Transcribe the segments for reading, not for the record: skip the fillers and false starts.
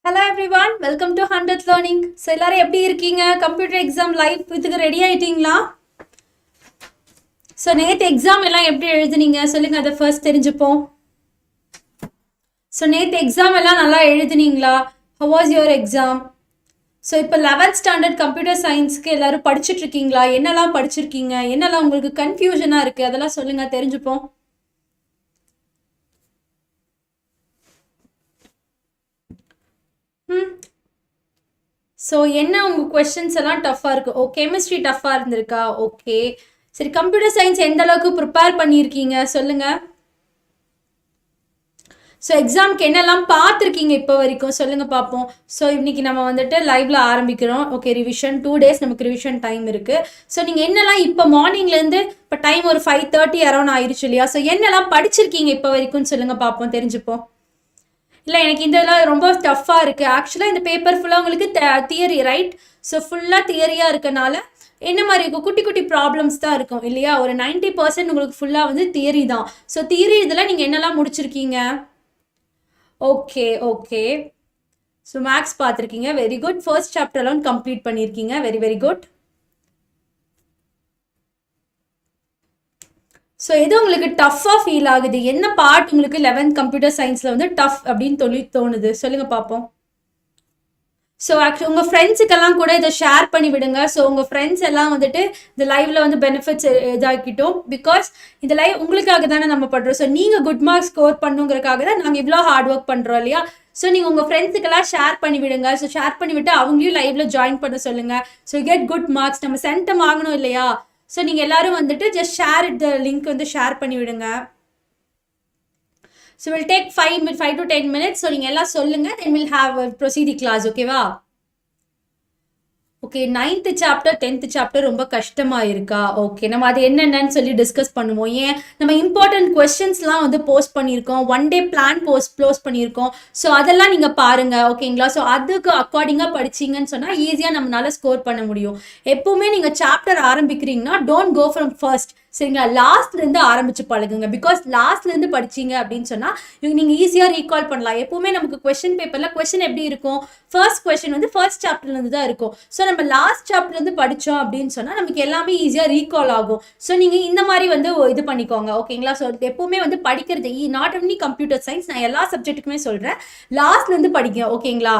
Hello everyone, welcome to 100th learning. So எல்லாரும் எப்படி இருக்கீங்க? கம்ப்யூட்டர் எக்ஸாம் லைவ் இதுக்கு ரெடி ஆயிட்டீங்களா? ஸோ நேற்று எக்ஸாம் எல்லாம் எப்படி எழுதுனீங்க சொல்லுங்க, அதை ஃபர்ஸ்ட் தெரிஞ்சுப்போம். ஸோ நேற்று எக்ஸாம் எல்லாம் நல்லா எழுதுனீங்களா? How was your exam? So இப்போ 11th ஸ்டாண்டர்ட் கம்ப்யூட்டர் சயின்ஸ்க்கு எல்லாரும் படிச்சுட்டு இருக்கீங்களா? என்னெல்லாம் படிச்சிருக்கீங்க? என்னெல்லாம் உங்களுக்கு கன்ஃபியூஷனாக இருக்குது அதெல்லாம் சொல்லுங்க, தெரிஞ்சுப்போம். ஸோ என்ன உங்கள் கொஸ்டின்ஸ் எல்லாம் டஃப்பாக இருக்குது? கெமிஸ்ட்ரி டஃப்பாக இருந்திருக்கா? ஓகே, சரி. கம்ப்யூட்டர் சயின்ஸ் எந்த அளவுக்கு ப்ரிப்பேர் பண்ணியிருக்கீங்க சொல்லுங்கள். ஸோ எக்ஸாமுக்கு என்னெல்லாம் பார்த்துருக்கீங்க இப்போ வரைக்கும் சொல்லுங்கள் பார்ப்போம். ஸோ இன்னைக்கு நம்ம வந்துட்டு லைவ்ல ஆரம்பிக்கிறோம். ஓகே, ரிவிஷன் 2 days நமக்கு ரிவிஷன் டைம் இருக்குது. ஸோ நீங்கள் என்னெல்லாம் இப்போ மார்னிங்லேருந்து இப்போ டைம் ஒரு 5:30 அரௌண்ட் ஆயிடுச்சு இல்லையா? ஸோ என்னெல்லாம் படிச்சிருக்கீங்க இப்போ வரைக்கும் சொல்லுங்கள் பார்ப்போம், தெரிஞ்சுப்போம். இல்லை, எனக்கு இந்த இதெல்லாம் ரொம்ப டஃப்பாக இருக்குது. ஆக்சுவலாக இந்த பேப்பர் ஃபுல்லாக உங்களுக்கு தியரி, ரைட்? ஸோ ஃபுல்லாக தியரியாக இருக்கனால என்ன மாதிரி இருக்கும், குட்டி குட்டி ப்ராப்ளம்ஸ் தான் இருக்கும் இல்லையா? ஒரு 90% உங்களுக்கு ஃபுல்லாக வந்து தியரி தான். ஸோ தியரி இதில் நீங்கள் என்னெல்லாம் முடிச்சிருக்கீங்க? Okay okay. ஸோ மேக்ஸ் பார்த்துருக்கீங்க, வெரி குட். ஃபர்ஸ்ட் சாப்டர்லாம் கம்ப்ளீட் பண்ணியிருக்கீங்க, வெரி வெரி குட். ஸோ எது உங்களுக்கு டஃப்பாக ஃபீல் ஆகுது? என்ன பார்ட் உங்களுக்கு 11th கம்ப்யூட்டர் சயின்ஸில் வந்து டஃப் அப்படின்னு தோணுது சொல்லுங்கள் பார்ப்போம். ஸோ ஆக்சுவலி உங்கள் ஃப்ரெண்ட்ஸுக்கெல்லாம் கூட இதை ஷேர் பண்ணி விடுங்க. ஸோ உங்கள் ஃப்ரெண்ட்ஸ் எல்லாம் வந்துட்டு இந்த லைவில் வந்து பெனிஃபிட்ஸ் இதாக்கிட்டோம். பிகாஸ் இந்த லைவ் உங்களுக்காக தானே நம்ம பண்ணுறோம். ஸோ நீங்கள் குட் மார்க்ஸ் ஸ்கோர் பண்ணுங்கிறதுக்காக தான் நாங்கள் இவ்வளோ ஹார்ட் ஒர்க் பண்ணுறோம் இல்லையா? ஸோ நீங்கள் உங்கள் ஃப்ரெண்ட்ஸுக்கெல்லாம் ஷேர் பண்ணி விடுங்க. ஸோ ஷேர் பண்ணிவிட்டு அவங்களையும் லைவில் ஜாயின் பண்ண சொல்லுங்கள். So get good marks. நம்ம சென்டம் ஆகணும் இல்லையா? ஸோ நீங்கள் எல்லாரும் வந்துட்டு ஜஸ்ட் ஷேர் த லிங்க் வந்து ஷேர் பண்ணி விடுங்க. So will take 5 to 10 minutes. So நீங்கள் எல்லாம் சொல்லுங்கள், then will have proceed class. ஓகேவா? Okay, 9th chapter 10th chapter ரொம்ப கஷ்டமாக இருக்கா? ஓகே, நம்ம அது என்னென்னு சொல்லி டிஸ்கஸ் பண்ணுவோம். ஏன் நம்ம இம்பார்ட்டன்ட் கொஸ்டின்ஸ்லாம் வந்து போஸ்ட் பண்ணியிருக்கோம், 1 day பிளான் க்ளோஸ் பண்ணியிருக்கோம். ஸோ அதெல்லாம் நீங்கள் பாருங்கள், ஓகேங்களா? ஸோ அதுக்கு அக்கார்டிங்காக படிச்சிங்கன்னு சொன்னால் ஈஸியாக நம்மளால் ஸ்கோர் பண்ண முடியும். எப்போவுமே நீங்கள் சாப்டர் ஆரம்பிக்கிறீங்கன்னா டோன்ட் கோ ஃப்ரம் ஃபர்ஸ்ட், சரிங்களா? லாஸ்ட்லேருந்து ஆரம்பிச்சு பழகுங்க. பிகாஸ் லாஸ்ட்லேருந்து படிச்சிங்க அப்படின்னு சொன்னால் நீங்கள் ஈஸியாக ரீகால் பண்ணலாம். எப்போவுமே நமக்கு கொஸ்டின் பேப்பரில் கொஸ்டின் எப்படி இருக்கும், ஃபர்ஸ்ட் கொஸ்டின் வந்து ஃபர்ஸ்ட் சாப்டர்லேருந்து தான் இருக்கும். ஸோ நம்ம லாஸ்ட் சாப்டர்லேருந்து படித்தோம் அப்படின்னு சொன்னால் நமக்கு எல்லாமே ஈஸியாக ரீகால் ஆகும். ஸோ நீங்கள் இந்த மாதிரி வந்து இது பண்ணிக்கோங்க, ஓகேங்களா? ஸோ எப்போவுமே வந்து படிக்கிறது நாட் ஒன்லி கம்ப்யூட்டர் சயின்ஸ், நான் எல்லா சப்ஜெக்ட்டுக்குமே சொல்கிறேன், லாஸ்ட்லேருந்து படிங்க, ஓகேங்களா?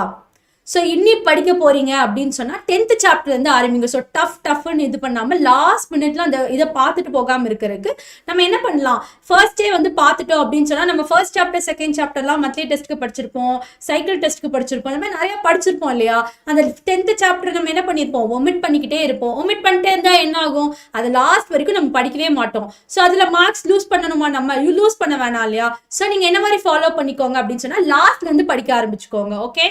ஸோ இன்னி படிக்க போகிறீங்க அப்படின்னு சொன்னால் 10th சாப்டர்லேருந்து ஆரம்பிங்க. ஸோ டஃப்னு இது பண்ணாமல் லாஸ்ட் மினிட்ல அந்த இதை பார்த்துட்டு போகாமல் இருக்கிறதுக்கு நம்ம என்ன பண்ணலாம், ஃபர்ஸ்டே வந்து பார்த்துட்டோம் அப்படின்னு சொன்னால் நம்ம ஃபர்ஸ்ட் சாப்டர் செகண்ட் சாப்டர்லாம் மந்த்லி டெஸ்ட்டுக்கு படிச்சிருப்போம், சைக்கிள் டெஸ்ட்டுக்கு படிச்சிருப்போம், இந்த மாதிரி நிறையா படிச்சிருப்போம் இல்லையா? அந்த 10th சாப்டர் நம்ம என்ன பண்ணியிருப்போம், ஒமிட் பண்ணிக்கிட்டே இருப்போம். ஒமிட் பண்ணிட்டே இருந்தால் என்ன ஆகும், அது லாஸ்ட் வரைக்கும் நம்ம படிக்கவே மாட்டோம். ஸோ அதில் மார்க்ஸ் லூஸ் பண்ணணுமா, நம்ம லூஸ் பண்ண வேணாம் இல்லையா? ஸோ நீங்கள் என்ன மாதிரி ஃபாலோ பண்ணிக்கோங்க அப்படின்னு சொன்னால் லாஸ்ட்லேருந்து படிக்க ஆரம்பிச்சுக்கோங்க. ஓகே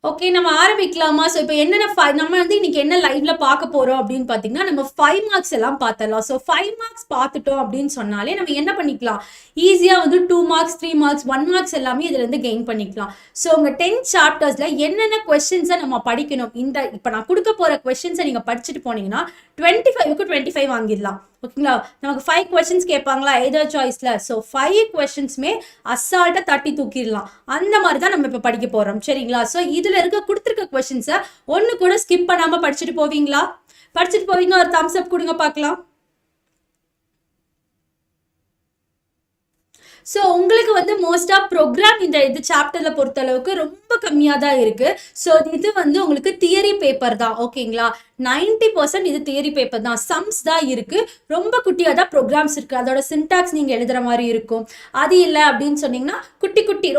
ஓகே, நம்ம ஆரம்பிக்கலாமா? ஸோ இப்போ என்னென்ன நம்ம வந்து இன்னைக்கு என்ன லைவ்ல பார்க்க போறோம் அப்படின்னு பார்த்தீங்கன்னா, நம்ம 5 மார்க்ஸ் எல்லாம் பார்த்தலாம். ஸோ 5 மார்க்ஸ் பார்த்துட்டோம் அப்படின்னு சொன்னாலே நம்ம என்ன பண்ணிக்கலாம், ஈஸியாக வந்து 2 மார்க்ஸ் 3 மார்க்ஸ் 1 மார்க்ஸ் எல்லாமே இதுல இருந்து கெயின் பண்ணிக்கலாம். ஸோ உங்க 10 சாப்டர்ஸ்ல என்னென்ன கொஸ்டின்ஸை நம்ம படிக்கணும், இந்த இப்போ நான் கொடுக்க போற கொஸ்டின்ஸை நீங்க படிச்சுட்டு போனீங்கன்னா 25க்கு 25 வாங்கிடலாம், ஓகேங்களா? நமக்கு 5 கொஸ்டின்ஸ் கேட்பாங்களா எதர் சாய்ஸ்ல. ஸோ 5 கொஸ்டின்ஸுமே அசால்ட்டா தட்டி தூக்கிடலாம். அந்த மாதிரி தான் நம்ம இப்போ படிக்க போறோம், சரிங்களா? ஸோ இதுல இருக்க கொடுத்துருக்க கொஸ்டின்ஸை ஒன்று கூட ஸ்கிப் பண்ணாம படிச்சுட்டு போவீங்களா? படிச்சுட்டு போவீங்க, ஒரு தம்ஸ் அப் கொடுங்க பார்க்கலாம். ஸோ உங்களுக்கு வந்து மோஸ்ட்டாக ப்ரோக்ராம் இந்த இது சாப்டரில் பொறுத்தளவுக்கு ரொம்ப கம்மியாக தான் இருக்குது. ஸோ இது வந்து உங்களுக்கு தியரி பேப்பர் தான், ஓகேங்களா? 90% இது தியரி பேப்பர் தான், சம்ஸ் தான் இருக்குது. ரொம்ப குட்டியாக தான் ப்ரோக்ராம்ஸ் இருக்குது. அதோட சின்டாக்ஸ் நீங்கள் எழுதுகிற மாதிரி இருக்கும். அது இல்லை அப்படின்னு சொன்னீங்கன்னா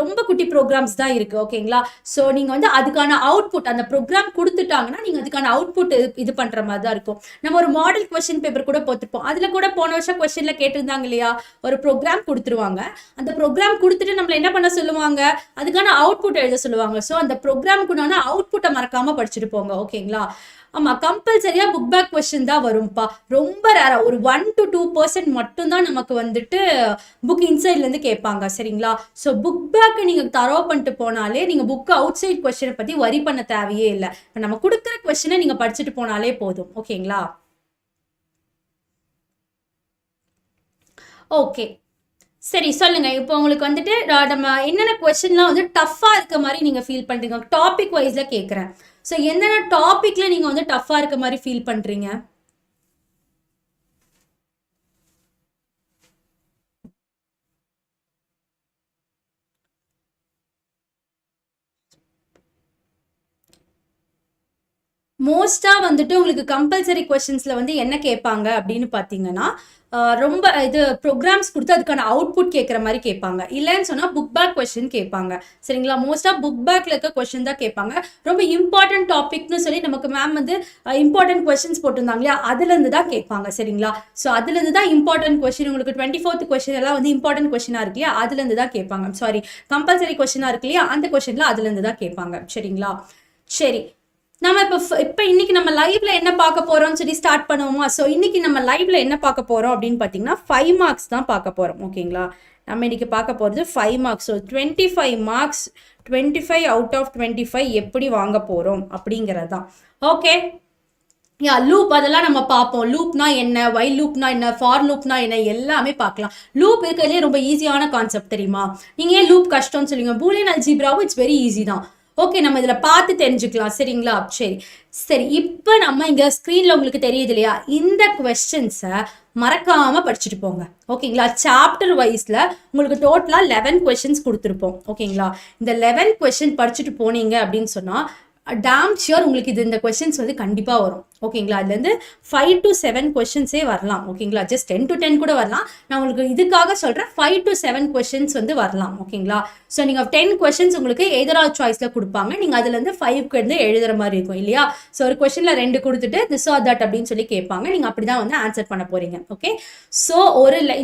ரொம்ப குட்டி ப்ரோக்ராம்ஸ் தான் இருக்குது, ஓகேங்களா? ஸோ நீங்கள் வந்து அதுக்கான அவுட்புட், அந்த ப்ரோக்ராம் கொடுத்துட்டாங்கன்னா நீங்கள் அதுக்கான அவுட்புட் இது பண்ணுற மாதிரி தான் இருக்கும். நம்ம ஒரு மாடல் கொஸ்டின் பேப்பர் கூட பார்த்துருப்போம். அதில் கூட போன வருஷம் கொஸ்டினில் கேட்டிருந்தாங்க இல்லையா, ஒரு ப்ரோக்ராம் கொடுத்துருவாங்க. அந்த ப்ரோக்ராம் கொடுத்துட்டு நம்மள என்ன பண்ண சொல்லுவாங்க, அதுக்கான அவுட்புட் எழுத சொல்லுவாங்க. ஸோ அந்த ப்ரோக்ராமுக்குண்டான அவுட்புட்டை மறக்காம படிச்சுட்டு போங்க, ஓகேங்களா? ஆமா, கம்பல்சரியா புக் பேக் கொஸ்டின் தான் வரும்பா. ரொம்ப ரேரா ஒரு 1 to 2% மட்டும்தான் நமக்கு வந்துட்டு புக் இன்சைட்ல இருந்து கேட்பாங்க, சரிங்களா? ஸோ புக் பேக் நீங்க தரோ பண்ணிட்டு போனாலே நீங்க புக் அவுட் சைட் கொஸ்டினை பத்தி வரி பண்ண தேவையே இல்லை. இப்போ நம்ம கொடுக்குற கொஸ்டினை நீங்க படிச்சுட்டு போனாலே போதும், ஓகேங்களா? ஓகே, சரி சொல்லுங்க. இப்போ உங்களுக்கு வந்துட்டு நம்ம என்னென்ன கொஸ்டின்லாம் வந்து டஃப்பா இருக்க மாரி நீங்க ஃபீல் பண்றீங்க? டாபிக் வைஸ்ல கேட்கிறேன். ஸோ என்னென்ன டாபிக்ல நீங்க வந்து டஃப்பா இருக்க மாரி ஃபீல் பண்றீங்க? மோஸ்டா வந்துட்டு உங்களுக்கு கம்பல்சரி கொஸ்டின்ஸ்ல வந்து என்ன கேட்பாங்க அப்படின்னு பார்த்தீங்கன்னா, ரொம்ப இது ப்ரோகிராம்ஸ் குடுத்து அதுக்கான அவுட்புட் கேட்குற மாரி கேட்பாங்க. இல்லன்னு சொன்னா புக் பேக் கொஸ்டின் கேட்பாங்க. சரிங்களா? மோஸ்ட்டா புக் பேக்ல இருக்க கொஸ்டின் தான் கேட்பாங்க. ரொம்ப இம்பார்ட்டன்ட் டாபிக்ன்னு சொல்லி நமக்கு மேம் வந்து இம்பார்ட்டன்ட் கொஸ்டின்ஸ் போட்டிருந்தாங்க இல்லையா? அதுலேருந்து தான் கேட்பாங்க. சரிங்களா? ஸோ அதுலேருந்து தான் இம்பார்ட்டன்ட் கொஸ்டின் உங்களுக்கு 24th கொஸ்டின் எல்லாம் வந்து இம்பார்ட்டன்ட் கொஸ்டினா இருக்கு இல்லையா? அதுலேருந்து தான் கேட்பாங்க. சாரி கம்பல்சரி கொஸ்டினா இருக்கு இல்லையா? அந்த கொஸ்டின்ல அதுலேருந்து தான் கேட்பாங்க. சரிங்களா? சரி. நம்ம இப்போ இன்னைக்கு நம்ம லைவ்ல என்ன பார்க்க போறோம்னு சொல்லி ஸ்டார்ட் பண்ணுவோமா? ஸோ இன்னைக்கு நம்ம லைவ்ல என்ன பார்க்க போறோம் அப்படின்னு பார்த்தீங்கன்னா 5 மார்க்ஸ் தான் பார்க்க போறோம். ஓகேங்களா? நம்ம இன்னைக்கு பார்க்க போகிறது 5 marks. So 25 marks 25 out of 25 எப்படி வாங்க போறோம் அப்படிங்கிறது தான். ஓகே. யா லூப் அதெல்லாம் நம்ம பார்ப்போம். லூப்னா என்ன, வைல் லூப்னா என்ன, ஃபார் லூப்னா என்ன எல்லாமே பார்க்கலாம். லூப் இருக்கிறதுலே ரொம்ப ஈஸியான கான்செப்ட் தெரியுமா? நீங்க ஏன் லூப் கஷ்டம்னு சொல்லுவீங்க? பூலியன் அல்ஜீப்ராவும் இட்ஸ் வெரி ஈஸி தான். ஓகே நம்ம இதில் பார்த்து தெரிஞ்சுக்கலாம். சரிங்களா? சரி சரி இப்போ நம்ம இங்கே ஸ்க்ரீனில் உங்களுக்கு தெரியுது இல்லையா? இந்த கொஸ்டின்ஸை மறக்காமல் படிச்சுட்டு போங்க. ஓகேங்களா? சாப்டர் வைஸில் உங்களுக்கு டோட்டலாக 11 கொஸ்டின்ஸ் கொடுத்துருப்போம். ஓகேங்களா? இந்த 11 கொஸ்டின் படிச்சுட்டு போனீங்க அப்படின்னு சொன்னால் டேம் ஷியோர் உங்களுக்கு இந்த கொஸ்டின்ஸ் வந்து கண்டிப்பாக வரும். ஓகேங்களா? அதுலேருந்து 5 to 7 கொஸ்டின்ஸே வரலாம். ஓகேங்களா? ஜஸ்ட் 10 to 10 கூட வரலாம். நான் உங்களுக்கு இதுக்காக சொல்கிறேன் 5 to 7 கொஸ்டின்ஸ் வந்து வரலாம். ஓகேங்களா? ஸோ நீங்கள் 10 கொஸ்டின்ஸ் உங்களுக்கு எதரால் சாய்ஸில் கொடுப்பாங்க. நீங்கள் அதுலேருந்து 5க்கு வந்து எழுதுகிற மாதிரி இருக்கும் இல்லையா? ஸோ ஒரு கொஸ்டினில் 2 கொடுத்துட்டு திஸ் ஆர் தட் அப்படின்னு சொல்லி கேட்பாங்க. நீங்கள் அப்படி தான் வந்து ஆன்சர் பண்ண போகிறீங்க. ஓகே. ஸோ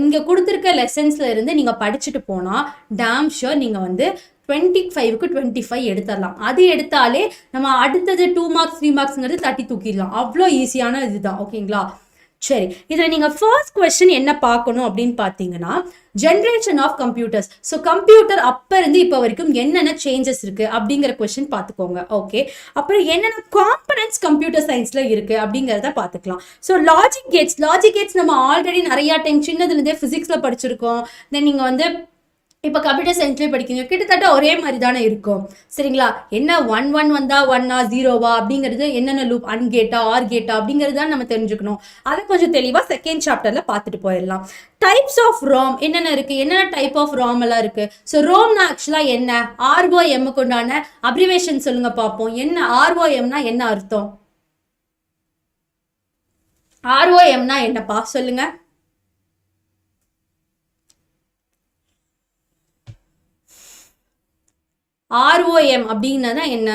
இங்கே கொடுத்துருக்க லெசன்ஸில் இருந்து நீங்கள் படிச்சுட்டு போனால் டேம் ஷியோர் நீங்கள் வந்து 25க்கு 25 எடுத்துடலாம். அது எடுத்தாலே நம்ம அடுத்தது 2 மார்க்ஸ் 3 மார்க்ஸ்ங்கிறது தட்டி தூக்கிடலாம். அவ்வளோ ஈஸியான இதுதான். ஓகேங்களா? சரி இதில் நீங்கள் ஃபர்ஸ்ட் கொஸ்டின் என்ன பார்க்கணும் அப்படின்னு பார்த்தீங்கன்னா generation of computers. So computer அப்போ இருந்து இப்போ வரைக்கும் என்னென்ன சேஞ்சஸ் இருக்குது அப்படிங்கிற கொஸ்டின் பார்த்துக்கோங்க. ஓகே. அப்புறம் என்னென்ன காம்பனன்ட்ஸ் கம்ப்யூட்டர் சயின்ஸில் இருக்குது அப்படிங்கிறத பார்த்துக்கலாம். ஸோ லாஜிக் கேட்ஸ் நம்ம ஆல்ரெடி நிறையா டைம் சின்னதுலேருந்தே ஃபிசிக்ஸில் படிச்சிருக்கோம். தென் நீங்கள் வந்து இப்போ கம்ப்யூட்டர் சயின்ஸ்லேயே படிக்கிறீங்க கிட்டத்தட்ட ஒரே மாதிரி தானே இருக்கும். சரிங்களா? என்ன 1 வந்தா 1ஆ 0வா அப்படிங்கிறது என்னென்ன லூப் அன் கேட்டா ஆர் கேட்டா அப்படிங்கிறது தான் நம்ம தெரிஞ்சுக்கணும். அதை கொஞ்சம் தெளிவாக செகண்ட் சாப்டரில் பார்த்துட்டு போயிடலாம். டைப்ஸ் ஆஃப் ரோம் என்னென்ன இருக்குது, என்னென்ன டைப் ஆஃப் ரோம் எல்லாம் இருக்குது. ஸோ ரோம்னா ஆக்சுவலாக என்ன, ஆர்ஓஎம்முக்கு உண்டான அப்ரிவேஷன் சொல்லுங்க பார்ப்போம். என்ன ஆர்ஓஎம்னா என்ன அர்த்தம்? ஆர்ஓஎம்னா என்னப்பா சொல்லுங்க. ROM அப்படின்னா என்ன?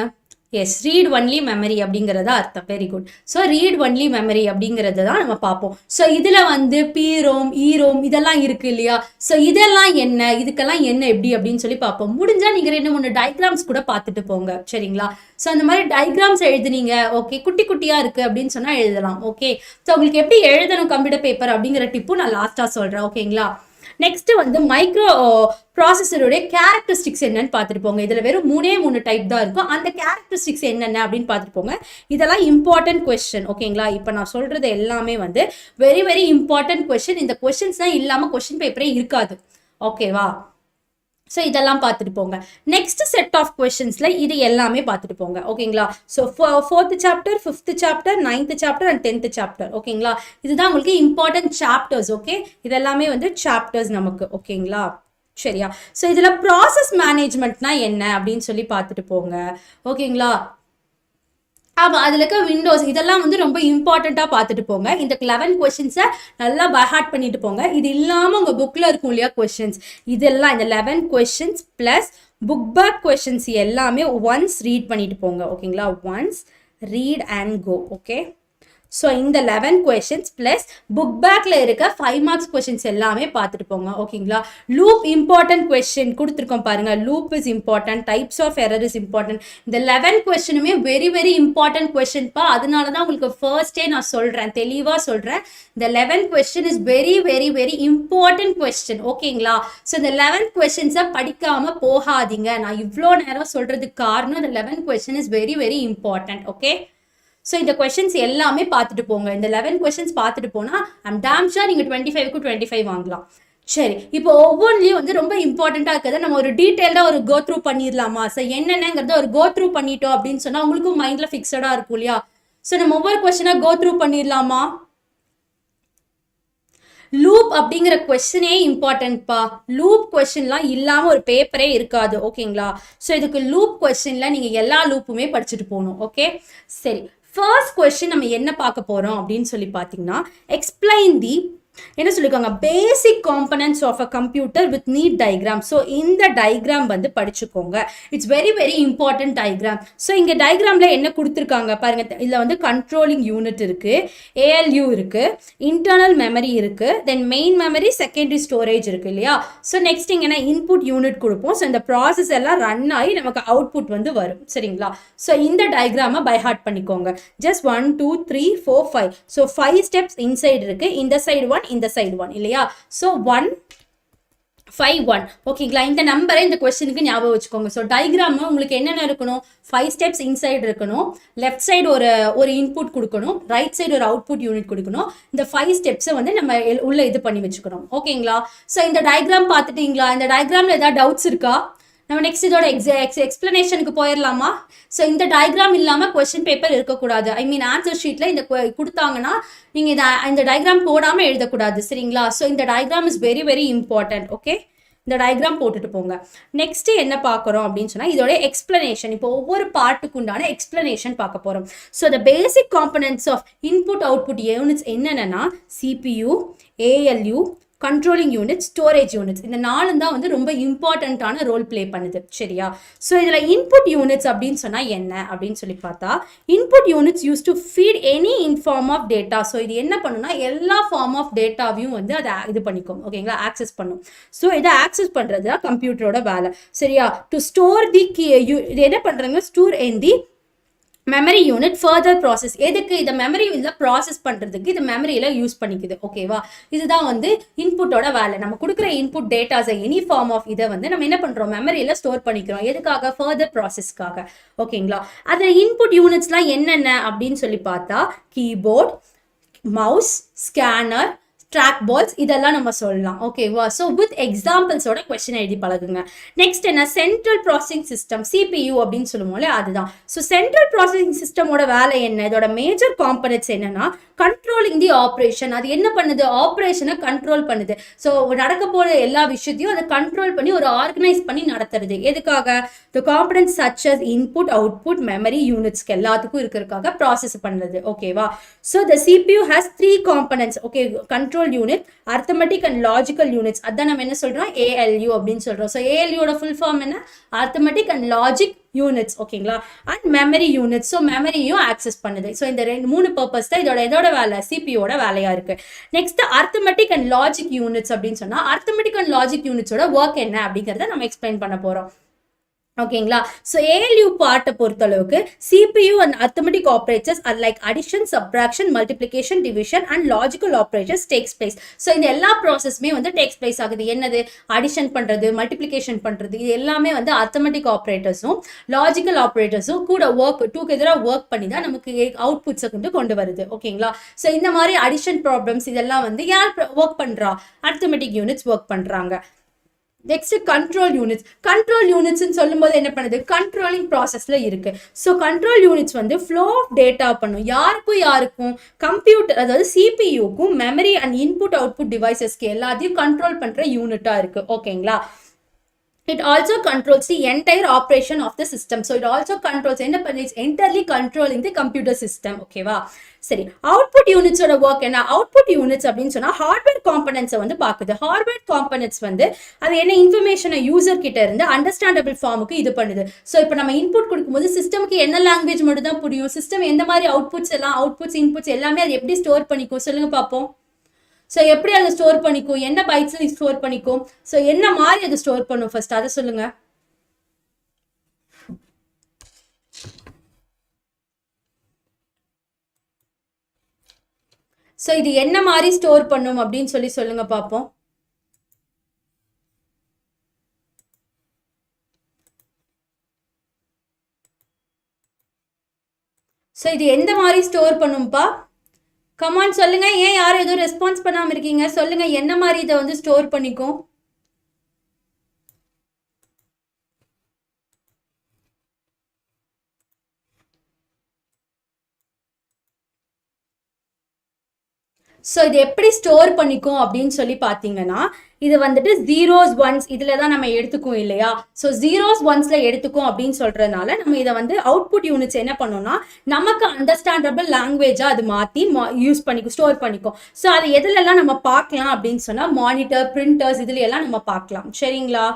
எஸ் ரீட் ஒன்லி மெமரி அப்படிங்கிறத அர்த்தம். Very good. So read only memory அப்படிங்கிறது தான் நம்ம பார்ப்போம். ஸோ இதில் வந்து பிரோம் ஈரோம் இதெல்லாம் இருக்குது இல்லையா? ஸோ இதெல்லாம் என்ன, இதுக்கெல்லாம் என்ன எப்படி அப்படின்னு சொல்லி பார்ப்போம். முடிஞ்சால் நீங்கள் 2-3 டயக்ராம்ஸ் கூட பார்த்துட்டு போங்க. சரிங்களா? ஸோ அந்த மாதிரி டயக்ராம்ஸ் எழுதுனீங்க ஓகே குட்டி குட்டியாக இருக்குது அப்படின்னு சொன்னால் எழுதலாம். ஓகே. ஸோ உங்களுக்கு எப்படி எழுதணும் கம்ப்யூட்டர் பேப்பர் அப்படிங்கிற டிப்பும் நான் லாஸ்ட்டாக சொல்கிறேன். ஓகேங்களா? நெக்ஸ்ட் வந்து மைக்ரோ ப்ராசஸருடைய கேரக்டரிஸ்டிக்ஸ் என்னன்னு பார்த்துட்டு போங்க. இதில் வெறும் 3 டைப் தான் இருக்கும். அந்த கேரக்டரிஸ்டிக்ஸ் என்னென்ன அப்படின்னு பார்த்துட்டு போங்க. இதெல்லாம் இம்பார்ட்டன்ட் கொஸ்டின். ஓகேங்களா? இப்போ நான் சொல்றது எல்லாமே வந்து வெரி வெரி இம்பார்ட்டன்ட் கொஸ்டின். இந்த கொஸ்டின்ஸ் தான் இல்லாமல் கொஸ்டின் பேப்பரே இருக்காது. ஓகேவா? ஸோ இதெல்லாம் பார்த்துட்டு போங்க. நெக்ஸ்ட் செட் ஆஃப் கொஸ்டின்ஸ்ல இது எல்லாமே பார்த்துட்டு போங்க. ஓகேங்களா? So 4th chapter 5th chapter 9th chapter and 10th chapter. ஓகேங்களா? இதுதான் உங்களுக்கு இம்பார்ட்டன்ட் சாப்டர்ஸ். ஓகே. இதெல்லாமே வந்து சாப்டர்ஸ் நமக்கு. ஓகேங்களா? சரியா? ஸோ இதில் ப்ராசஸ் மேனேஜ்மெண்ட்னா என்ன அப்படின்னு சொல்லி பார்த்துட்டு போங்க. ஓகேங்களா? ஆமாம் அதில் இருக்க விண்டோஸ் இதெல்லாம் வந்து ரொம்ப இம்பார்ட்டண்ட்டாக பார்த்துட்டு போங்க. இந்த 11 கொஸ்டின்ஸை நல்லா பைஹார்ட் பண்ணிட்டு போங்க. இது இல்லாமல் உங்கள் புக்கில் இருக்கும் இல்லையா கொஸ்டின்ஸ், இதெல்லாம் இந்த 11 questions plus book back questions எல்லாமே ஒன்ஸ் ரீட் பண்ணிட்டு போங்க. ஓகேங்களா? Once read and go. Okay. So இந்த 11 கொஸ்டின்ஸ் ப்ளஸ் புக் பேக்கில் இருக்க 5 மார்க்ஸ் கொஸ்டின்ஸ் எல்லாமே பார்த்துட்டு போங்க. ஓகேங்களா? லூப் இம்பார்ட்டன்ட் கொஸ்டின் கொடுத்துருக்கோம் பாருங்கள். Loop is important, types of error is important. இந்த 11 கொஸ்டினுமே வெரி வெரி இம்பார்ட்டன்ட் கொஸ்டின்ப்பா. அதனால தான் உங்களுக்கு ஃபர்ஸ்டே நான் சொல்கிறேன், தெளிவாக சொல்கிறேன். இந்த 11 question is very very very important question. ஓகேங்களா? ஸோ இந்த 11 கொஸ்டின்ஸை படிக்காமல் போகாதீங்க. நான் இவ்வளோ நேரம் சொல்கிறதுக்கு காரணம் இந்த 11 question is very very important. Okay. So இந்த கொஸ்டின்ஸ் எல்லாமே பார்த்துட்டு போங்க. இந்த 11 கொஸ்டின்ஸ் பார்த்துட்டு போனால் ஐம் டேம் ஷூர் நீங்கள் 25க்கு 25 வாங்கலாம். சரி, இப்போ ஒவ்வொன்றிலயும் வந்து ரொம்ப இம்பார்ட்டண்டா இருக்கிறத நம்ம ஒரு டீடைல்டா ஒரு கோ த்ரூ பண்ணிடலாமா? ஸோ என்னென்னங்கிறத ஒரு கோ த்ரூ பண்ணிட்டோம் அப்படின்னு சொன்னா உங்களுக்கும் மைண்ட்ல ஃபிக்ஸடா இருக்கும் இல்லையா? ஸோ நம்ம ஒவ்வொரு கொஸ்டினா கோ த்ரூ பண்ணிடலாமா? லூப் அப்படிங்கிற கொஸ்டினே இம்பார்ட்டன்ட்பா. லூப் கொஸ்டின்லாம் இல்லாம ஒரு பேப்பரே இருக்காது. ஓகேங்களா? ஸோ இதுக்கு லூப் கொஸ்டின்ல நீங்க எல்லா லூப்புமே படிச்சுட்டு போகணும். ஓகே, சரி. ஃபர்ஸ்ட் கொஸ்டின் நம்ம என்ன பார்க்க போறோம் அப்படின்னு சொல்லி பார்த்தீங்கன்னா, எக்ஸ்பிளைன் தி என்ன சொல்லியிருக்காங்க, basic components of a computer with neat diagram. So இந்த டயக்ராம் வந்து படிச்சுக்கோங்க. It's very very important diagram. So இங்கே டயக்ராமில் என்ன கொடுத்துருக்காங்க பாருங்க. இதில் வந்து கண்ட்ரோலிங் யூனிட் இருக்கு, ஏஎல்யூ இருக்கு, இன்டர்னல் மெமரி இருக்கு, then main memory, secondary storage இருக்கு இல்லையா? ஸோ நெக்ஸ்ட் இங்கே என்ன இன்புட் யூனிட் கொடுப்போம். ஸோ இந்த ப்ராசஸ் எல்லாம் ரன் ஆகி நமக்கு அவுட்புட் வந்து வரும். சரிங்களா? ஸோ இந்த டயக்ராமை பை ஹார்ட் பண்ணிக்கோங்க. ஜஸ்ட் 1 2 3 4 5. ஸோ 5 ஸ்டெப்ஸ் இன்சைட் இருக்கு. இந்த சைடு 1, இந்த சைடு 1 இல்லையா? ஸோ 1 5 1. ஓகேங்களா? இந்த நம்பரை இந்த கொஸ்டினுக்கு ஞாபகம் வச்சுக்கோங்க. ஸோ டயக்ராம் உங்களுக்கு என்னென்ன இருக்கணும்? 5 ஸ்டெப்ஸ் இன்சைடு இருக்கணும், லெஃப்ட் சைடு ஒரு இன்புட் கொடுக்கணும், ரைட் சைடு ஒரு அவுட்புட் யூனிட் கொடுக்கணும். இந்த 5 ஸ்டெப்ஸை வந்து நம்ம உள்ள இது பண்ணி வச்சுக்கணும். ஓகேங்களா? ஸோ இந்த டயக்ராம் பார்த்துட்டீங்களா? இந்த டயக்ராமில் ஏதாவது டவுட்ஸ் இருக்கா? நம்ம நெக்ஸ்ட் இதோட எக்ஸ்பிளனேஷனுக்கு போயிடலாமா? ஸோ இந்த டயக்ராம் இல்லாமல் கொஸ்டின் பேப்பர் இருக்கக்கூடாது. ஐ மீன் ஆன்சர் ஷீட்டில் இந்த கொடுத்தாங்கன்னா நீங்கள் இந்த டயக்ராம் போடாமல் எழுதக்கூடாது. சரிங்களா? ஸோ இந்த diagram is very very important. Okay, இந்த டயக்ராம் போட்டுட்டு போங்க. நெக்ஸ்ட் என்ன பார்க்குறோம் அப்படின்னு சொன்னால் இதோட எக்ஸ்பிளனேஷன். இப்போ ஒவ்வொரு பார்ட்டுக்கு உண்டான எக்ஸ்பிளனேஷன் பார்க்க போகிறோம். So the basic components of input output units என்னென்னா CPU, ALU, controlling unit, storage units. இந்த 4 தான் வந்து ரொம்ப இம்பார்ட்டண்ட்டான ரோல் பிளே பண்ணுது. சரியா? ஸோ இதில் இன்புட் யூனிட்ஸ் அப்படின்னு சொன்னால் என்ன அப்படின்னு சொல்லி பார்த்தா, input units use to feed any form of data. So இது என்ன பண்ணுன்னா எல்லா ஃபார்ம் ஆஃப் டேட்டாவையும் வந்து அதை இது பண்ணிக்கும். ஓகேங்களா? ஆக்சஸ் பண்ணும். ஸோ இதை ஆக்சஸ் பண்ணுறது தான் கம்ப்யூட்டரோட வேலை. சரியா? டு ஸ்டோர் தி இது என்ன பண்ணுறாங்க, ஸ்டோர் இன் தி மெமரி யூனிட் ஃபர்தர் ப்ராசஸ். எதுக்கு? இதை மெமரி இதில் ப்ராசஸ் பண்ணுறதுக்கு இது மெமரியில் யூஸ் பண்ணிக்குது. ஓகேவா? இதுதான் வந்து இன்புட்டோட வேலை. நம்ம கொடுக்குற இன்புட் டேட்டாஸை எனி ஃபார்ம் ஆஃப் இதை வந்து நம்ம என்ன பண்ணுறோம், மெமரியில் ஸ்டோர் பண்ணிக்கிறோம். எதுக்காக? ஃபர்தர் ப்ராசஸ்க்காக. ஓகேங்களா? அதில் இன்புட் யூனிட்ஸ்லாம் என்னென்ன அப்படின்னு சொல்லி பார்த்தா, keyboard, mouse, scanner, track balls, இதெல்லாம் நம்ம சொல்லலாம். ஓகேவா? ஸோ வித் எக்ஸாம்பிள்ஸோட கொஸ்டின் எழுதி பழகுங்க. நெக்ஸ்ட் என்ன, சென்ட்ரல் ப்ராசஸிங் சிஸ்டம், சிபியு அப்படின்னு சொல்லுவோம்ல, அதுதான். ஸோ சென்ட்ரல் ப்ராசஸிங் சிஸ்டமோட வேலை என்ன, இதோட மேஜர் காம்பனன்ட்ஸ் என்னன்னா கண்ட்ரோலிங் தி ஆப்ரேஷன். அது என்ன பண்ணுது? ஆப்ரேஷனை கண்ட்ரோல் பண்ணுது. ஸோ நடக்க போகிற எல்லா விஷயத்தையும் அதை கண்ட்ரோல் பண்ணி ஒரு ஆர்கனைஸ் பண்ணி நடத்துறது. எதுக்காக? The components such as input, output, memory யூனிட்ஸ்க்கு எல்லாத்துக்கும் இருக்கிறதுக்காக ப்ராசஸ் பண்ணுறது. ஓகேவா? So the CPU has 3 components. Okay, control unit, arithmetic and logical units. அதான் நம்ம என்ன சொல்றோம், ஏஎல்யூ அப்படின்னு சொல்றோம். ஸோ ஏஎல்யூட ஃபுல் ஃபார்ம் என்ன? அரித்மெட்டிக் அண்ட் லாஜிக் யூனிட்ஸ். ஓகேங்களா? And memory units. ஸோ மெமரியும் ஆக்சஸ் பண்ணுது. ஸோ இந்த 3 பர்பஸ் தான் இதோட வேலை, சிபியோட வேலையா இருக்கு. Next arithmetic and logic units அப்படின்னு சொன்னா, அரித்மெட்டிக் அண்ட் லாஜிக் யூனிட்ஸோட ஒர்க் என்ன அப்படிங்கறத நம்ம எக்ஸ்பிளைன் பண்ண போறோம். ஓகேங்களா? ஸோ ஏஎல்யூ பார்ட்டை பொறுத்தளவுக்கு CPU and arithmetic operators are like addition, subtraction, multiplication, division and logical operators takes place. So இந்த எல்லா ப்ராசஸுமே வந்து டேக்ஸ் பிளேஸ் ஆகுது. என்னது? அடிஷன் பண்ணுறது, மல்டிப்ளிகேஷன் பண்ணுறது, இது எல்லாமே வந்து அரித்மெட்டிக் ஆப்ரேட்டர்ஸும் லாஜிக்கல் ஆப்ரேட்டர்ஸும் கூட டுகெதராக ஒர்க் பண்ணி தான் நமக்கு அவுட்புட்ஸை கொண்டு வருது. ஓகேங்களா? ஸோ இந்த மாதிரி அடிஷன் ப்ராப்ளம்ஸ் இதெல்லாம் வந்து யார் ஒர்க் பண்ணுறா? அரித்மெட்டிக் யூனிட்ஸ் ஒர்க் பண்ணுறாங்க. Next control units. கண்ட்ரோல் யூனிட்ஸ்ன்னு சொல்லும்போது என்ன பண்ணுது? கண்ட்ரோலிங் ப்ராசஸ்ல இருக்கு. ஸோ கண்ட்ரோல் யூனிட்ஸ் வந்து ஃப்ளோ ஆஃப் டேட்டா பண்ணும். யாருக்கும் கம்ப்யூட்டர், அதாவது சிபியூக்கும் மெமரி அண்ட் இன்புட் அவுட்புட் டிவைசஸ்க்கு எல்லாத்தையும் கண்ட்ரோல் பண்ற யூனிட்டா இருக்கு. ஓகேங்களா? It also controls the entire operation of the system. So it also controls, it's entirely controlling the computer system. ஓகேவா? சரி, அவுட்புட் யூனிட்ஸோட ஒர்க் என்ன? அவுட்புட் யூனிட்ஸ் அப்படின்னு சொன்னா ஹார்ட்வேர் காம்பனன்ட்ஸை வந்து பார்க்குது. ஹார்ட்வேர் காம்பனன்ட்ஸ் வந்து அது என்ன இன்ஃபர்மேஷனை யூசர் கிட்ட இருந்து அண்டர்ஸ்டாண்டபிள் ஃபார்முக்கு இது பண்ணுது. ஸோ இப்போ நம்ம இன்புட் கொடுக்கும்போது சிஸ்டமுக்கு என்ன லாங்குவேஜ் மட்டும் தான் புரியும்? சிஸ்டம் எந்த மாதிரி அவுட்புட்ஸ் இன்புட்ஸ் எல்லாமே அது எப்படி ஸ்டோர் பண்ணிக்கும்? சொல்லுங்க பார்ப்போம். ஸோ எப்படி அதை ஸ்டோர் பண்ணிக்கும்? என்ன பைட்ஸ்ல ஸ்டோர் பண்ணிக்கும்? ஸோ என்ன மாதிரி அதை ஸ்டோர் பண்ணும்? ஃபர்ஸ்ட் அதை சொல்லுங்க. ஸோ இது என்ன மாதிரி ஸ்டோர் பண்ணும் அப்படின்னு சொல்லுங்க பார்ப்போம். ஸோ இது எந்த மாதிரி ஸ்டோர் பண்ணும்பா? கமான் சொல்லுங்க, ஏன் யாரும் எதுவும் ரெஸ்பான்ஸ் பண்ணாம இருக்கீங்க? சொல்லுங்க, என்ன மாதிரி இதை வந்து ஸ்டோர் பண்ணிக்கும்? ஸோ இது எப்படி ஸ்டோர் பண்ணிக்கும் அப்படின்னு சொல்லி பார்த்தீங்கன்னா, இது வந்துட்டு ஜீரோஸ் ஒன்ஸ் இதில் தான் நம்ம எடுத்துக்கும் இல்லையா? ஸோ ஜீரோஸ் ஒன்ஸில் எடுத்துக்கும் அப்படின்னு சொல்கிறதுனால நம்ம இதை வந்து அவுட்புட் யூனிட்ஸ் என்ன பண்ணோம்னா, நமக்கு அண்டர்ஸ்டாண்டபிள் லாங்குவேஜாக அது மாற்றி யூஸ் பண்ணிக்கும், ஸ்டோர் பண்ணிக்கும். ஸோ அது எதுலெல்லாம் நம்ம பார்க்கலாம் அப்படின்னு சொன்னால், மானிட்டர், பிரிண்டர்ஸ் இதுல எல்லாம் நம்ம பார்க்கலாம். சரிங்களா?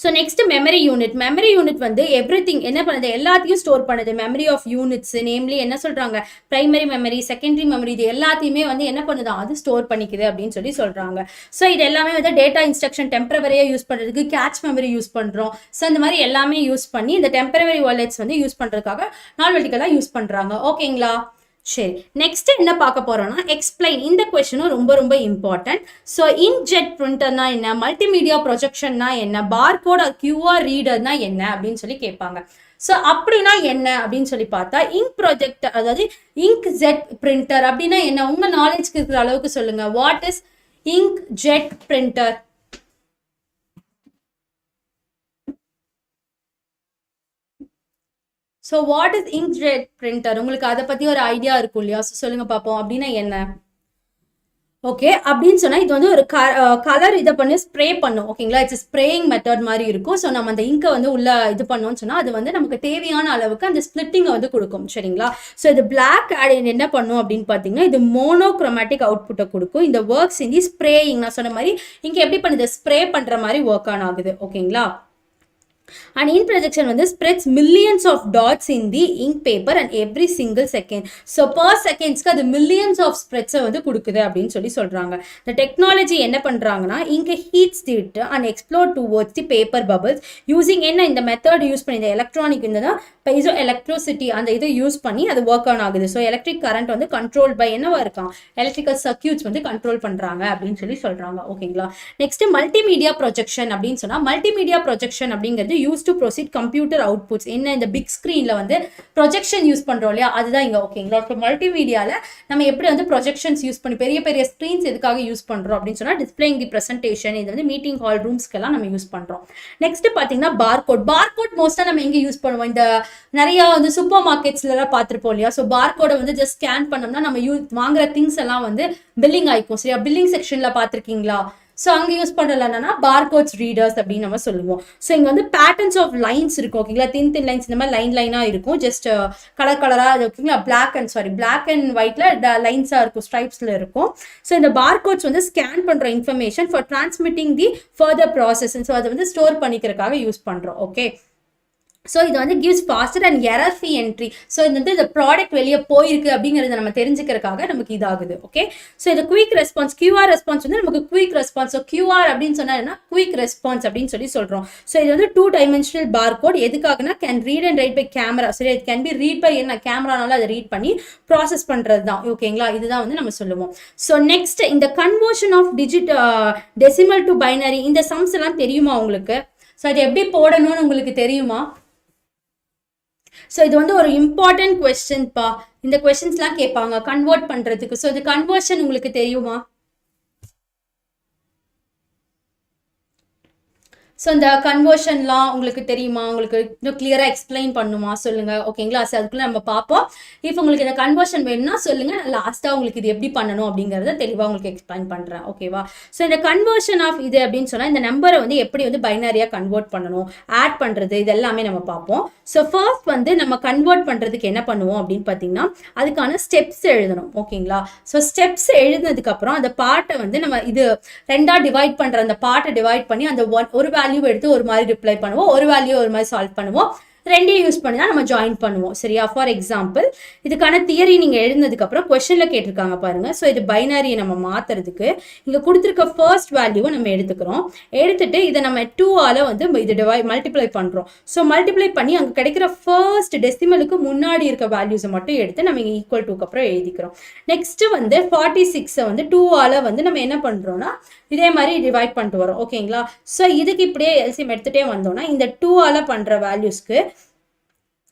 So next memory unit. Memory unit வந்து எவ்ரிதிங் என்ன பண்ணுது, எல்லாத்தையும் ஸ்டோர் பண்ணுது. மெமரி ஆஃப் யூனிட்ஸ் நேம்லி என்ன சொல்றாங்க, பிரைமரி மெமரி, செகண்டரி மெமரி, இது எல்லாத்தையுமே வந்து என்ன பண்ணுது, அது ஸ்டோர் பண்ணிக்குது அப்படின்னு சொல்லி சொல்றாங்க. ஸோ இது எல்லாமே வந்து டேட்டா இன்ஸ்ட்ரக்ஷன் டெம்பரவரியா யூஸ் பண்றதுக்கு கேட்ச் மெமரி யூஸ் பண்றோம். ஸோ இந்த மாதிரி எல்லாமே யூஸ் பண்ணி இந்த டெம்பரவரி வாலெட்ஸ் வந்து யூஸ் பண்றதுக்காக நால்வெட்டிக்கலா யூஸ் பண்றாங்க. ஓகேங்களா? சரி, நெக்ஸ்ட் என்ன பார்க்க போறோம்னா எக்ஸ்பிளைன். இந்த கொஸ்டினும் ரொம்ப ரொம்ப இம்பார்ட்டன்ட். ஸோ இன்க்ஜெட் பிரிண்டர்னா என்ன, மல்டிமீடியா ப்ரொஜெக்ஷன்னா என்ன, பார்கோட் கியூஆர் ரீடர்னா என்ன அப்படின்னு சொல்லி கேட்பாங்க. ஸோ அப்படின்னா என்ன அப்படின்னு சொல்லி பார்த்தா, இங்க் ப்ரொஜெக்ட் அதாவது இங்க் ஜெட் பிரிண்டர் அப்படின்னா என்ன, உங்க நாலேஜ்க்கு இருக்கிற அளவுக்கு சொல்லுங்க. What is ink jet printer? So what is inkjet printer? உங்களுக்கு அதை பற்றி ஒரு ஐடியா இருக்கும் இல்லையா? ஸோ சொல்லுங்க பார்ப்போம், அப்படின்னா என்ன? ஓகே, அப்படின்னு சொன்னால் இது வந்து ஒரு கலர் இதை பண்ணி ஸ்ப்ரே பண்ணும். ஓகேங்களா? இட்ஸ் ஸ்ப்ரேயிங் மெத்தட் மாதிரி இருக்கும். ஸோ நம்ம அந்த இங்கை வந்து உள்ள இது பண்ணோம்னு சொன்னால் அது வந்து நமக்கு தேவையான அளவுக்கு அந்த ஸ்பிளிட்டிங்கை வந்து கொடுக்கும். சரிங்களா? ஸோ இது பிளாக் ஆட் என்ன பண்ணும் அப்படின்னு பார்த்தீங்கன்னா, இது மோனோக்ரோமேட்டிக் அவுட்புட்டை கொடுக்கும். இந்த ஒர்க்ஸ் இந்த ஸ்ப்ரேயிங் நான் சொன்ன மாதிரி இங்கே எப்படி பண்ணுது, ஸ்ப்ரே பண்ணுற மாதிரி ஒர்க் ஆன் ஆகுது. ஓகேங்களா? And ink projection வந்து spreads millions of dots in the ink paper and every single second. So per secondsக்கு அது millions of spreads வந்து கொடுக்குது அப்படின்னு சொல்லி சொல்றாங்க. The technology என்ன பண்றாங்கன்னா, ink heats it and explode towards the paper bubbles using என்ன இந்த மெத்தட் யூஸ் பண்ணி, இந்த எலக்ட்ரானிக் இந்த பைசோ எலக்ட்ரிசிட்டி அந்த இதை யூஸ் பண்ணி அது ஒர்க் ஆன் ஆகுது. ஸோ எலக்ட்ரிக் கரண்ட் வந்து கண்ட்ரோல் பை என்னவா இருக்கான், எலக்ட்ரிக்கல் சர்க்கியூட்ஸ் வந்து கண்ட்ரோல் பண்றாங்க அப்படின்னு சொல்லி சொல்றாங்க. ஓகேங்களா? நெக்ஸ்ட் மல்டிமீடியா ப்ரொஜெக்ஷன் அப்படின்னு சொன்னா, மல்டிமீடியா ப்ரொஜெக்ஷன் அப்படிங்கிறது use to proceed computer outputs. என்ன இந்த பிக் ஸ்க்ரீன்ல வந்து ப்ரொஜெக்ஷன் யூஸ் பண்றோம் இல்லையா, அதுதான் இங்க. ஓகேங்களா? ஸோ மல்டிமீடியால நம்ம எப்படி வந்து ப்ரொஜெக்ஷன்ஸ் யூஸ் பண்ணி, பெரிய பெரிய ஸ்க்ரீன்ஸ் எதுக்காக யூஸ் பண்றோம் அப்படின்னு சொன்னா, டிஸ்பிளேயிங் தி பிரசன்டேஷன். இது வந்து மீட்டிங் ஹால் ரூம்ஸ்க்கெல்லாம் நம்ம யூஸ் பண்றோம். நெக்ஸ்ட் பாத்தீங்கன்னா பார்கோட். பார்கோட் மோஸ்டா நம்ம எங்க யூஸ் பண்ணுவோம், இந்த நிறைய வந்து சூப்பர் மார்க்கெட்ஸ்ல எல்லாம் பார்த்துருப்போம் இல்லையா? ஸோ பார்கோட வந்து ஜஸ்ட் ஸ்கேன் பண்ணோம்னா நம்ம வாங்குற திங்ஸ் எல்லாம் வந்து பில்லிங் ஆயிக்கும். சரியா? பில்லிங் செக்ஷன்ல பார்த்துருக்கீங்களா? ஸோ அங்கே யூஸ் பண்ணுறது என்னன்னா பார்கோட்ஸ் ரீடர்ஸ் அப்படின்னு நம்ம சொல்லுவோம். ஸோ இங்கே வந்து பேட்டர்ன்ஸ் ஆஃப் லைன்ஸ் இருக்கும். ஓகேங்களா? தின் லைன்ஸ் இந்த மாதிரி லைனாக இருக்கும். ஜஸ்ட் கலர் கலராக ஓகேங்களா? பிளாக் அண்ட் ஒயிட்ல லைன்ஸாக இருக்கும், ஸ்ட்ரைப்ஸில் இருக்கும். ஸோ இந்த பார்கோட்ஸ் வந்து ஸ்கேன் பண்ணுற information for transmitting the further process. So அதை வந்து ஸ்டோர் பண்ணிக்கிறதுக்காக யூஸ் பண்ணுறோம். ஓகே, ஸோ இது வந்து gives pastor and error free entry. So இது வந்து இந்த ப்ராடக்ட் வெளியே போயிருக்கு அப்படிங்கிறத நம்ம தெரிஞ்சுக்கிறதுக்காக நமக்கு இதாகுது. ஓகே, ஸோ இது குயிக் ரெஸ்பான்ஸ், கியூஆர் ரெஸ்பான்ஸ் வந்து நமக்கு குயிக் ரெஸ்பான்ஸ். ஸோ கியூஆர் அப்படின்னு சொன்னா குயிக் ரெஸ்பான்ஸ் அப்படின்னு சொல்லி சொல்றோம். ஸோ இது வந்து 2 dimensional பார்கோட். எதுக்காகனா can read and write by camera. சரி, இது கேன் பி ரீட் பை என்ன, கேமரானால அதை ரீட் பண்ணி ப்ராசஸ் பண்றது தான். ஓகேங்களா? இதுதான் வந்து நம்ம சொல்லுவோம். ஸோ நெக்ஸ்ட் இந்த conversion of decimal to binary, இந்த சம்ஸ் எல்லாம் தெரியுமா உங்களுக்கு? ஸோ அது எப்படி போடணும்னு உங்களுக்கு தெரியுமா? ஸோ இது வந்து ஒரு இம்பார்ட்டன்ட் கொஸ்டின்ப்பா. இந்த கொஸ்டின்ஸ்லாம் கேட்பாங்க கன்வெர்ட் பண்றதுக்கு. ஸோ இது கன்வர்ஷன் உங்களுக்கு தெரியுமா? ஸோ இந்த கன்வர்ஷன்லாம் உங்களுக்கு தெரியுமா? உங்களுக்கு இன்னும் கிளியராக எக்ஸ்பிளைன் பண்ணுமா சொல்லுங்க. ஓகேங்களா? ஸோ அதுக்குள்ள நம்ம பார்ப்போம். இப்போ உங்களுக்கு இந்த கன்வர்ஷன் வேணும்னா சொல்லுங்க, நான் லாஸ்ட்டாக உங்களுக்கு இது எப்படி பண்ணணும் அப்படிங்கிறத தெளிவாக உங்களுக்கு எக்ஸ்பிளைன் பண்ணுறேன். ஓகேவா? ஸோ இந்த கன்வர்ஷன் ஆஃப் இது அப்படின்னு சொன்னால், இந்த நம்பரை வந்து எப்படி வந்து பைனரியாக கன்வெர்ட் பண்ணணும், ஆட் பண்ணுறது, இது எல்லாமே நம்ம பார்ப்போம். ஸோ ஃபர்ஸ்ட் வந்து நம்ம கன்வெர்ட் பண்ணுறதுக்கு என்ன பண்ணுவோம் அப்படின்னு பார்த்தீங்கன்னா, அதுக்கான ஸ்டெப்ஸ் எழுதணும். ஓகேங்களா? ஸோ ஸ்டெப்ஸ் எழுதினதுக்கப்புறம் அந்த பார்ட்டை வந்து நம்ம இது 2ஆக டிவைட் பண்ணுற அந்த பார்ட்டை டிவைட் பண்ணி அந்த ஒரு வேல்யூ எடுத்து ஒரு மாதிரி ரிப்ளை பண்ணுவோம், ஒரு வேல்யூ ஒரு மாதிரி சால்வ் பண்ணுவோம். ரெண்டையும் யூஸ் பண்ணி தான் நம்ம ஜாயின் பண்ணுவோம். சரியா? ஃபார் எக்ஸாம்பிள் இதுக்கான தியரி நீங்க எழுதினதுக்கு அப்புறம் கொஸ்டின்ல கேட்டிருக்காங்க பாருங்க. ஸோ இது பைனரியை நம்ம மாத்துறதுக்கு இங்க கொடுத்துருக்க ஃபர்ஸ்ட் வேல்யூவை நம்ம எடுத்துக்கிறோம். எடுத்துட்டு இதை நம்ம 2ஆல வந்து இது மல்டிப்ளை பண்றோம். ஸோ மல்டிப்ளை பண்ணி அங்க கிடைக்கிற ஃபர்ஸ்ட் டெசிமலுக்கு முன்னாடி இருக்க வேல்யூஸை மட்டும் எடுத்து நம்ம இங்க ஈக்குவல் டுக்கு அப்புறம் எழுதிக்கிறோம். நெக்ஸ்ட் வந்து 46 வந்து 2ஆல வந்து நம்ம என்ன பண்றோம்னா இதே மாதிரி டிவைட் பண்ணிட்டு வரோம். ஓகேங்களா? ஸோ இதுக்கு இப்படியே எல்சிஎம் எடுத்துட்டே வந்தோம்னா இந்த 2ஆல பண்ற வேல்யூஸ்க்கு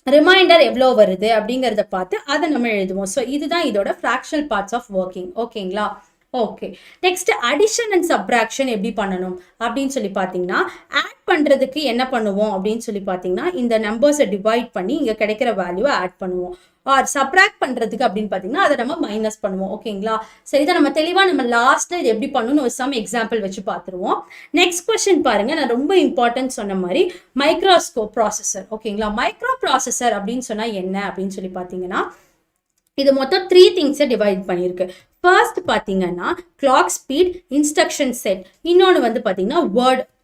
ரிமைண்டர் எவ்வளோ வருது அப்படிங்கிறத பார்த்து அதை நம்ம எழுதுவோம். ஸோ இதுதான் இதோட ஃப்ராக்ஷனல் பார்ட்ஸ் ஆஃப் ஒர்க்கிங். ஓகேங்களா? Okay, next addition and subtraction எப்படி பண்ணணும் அப்படின்னு சொல்லி பார்த்தீங்கன்னா, ஆட் பண்ணுறதுக்கு என்ன பண்ணுவோம் அப்படின்னு சொல்லி பார்த்தீங்கன்னா, இந்த நம்பர்ஸை டிவைட் பண்ணி இங்கே கிடைக்கிற வேல்யூவை ஆட் பண்ணுவோம். ஆர் சப்ராக்ட் பண்ணுறதுக்கு அப்படின்னு பார்த்தீங்கன்னா அதை நம்ம மைனஸ் பண்ணுவோம். ஓகேங்களா? சரி, இதை நம்ம தெளிவாக நம்ம லாஸ்ட்டில் இது எப்படி பண்ணணும்னு ஒரு சம் எக்ஸாம்பிள் வச்சு பார்த்துருவோம். நெக்ஸ்ட் கொஸ்டின் பாருங்க, நான் ரொம்ப இம்பார்ட்டன்ட் சொன்ன மாதிரி மைக்ரோஸ்கோப் ப்ராசஸர். ஓகேங்களா? மைக்ரோ ப்ராசஸர் அப்படின்னு சொன்னால் என்ன அப்படின்னு சொல்லி பார்த்தீங்கன்னா, இது மொத்தம் 3 திங்ஸை டிவைட் பண்ணியிருக்கு. ஃபர்ஸ்ட் பார்த்தீங்கன்னா கிளாக் ஸ்பீட், இன்ஸ்ட்ரக்ஷன் செட், இன்னொன்று வந்து பார்த்தீங்கன்னா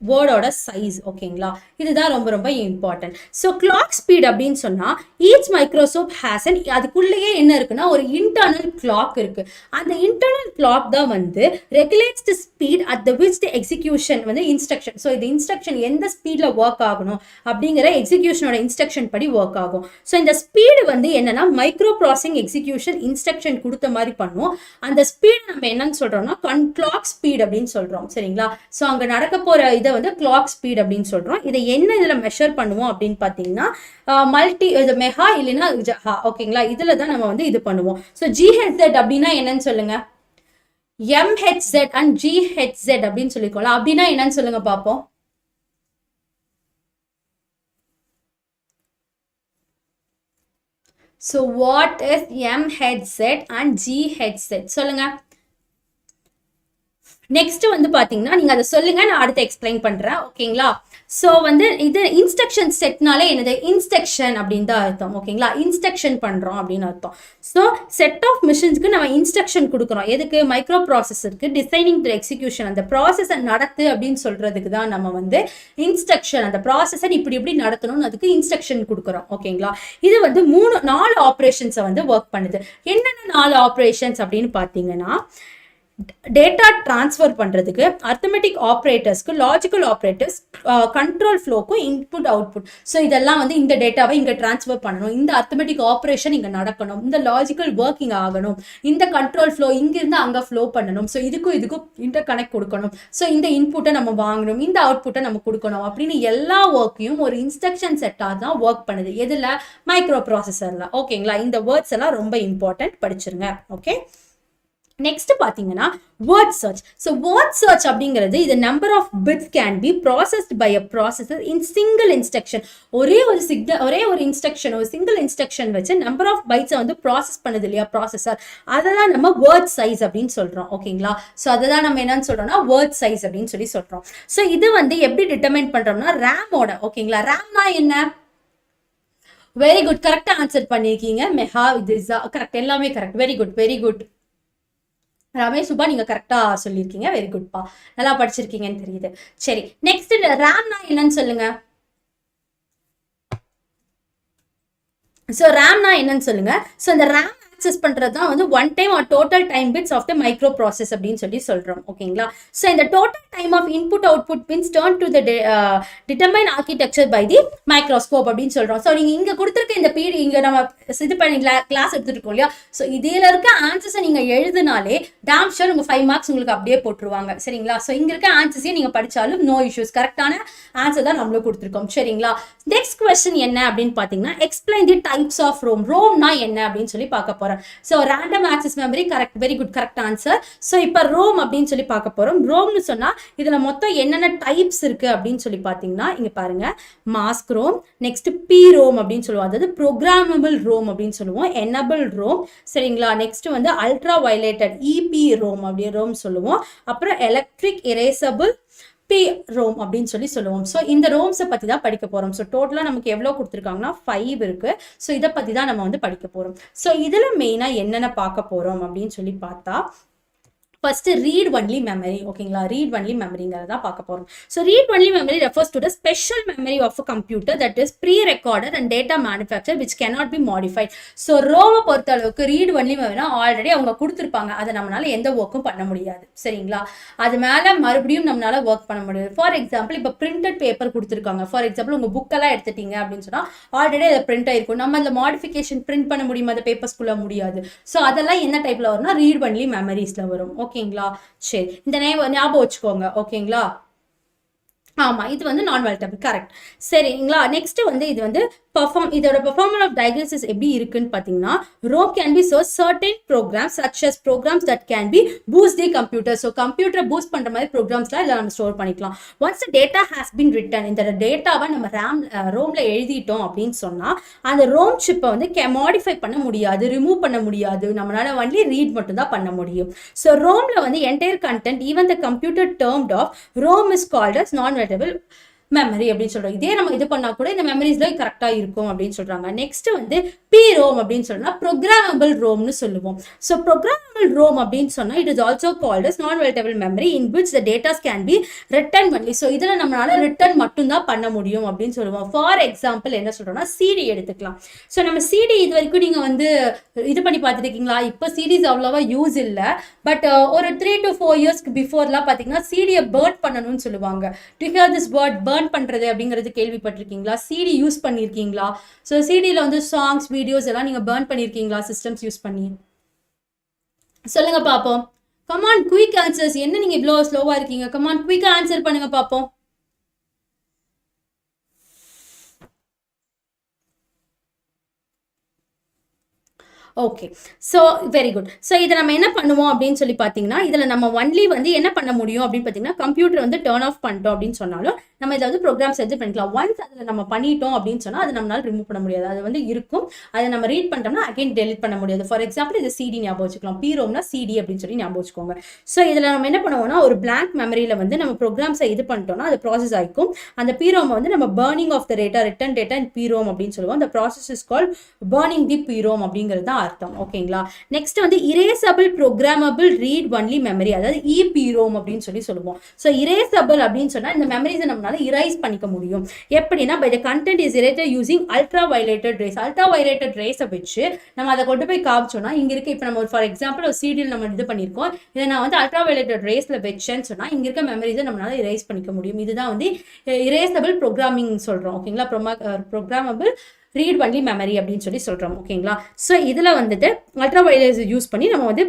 வேர்டோட சைஸ். ஓகேங்களா? இதுதான் ரொம்ப ரொம்ப இம்பார்ட்டன்ட். ஸோ கிளாக் ஸ்பீட் அப்படின்னு சொன்னால் ஈச் மைக்ரோஸ்கோப் ஹேஸ் அண்ட் அதுக்குள்ளேயே என்ன இருக்குன்னா ஒரு இன்டர்னல் கிளாக் இருக்கு. அந்த இன்டர்னல் கிளாக் தான் வந்து regulates the speed at the which the execution வந்து இன்ஸ்ட்ரக்ஷன். ஸோ இது இன்ஸ்ட்ரக்ஷன் எந்த ஸ்பீடில் ஒர்க் ஆகணும் அப்படிங்கிற எக்ஸிக்யூஷனோட இன்ஸ்ட்ரக்ஷன் படி ஒர்க் ஆகும். ஸோ இந்த ஸ்பீடு வந்து என்னன்னா மைக்ரோ ப்ராசஸிங் எக்ஸிக்யூஷன் இன்ஸ்ட்ரக்ஷன் கொடுத்த மாதிரி பண்ணுவோம். அந்த ஸ்பீட் நம்ம என்னன்னு சொல்றோம்னா கிளாக் ஸ்பீட் அப்படின்னு சொல்றோம். சரிங்களா? ஸோ அங்க நடக்க போற இதை வந்து கிளாக் ஸ்பீட் அப்படின்னு சொல்றோம். இதை என்ன இதுல மெஷர் பண்ணுவோம் அப்படின்னு பாத்தீங்கன்னா மெகா இல்லைன்னா ஜஹா. ஓகேங்களா? இதுல தான் நம்ம வந்து இது பண்ணுவோம். ஸோ ஜிஹெச்ஜெட் அப்படின்னா என்னன்னு சொல்லுங்க. எம்ஹெச்ஜெட் அண்ட் ஜிஹெச்ஜெட் அப்படின்னு சொல்லிக்கோங்க. அப்படின்னா என்னன்னு சொல்லுங்க பார்ப்போம். So what is MHz and GHz? சொல்லுங்க. நெக்ஸ்ட் வந்து பாத்தீங்கன்னா நீங்க அதை சொல்லுங்க, நான் அடுத்து எக்ஸ்பிளைன் பண்றேன். ஓகேங்களா? ஸோ வந்து இது இன்ஸ்ட்ரக்ஷன் செட்னாலே என்னது இன்ஸ்ட்ரக்ஷன் அப்படின்னு தான் அர்த்தம். ஓகேங்களா? இன்ஸ்ட்ரக்ஷன் பண்றோம் அப்படின்னு அர்த்தம். ஸோ செட் ஆஃப் மிஷின்ஸ்க்கு நம்ம இன்ஸ்ட்ரக்ஷன் கொடுக்குறோம். எதுக்கு? மைக்ரோ ப்ராசஸருக்கு டிசைனிங் டு எக்ஸிக்யூஷன், அந்த ப்ராசஸை நடத்து அப்படின்னு சொல்றதுக்கு தான் நம்ம வந்து இன்ஸ்ட்ரக்ஷன், அந்த ப்ராசஸை இப்படி இப்படி நடத்தணும்னு அதுக்கு இன்ஸ்ட்ரக்ஷன் கொடுக்குறோம். ஓகேங்களா? இது வந்து 4 ஆப்ரேஷன்ஸை வந்து ஒர்க் பண்ணுது. என்னென்ன 4 ஆப்ரேஷன்ஸ் அப்படின்னு பார்த்தீங்கன்னா, டேட்டா டிரான்ஸ்ஃபர் பண்ணுறதுக்கு, அர்த்தமெட்டிக் ஆப்ரேட்டர்ஸ்க்கு, லாஜிக்கல் ஆப்ரேட்டர்ஸ், கண்ட்ரோல் ஃப்ளோக்கும், இன்புட் அவுட்புட். ஸோ இதெல்லாம் வந்து இந்த டேட்டாவை இங்கே டிரான்ஸ்ஃபர் பண்ணணும், இந்த அர்த்தமெட்டிக் ஆப்ரேஷன் இங்கே நடக்கணும், இந்த லாஜிக்கல் ஒர்க்கிங் ஆகணும், இந்த கண்ட்ரோல் ஃப்ளோ இங்கிருந்து அங்கே ஃப்ளோ பண்ணணும், ஸோ இதுக்கும் இன்டர் கனெக்ட் கொடுக்கணும், ஸோ இந்த இன்புட்டை நம்ம வாங்கணும், இந்த அவுட்புட்டை நம்ம கொடுக்கணும் அப்படின்னு எல்லா ஒர்க்கையும் ஒரு இன்ஸ்ட்ரக்ஷன் செட்டாக தான் ஒர்க் பண்ணுது. எதில்? மைக்ரோ ப்ராசஸரில். ஓகேங்களா? இந்த வேர்ட்ஸ் எல்லாம் ரொம்ப இம்பார்ட்டன்ட், படிச்சிருங்க. ஓகே, நெக்ஸ்ட் பாத்தீங்கன்னா word search. So word search அப்படிங்கிறது இது number of bits can be processed by a processor in single instruction. ஒரே ஒரு இன்ஸ்ட்ரக்ஷன், ஒரு சிங்கிள் இன்ஸ்ட்ரக்ஷன் வச்சு நம்பர் ஆஃப் பைட்ஸை வந்து ப்ராசஸ் பண்ணுது இல்லையா ப்ராசஸர், அதை தான் நம்ம வேர்ட் சைஸ் அப்படின்னு சொல்றோம். ஓகேங்களா? ஸோ அதை தான் நம்ம என்னன்னு சொல்றோம்னா வேர்ட் சைஸ் அப்படின்னு சொல்றோம். ஸோ இது வந்து எப்படி டிட்டர்மைன் பண்றோம்னா ரேமோட. ஓகேங்களா? ரேம்னா என்ன? வெரி குட், கரெக்டா ஆன்சர் பண்ணிருக்கீங்க. மெஹா, இது கரெக்ட், எல்லாமே correct. Very good, very good Ramesh Subha, நீங்க கரெக்டா சொல்லியிருக்கீங்க. வெரி குட்பா, நல்லா படிச்சிருக்கீங்கன்னு தெரியுது. சரி, நெக்ஸ்ட் ரேம்னா என்னன்னு சொல்லுங்க. ஸோ ரேம்னா என்னன்னு சொல்லுங்க. ஸோ இந்த ரேம் ஆக்சஸ் பண்றது தான் வந்து one time or total time bits of the micro process அப்படின்னு சொல்றோம். ஓகேங்களா? ஸோ இந்த total time of input output pins turn to the determine architecture by the microscope அப்படின்னு சொல்றோம். ஸோ நீங்க இங்க கொடுத்துருக்க இந்த பீரியட் இங்க நம்ம இது பண்ணி கிளாஸ் எடுத்துட்டு இருக்கோம் இல்லையா? ஸோ இதுல இருக்க ஆன்சர்ஸை நீங்க எழுதினாலே டேம் ஷூர் உங்க 5 மார்க்ஸ் உங்களுக்கு அப்படியே போட்டுருவாங்க. சரிங்களா? ஸோ இங்க இருக்க ஆன்சர்ஸையும் நீங்க படிச்சாலும் நோ இஷ்யூஸ், கரெக்டான ஆன்சர் தான் நம்மளும் கொடுத்துருக்கோம். சரிங்களா? நெக்ஸ்ட் கொஸ்டின் என்ன அப்படின்னு பாத்தீங்கன்னா, explain the types of ROM. ரோம்னா என்ன அப்படின்னு சொல்லி பார்க்க போறோம். So random access memory, correct, very good, correct answer. So இப்போ ரோம் அப்படின்னு சொல்லி பார்க்க போறோம். ரோம்னு சொன்னா இதுல மொத்தம் என்னென்ன டைப்ஸ் இருக்கு அப்படின்னு சொல்லி பார்த்தீங்கன்னா, இங்க பாருங்க, mask ROM, next P ROM அப்படின்னு சொல்லுவோம், அதாவது ப்ரோக்ராமபிள் ரோம் அப்படின்னு சொல்லுவோம், எனபிள் ரோம். சரிங்களா? நெக்ஸ்ட் வந்து அல்ட்ரா வயலேட்டட் இபி ரோம் அப்படி ரோம் சொல்லுவோம். அப்புறம் எலக்ட்ரிக் எரேசபிள் பி ரோம் அப்படின்னு சொல்லுவோம். ஸோ இந்த ரோம்ஸை பற்றி தான் படிக்க போகிறோம். ஸோ டோட்டலாக நமக்கு எவ்வளோ கொடுத்துருக்காங்கன்னா 5 இருக்கு. ஸோ இதை பற்றி தான் நம்ம வந்து படிக்க போகிறோம். ஸோ இதில் மெயினாக என்னென்ன பார்க்க போகிறோம் அப்படின்னு சொல்லி பார்த்தா, ஃபர்ஸ்ட் ரீட் ஒன்லி மெமரி. ஓகேங்களா? ரீட் ஒன்லி மெமரிங்கிறத பார்க்க போறோம். So read only memory refers to the special memory of a computer that is prerecorded and data manufacture which cannot be modified. So ரோமை பொறுத்த அளவுக்கு ரீட் ஒன்லி மெமரினா ஆல்ரெடி அவங்க கொடுத்துருப்பாங்க, அதை நம்மளால எந்த ஒர்க்கும் பண்ண முடியாது. சரிங்களா? அது மேலே மறுபடியும் நம்மளால ஒர்க் பண்ண முடியாது. ஃபார் எக்ஸாம்பிள் இப்போ பிரிண்டட் பேப்பர் கொடுத்துருக்காங்க. ஃபார் எக்ஸாம்பிள் உங்க புக்கெல்லாம் எடுத்துட்டீங்க அப்படின்னு சொன்னா ஆல்ரெடி அதை பிரிண்ட் ஆயிருக்கும். நம்ம அதில் மாடிஃபிகேஷன் பிரிண்ட் பண்ண முடியுமா? அந்த பேப்பர்ஸ்குள்ள முடியாது. ஸோ அதெல்லாம் என்ன டைப்ல வரும்னா ரீட் ஒன்லி மெமரிஸ்ல வரும். ஓகேங்களா? சரி, இந்த ஞாபகம் வச்சுக்கோங்க. ஓகேங்களா? ஆமா இது வந்து நான் வாலட்டபிள் கரெக்ட். சரிங்களா, நெக்ஸ்ட் வந்து இது வந்து இதோட பெர்ஃபார்மன்ஸ் ஆஃப் டயக்னோசிஸ் எப்படி இருக்குன்னு பார்த்தீங்கன்னா, ROM can be so certain programs such as programs that can be boost the computer. So கம்ப்யூட்டரை பூஸ்ட் பண்ற மாதிரி ப்ரோக்ராம்ஸ்லாம் இதில் நம்ம ஸ்டோர் பண்ணிக்கலாம். Once data has been written, இந்த டேட்டாவை நம்ம ரோம்ல எழுதிட்டோம் அப்படின்னு சொன்னா அந்த ரோம் சிப்பை வந்து மாடிஃபை பண்ண முடியாது, ரிமூவ் பண்ண முடியாது, நம்மளால ஒன்லி ரீட் மட்டும் தான் பண்ண முடியும். ஸோ ரோம்ல வந்து entire content even the computer termed of ROM is called as non volatile memory அப்படின்னு சொல்றோம். இதே நம்ம இது பண்ணா கூட இந்த மெமரிஸ்ல கரெக்டா இருக்கும் அப்படின்னு சொல்றாங்க. நெக்ஸ்ட் வந்து PROM அப்படின்னு சொன்னா ப்ரோக்ராமபிள் ரோம்னு சொல்லுவோம். ஸோ ப்ரோக்ராமபிள் ரோம் அப்படின்னு சொன்னா it is also called as non volatile memory in which the datas can be written only. So இதுல நம்மளால ரிட்டன் மட்டும் தான் பண்ண முடியும் அப்படின்னு சொல்லுவோம். ஃபார் எக்ஸாம்பிள் என்ன சொல்றோம்னா CD எடுத்துக்கலாம். ஸோ நம்ம CD இது வரைக்கும் நீங்க வந்து இது பண்ணி பார்த்துருக்கீங்களா? இப்போ CDs அவ்வளோவா யூஸ் இல்லை. பட் ஒரு 3 to 4 இயர்ஸ்க்கு பிஃபோர்லாம் பார்த்தீங்கன்னா CDயை பேர்ன் பண்ணணும்னு சொல்லுவாங்க. To hear this word burn பண்றது அப்படிங்கிறது கேள்விப்பட்டிருக்கீங்களா? CD யூஸ் பண்ணியிருக்கீங்களா? ஸோ CDயில் வந்து சாங்ஸ் வீடியோஸ் எல்லாம் நீங்க பேர்ன் பண்ணியிருக்கீங்களா சிஸ்டம்ஸ் யூஸ் பண்ணி? சொல்லுங்க பாப்போம். Come on quick answers. என்ன நீங்க இவ்வளோ ஸ்லோவா இருக்கீங்க? கமான் குயிக்கா ஆன்சர் பண்ணுங்க பாப்போம். Okay, so very good. So இதை நம்ம என்ன பண்ணுவோம் அப்படின்னு சொல்லி பார்த்தீங்கன்னா, இதில் நம்ம ஒன்லி வந்து என்ன பண்ண முடியும் அப்படின்னு பார்த்தீங்கன்னா, கம்ப்யூட்டர் வந்து டர்ன் ஆஃப் பண்ணிட்டோம் அப்படின்னு சொன்னாலும் நம்ம இதில் வந்து ப்ரோக்ராம்ஸ் எடுத்து பண்ணிக்கலாம். ஒன்ஸ் அதில் நம்ம பண்ணிட்டோம் அப்படின்னு சொன்னால் அது நம்மளால ரிமூவ் பண்ண முடியாது. அது வந்து இருக்கும், அதை நம்ம ரீட் பண்ணிட்டோம்னா அகைன் டெலிட் பண்ண முடியாது. ஃபார் எக்ஸாம்பிள் இது CD ஞாபகம் வச்சுக்கலாம், PROம்னா CD அப்படின்னு சொல்லி ஞாபகம் வச்சுக்கோங்க. ஸோ இதில் நம்ம என்ன பண்ணுவோம்னா, ஒரு பிளாங்க் மெமரியில் வந்து நம்ம ப்ரோக்ராம்ஸை இது பண்ணிட்டோம்னா அது ப்ராசஸ் ஆகிக்கும். அந்த PROம் வந்து நம்ம burning of the data, written data in PROம் அப்படின்னு சொல்லுவோம். அந்த process is called burning the PROம் அப்படிங்கிறது தான் அர்த்தம். ஓகேங்களா, நெக்ஸ்ட் வந்து erasable programmable read only memory, அதாவது EPROM அப்படின்னு சொல்லி சொல்லுவோம். ஸோ இரேசபிள் அப்படின்னு சொன்னா இந்த மெமரிஸை நம்மளால இரேஸ் பண்ணிக்க முடியும். எப்படின்னா, by the content is erased using ultra violated rays. Ultra violated ரேஸை வச்சு நம்ம அதை கொண்டு போய் காமிச்சோம்னா இங்க இருக்க, இப்போ நம்ம ஃபார் எக்ஸாம்பிள் ஒரு CD நம்ம இது பண்ணியிருக்கோம், இதை நான் வந்து அல்ட்ரா வயலேட்டட் ரேஸ்ல வச்சேன்னு சொன்னா இங்க இருக்க மெமரிஸை நம்மளால இரேஸ் பண்ணிக்க முடியும். இதுதான் வந்து இரேசபிள் ப்ரோக்ராமிங் சொல்றோம். ஓகேங்களா, ப்ரோக்ராமபிள் ரீட் ஒன்லி மெமரி அப்படின்னு சொல்லி சொல்றோம். ஓகேங்களா, ஸோ இதுல வந்துட்டு அல்ட்ரா வயலன்ஸ் யூஸ் பண்ணி நம்ம வந்து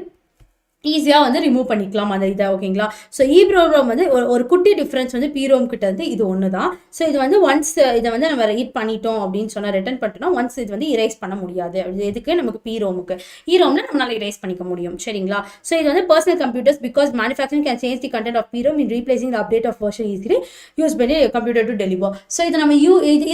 ஈஸியாக வந்து ரிமூவ் பண்ணிக்கலாம் அந்த இதை. ஓகேங்களா, ஸோ EPROM வந்து ஒரு குட்டி டிஃப்ரென்ஸ் வந்து PROM கிட்ட வந்து இது ஒன்று தான். ஸோ இது வந்து ஒன்ஸ் இதை வந்து நம்ம ரீட் பண்ணிட்டோம் அப்படின்னு சொன்னால், ரிட்டர்ன் பண்ணிட்டோம்னா ஒன்ஸ் இது வந்து இரேஸ் பண்ண முடியாது. எதுக்கு? நமக்கு PROMக்கு. EROMல நம்மளால இரேஸ் பண்ணிக்க முடியும். சரிங்களா, ஸோ இது வந்து personal computers because manufacturing can change the content of PROM in replacing the update of version easily use பண்ணி கம்ப்யூட்டர் டு டெலிவர். ஸோ இதை நம்ம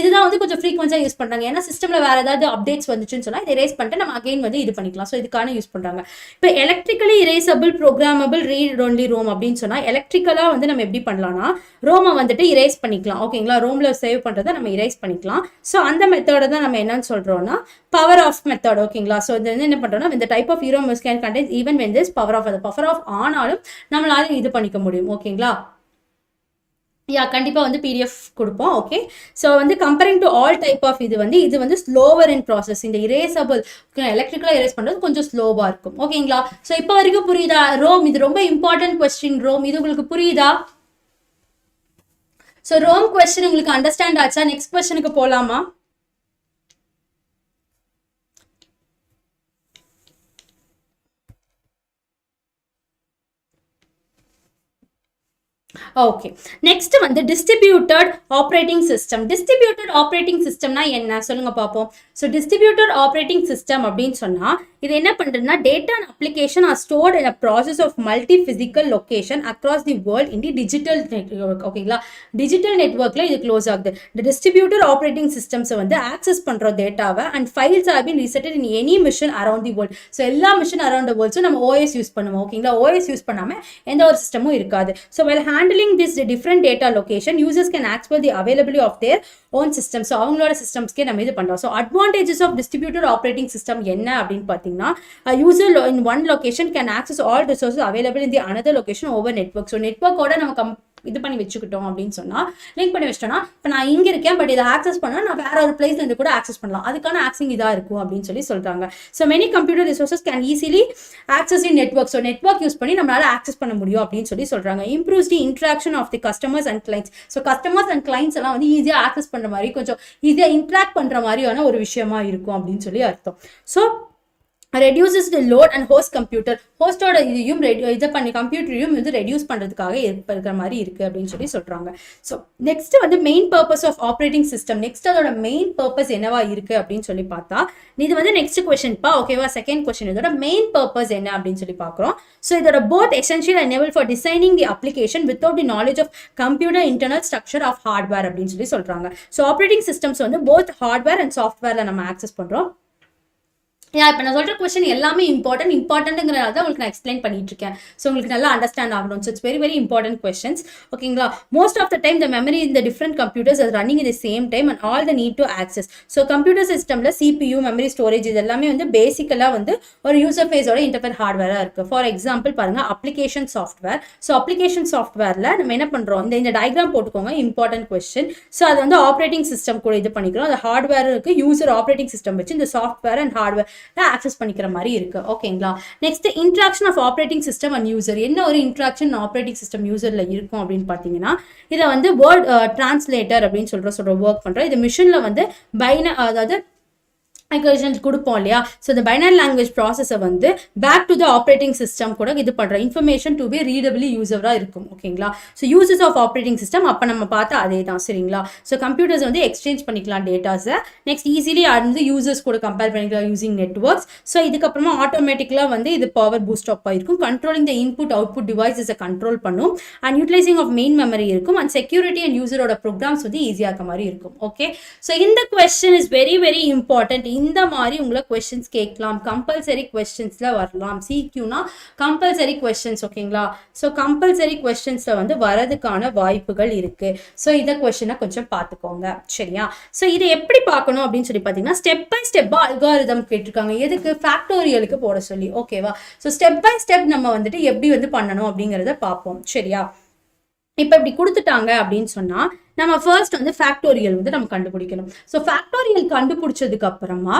இதுதான் வந்து கொஞ்சம் ஃப்ரீக்வன்ஸாக யூஸ் பண்ணுறாங்க. ஏன்னா சிஸ்டமில் வேறு ஏதாவது அப்டேட்ஸ் வந்துச்சுன்னு சொன்னால் இதை இரேஸ் பண்ணிட்டு நம்ம அகைன் வந்து இது பண்ணிக்கலாம். ஸோ இதுக்கான யூஸ் பண்ணுறாங்க. இப்போ electrically erasable programmable read only ROM அப்படின்னு சொன்னா எலக்ட்ரிக்கலா வந்து நம்ம எப்படி பண்ணலாம்னா, ரோமை வந்துட்டு இரேஸ் பண்ணிக்கலாம். ஓகேங்களா, ரோம்ல சேவ் பண்றதை நம்ம இரேஸ் பண்ணிக்கலாம். ஸோ அந்த மெத்தடை தான் நம்ம என்னன்னு சொல்றோம்னா பவர் ஆஃப் மெத்தட். ஓகேங்களா, ஸோ இது வந்து என்ன பண்றோம்னா, இந்த type of EROM can contain even when this power off, அது பவர் ஆஃப் ஆனாலும் நம்மளால இது பண்ணிக்க முடியும். ஓகேங்களா, கண்டிப்பாக வந்து PDF கொடுப்போம். ஓகே, ஸோ வந்து comparing to all type of இது வந்து ஸ்லோவர் இன் ப்ராசஸ். இந்த இரேசபிள் எலக்ட்ரிக்கலாக இரேஸ் பண்ணுறது கொஞ்சம் ஸ்லோவாக இருக்கும். ஓகேங்களா, ஸோ இப்போ வரைக்கும் புரியுதா? ரோம் இது ரொம்ப இம்பார்ட்டன்ட் கொஸ்டின். ரோம் இது உங்களுக்கு புரியுதா? ஸோ ரோம் கொஸ்டின் உங்களுக்கு அண்டர்ஸ்டாண்ட் ஆச்சா? நெக்ஸ்ட் கொஸ்டினுக்கு போகலாமா? ஓகே, நெக்ஸ்ட் வந்து distributed operating system. Distributed operating சிஸ்டம்னா என்ன சொல்லுங்க பார்ப்போம். ஸோ டிஸ்ட்ரிபியூட்டட் ஆப்ரேட்டிங் சிஸ்டம் அப்படின்னு சொன்னா இது என்ன பண்றதுன்னா, data and application are stored in a process of multi physical location across the world in the digital network. ஓகேங்களா, டிஜிட்டல் நெட்வொர்க்ல இது க்ளோஸ் ஆகுது. இந்த டிஸ்ட்ரிபியூட்டட் ஆப்ரேட்டிங் சிஸ்டம்ஸை வந்து ஆக்சஸ் பண்ற டேட்டாவை and files are been resetted in any machine around the world. So எல்லா machine around the வேர்ல்ட்ஸும் நம்ம OS யூஸ் பண்ணுவோம். ஓகேங்களா, OS யூஸ் பண்ணாம எந்த ஒரு சிஸ்டமும் இருக்காது. So well handling this different data location, users can access the availability of their own system. So அவங்களோட சிஸ்டம்ஸ்க்கே நம்ம இது பண்றோம். So advantages of distributed operating system என்ன அப்படின்னு பார்த்தீங்கன்னா, a user in one location can access all resources available in the another location over network. So நெட்வொர்க்கோட நம்ம இது பண்ணி வச்சுக்கிட்டோம் அப்படின்னு சொன்னா, லிங்க் பண்ணி வச்சிட்டோம்னா, இப்போ நான் இங்க இருக்கேன் பட் இதை ஆக்சஸ் பண்ணா நான் வேற ஒரு பிளேஸ்ல இருந்து கூட ஆக்சஸ் பண்ணலாம். அதுக்கான ஆக்சிங் இதா இருக்கும் அப்படின்னு சொல்லி சொல்றாங்க. So many computer resources can easily access in network. So network use பண்ணி நம்மளால ஆக்சஸ் பண்ண முடியும் அப்படின்னு சொல்லி சொல்றாங்க. Improves the interaction of the customers and clients. So customers and clients எல்லாம் வந்து ஈஸியா ஆக்சஸ் பண்ற மாதிரி, கொஞ்சம் ஈஸியா இன்ட்ராக்ட் பண்ற மாதிரியான ஒரு விஷயமா இருக்கும் அப்படின்னு சொல்லி அர்த்தம். So reduces the load and host computer ஹோஸ்டோட இதையும் இதை பண்ணி கம்ப்யூட்டரையும் வந்து ரெடியூஸ் பண்ணுறதுக்காக இருக்கிற மாதிரி இருக்குது அப்படின்னு சொல்லி சொல்கிறாங்க. ஸோ நெக்ஸ்ட் வந்து main purpose of operating system. Next அதோட மெயின் பர்பஸ் என்னவா இருக்குது அப்படின்னு சொல்லி பார்த்தா இது வந்து நெக்ஸ்ட் கொஸ்டின்ப்பா. ஓகேவா, செகண்ட் கொஸ்டின் இதோட மெயின் பர்பஸ் என்ன அப்படின்னு சொல்லி பார்க்குறோம். ஸோ இதோட both essential and enable for designing the application without the knowledge of computer internal structure of hardware அப்படின்னு சொல்லி சொல்கிறாங்க. ஸோ ஆப்ரேட்டிங் சிஸ்டம்ஸ் வந்து போத் ஹார்ட்வேர் அண்ட் சாஃப்ட்வேரில் நம்ம ஆக்சஸ் பண்ணுறோம். இப்போ நான் சொல்கிற கொஸ்டின் எல்லாமே இம்பார்ட்டன்ட்ங்கிறதால தான் உங்களுக்கு நான் எக்ஸ்பிளைன் பண்ணிட்டு இருக்கேன். ஸோ உங்களுக்கு நல்லா அண்டர்ஸ்டாண்ட் ஆகணும். So it's very very important questions. ஓகேங்களா, most of the time the memory இந்த டிஃப்ரெண்ட் கம்ப்யூட்டர்ஸ் அது running in the same time and all the need to access. So computer சிஸ்டமில் CPU, மெமரி ஸ்டோரேஜ் இது எல்லாமே வந்து பேசிக்கலாக வந்து ஒரு யூசர் ஃபேஸோட இன்டர்ஃபேஸ் ஹார்ட்வேராக இருக்குது. ஃபார் எக்ஸாம்பிள் பாருங்கள், அப்ளிகேஷன் சாஃப்ட்வேர். ஸோ அப்ளிகேஷன் சாஃப்ட்வேரில் நம்ம என்ன பண்ணுறோம், இந்த டயக்ராம் போட்டுக்கோங்க, இம்பார்ட்டன்ட் கொஸ்டின். ஸோ அது வந்து ஆப்ரேட்டிங் சிஸ்டம் கூட இது பண்ணிக்கிறோம். அந்த ஹார்ட்வேருக்கு யூசர் ஆப்ரேட்டிங் சிஸ்டம் வச்சு இந்த சாஃப்ட்வேர் அண்ட் ஹார்ட்வேர் ஆக்சஸ் பண்ணிக்கிற மாதிரி இருக்கு. ஓகேங்களா, next interaction of operating system and user. என்ன ஒரு இன்ட்ராக்ஷன் ஆப்ரேட்டிங் சிஸ்டம் யூசர்ல இருக்கும் அப்படின்னு பார்த்தீங்கன்னா, இதை வந்து வேர்ட் டிரான்ஸ்லேட்டர் அப்படின்னு சொல்ற ஒர்க் பண்றோம். இது மிஷின்ல வந்து அதாவது கொடுப்போம் இல்லையா. ஸோ இந்த பைனரி லாங்குவேஜ் ப்ராசஸை வந்து back to the operating system கூட இது பண்ணுற இன்ஃபர்மேஷன் டு பி ரீடபிளி யூசராக இருக்கும். ஓகேங்களா, so uses of operating system அப்போ நம்ம பார்த்தா அதே தான். சரிங்களா, ஸோ கம்ப்யூட்டர்ஸ் வந்து எக்ஸ்சேஞ்ச் பண்ணிக்கலாம் டேட்டாஸை. நெக்ஸ்ட் ஈஸிலி வந்து யூசர்ஸ் கூட கம்பேர் பண்ணிக்கலாம் யூசிங் நெட்ஒர்க்ஸ். ஸோ இதுக்கப்புறமா ஆட்டோமேட்டிக்கலாக வந்து இது பவர் பூஸ்ட் அப் ஆயிருக்கும். கண்ட்ரோலிங் த இன்புட் அவுட்புட் டிவைஸஸை கண்ட்ரோல் பண்ணும். And utilizing of main memory இருக்கும். அண்ட் செக்யூரிட்டி அண்ட் யூசரோட ப்ரோக்ராம்ஸ் வந்து ஈஸியாக இருக்க மாதிரி இருக்கும். ஓகே, ஸோ இந்த question is very very important. இந்த மாதிரி உங்களை கொஸ்டின்ஸ் கேட்கலாம், கம்பல்சரி கொஸ்டின்ஸ்ல வரலாம். சிக்யூனா கம்பல்சரி கொஸ்டின்ஸ். ஓகேங்களா, ஸோ கம்பல்சரி கொஸ்டின்ஸ்ல வந்து வரதுக்கான வாய்ப்புகள் இருக்கு. ஸோ இந்த கொஸ்டினை கொஞ்சம் பார்த்துக்கோங்க. சரியா, ஸோ இதை எப்படி பார்க்கணும் அப்படின்னு சொல்லி பார்த்தீங்கன்னா, ஸ்டெப் பை ஸ்டெப்பா அல்காரிதம் கேட்டிருக்காங்க. எதுக்கு, ஃபேக்டோரியலுக்கு போட சொல்லி. ஓகேவா, ஸோ ஸ்டெப் பை ஸ்டெப் நம்ம வந்துட்டு எப்படி வந்து பண்ணணும் அப்படிங்கிறத பார்ப்போம். சரியா, இப்போ இப்படி கொடுத்துட்டாங்க அப்படின்னு சொன்னா நம்ம ஃபர்ஸ்ட் வந்து ஃபேக்டோரியல் வந்து நம்ம கண்டுபிடிக்கணும். ஸோ ஃபேக்டோரியல் கண்டுபிடிச்சதுக்கு அப்புறமா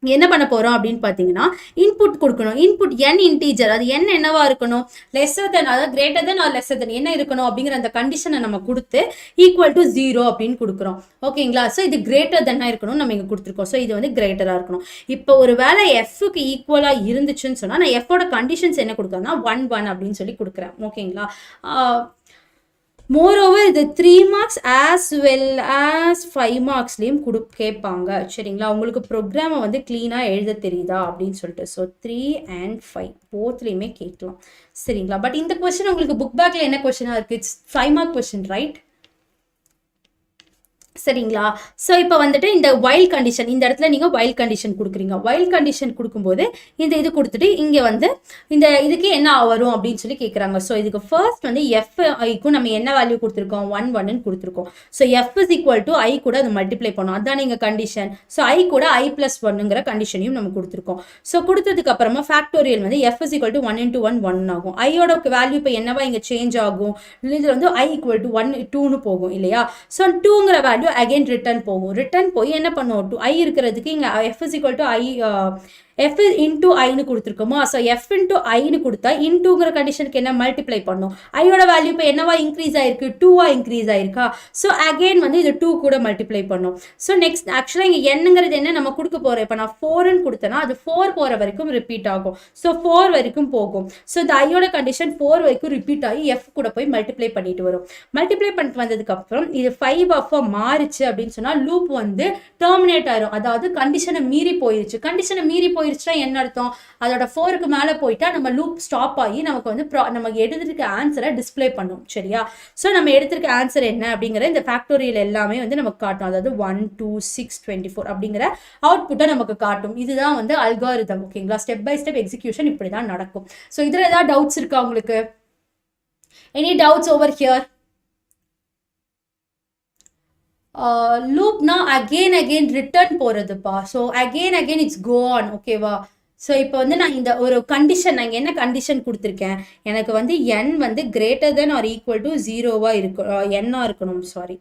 என்ன பண்ண போறோம் அப்படின்னு பார்த்தீங்கன்னா, இன்புட் கொடுக்கணும். இன்புட் n இன்டீஜர், அது n என்னவா இருக்கணும், லெஸ்ஸர் தென், அதாவது greater than or lesser than என்ன இருக்கணும் அப்படிங்கிற அந்த கண்டிஷனை நம்ம கொடுத்து ஈக்குவல் டு 0 அப்படின்னு கொடுக்குறோம். ஓகேங்களா, ஸோ இது கிரேட்டர் தென்னா இருக்கணும் நம்ம இங்கே கொடுத்துருக்கோம். ஸோ இது வந்து கிரேட்டராக இருக்கணும். இப்போ ஒரு வேலை எஃப்க்கு ஈக்குவலாக இருந்துச்சுன்னு சொன்னால் நான் எஃபோட கண்டிஷன்ஸ் என்ன கொடுக்குறேன்னா 1 1 அப்படின்னு சொல்லி கொடுக்குறேன். ஓகேங்களா, மோரோவர் இது 3 மார்க்ஸ் ஆஸ் வெல் ஆஸ் 5 மார்க்ஸ்லேயும் கேட்பாங்க. சரிங்களா, உங்களுக்கு ப்ரோக்ராமை வந்து க்ளீனாக எழுத தெரியுதா அப்படின்னு சொல்லிட்டு. ஸோ 3 and 5 போத்லேயுமே கேட்கலாம். சரிங்களா, பட் இந்த கொஸ்டின் உங்களுக்கு புக் பேக்கில் என்ன கொஸ்டினாக இருக்குது, இட்ஸ் 5 மார்க் கொஸ்டின், ரைட்? சரிங்களா, ஸோ இப்போ வந்துட்டு இந்த வைல் கண்டிஷன், இந்த இடத்துல நீங்கள் வைல் கண்டிஷன் கொடுக்குறீங்க. வைல் கண்டிஷன் கொடுக்கும்போது இந்த இது கொடுத்துட்டு இங்கே வந்து இந்த இதுக்கு என்ன வரும் அப்படின்னு சொல்லி கேட்குறாங்க. ஸோ இதுக்கு ஃபர்ஸ்ட் வந்து எஃப்ஐக்கும் நம்ம என்ன வேல்யூ கொடுத்துருக்கோம், 1 1ன்னு கொடுத்துருக்கோம். So F is equal to I கூட அது மல்டிப்ளை பண்ணோம், அதுதான் நீங்கள் கண்டிஷன். ஸோ ஐ கூட i+1ங்கிற கண்டிஷனையும் நம்ம கொடுத்துருக்கோம். ஸோ கொடுத்ததுக்கு அப்புறமா ஃபேக்டோரியல் வந்து எஃப் இஸ் ஈக்குவல் டு 1 × 1 1 ஆகும். ஐயோட வேல்யூ இப்போ என்னவா இங்கே சேஞ்ச் ஆகும், இது வந்து i = 1 2ன்னு போகும் இல்லையா. ஸோ 2ங்கிற வேல்யூ அகைன் ரிட்டர்ன் போகும். ரிட்டர்ன் போய் என்ன பண்ணுவோம், i இருக்கிறதுக்கு இங்கே f = i f into iன்னு கொடுத்துருக்கோமா. ஸோ f into iன்னு கொடுத்தா இன்டூங்கிற கண்டிஷனுக்கு என்ன மல்டிப்ளை பண்ணும். ஐயோட வேல்யூ இப்போ என்னவா இன்க்ரீஸ் ஆயிருக்கு, 2வா இன்க்ரீஸ் ஆயிருக்கா. ஸோ அகெயின் வந்து இது 2 கூட மல்டிப்ளை பண்ணும். ஸோ நெக்ஸ்ட் ஆக்சுவலாக இங்கே என்னங்கிறது என்ன நம்ம கொடுக்க போகிறோம். இப்போ நான் 4ன்னு கொடுத்தேன்னா அது 4 போகிற வரைக்கும் ரிப்பீட் ஆகும். ஸோ 4 வரைக்கும் போகும். ஸோ இந்த ஐயோட கண்டிஷன் 4 வரைக்கும் ரிப்பீட் ஆகி f கூட போய் மல்டிப்ளை பண்ணிட்டு வரும். மல்டிப்ளை பண்ணிட்டு வந்ததுக்கப்புறம் இது 5 மாறிச்சு அப்படின்னு சொன்னால் லூப் வந்து டெர்மினேட் ஆயிரும். அதாவது கண்டிஷனை மீறி போயிருச்சு. கண்டிஷனை மீறி போயிருச்சுன்னா என்ன அர்த்தம், அதோட 4க்கு மேலே போயிட்டா நம்ம லூப் ஸ்டாப் ஆகி நமக்கு வந்து நமக்கு எடுத்துருக்க ஆன்சரை டிஸ்பிளே பண்ணும். சரியா, ஸோ நம்ம எடுத்திருக்க ஆன்சர் என்ன அப்படிங்கிற இந்த ஃபேக்டோரியல் எல்லாமே வந்து நமக்கு காட்டும். அதாவது 1 2 6 24 அப்படிங்கிற அவுட்புட்டை நமக்கு காட்டும். இதுதான் வந்து அல்காரிதம். ஓகேங்களா, ஸ்டெப் பை ஸ்டெப் எக்ஸிக்யூஷன் இப்படி தான் நடக்கும். ஸோ இதில் ஏதாவது டவுட்ஸ் இருக்கா உங்களுக்கு? Any doubts over here? லூப்னா அகெயின் ரிட்டர்ன் போகிறதுப்பா. So again it's go on. ஓகேவா, ஸோ இப்போ வந்து நான் இந்த ஒரு கண்டிஷன், நான் என்ன கண்டிஷன் கொடுத்துருக்கேன், எனக்கு வந்து n வந்து greater than or equal to 0வா இருக்கும், n இருக்கணும். சாரி,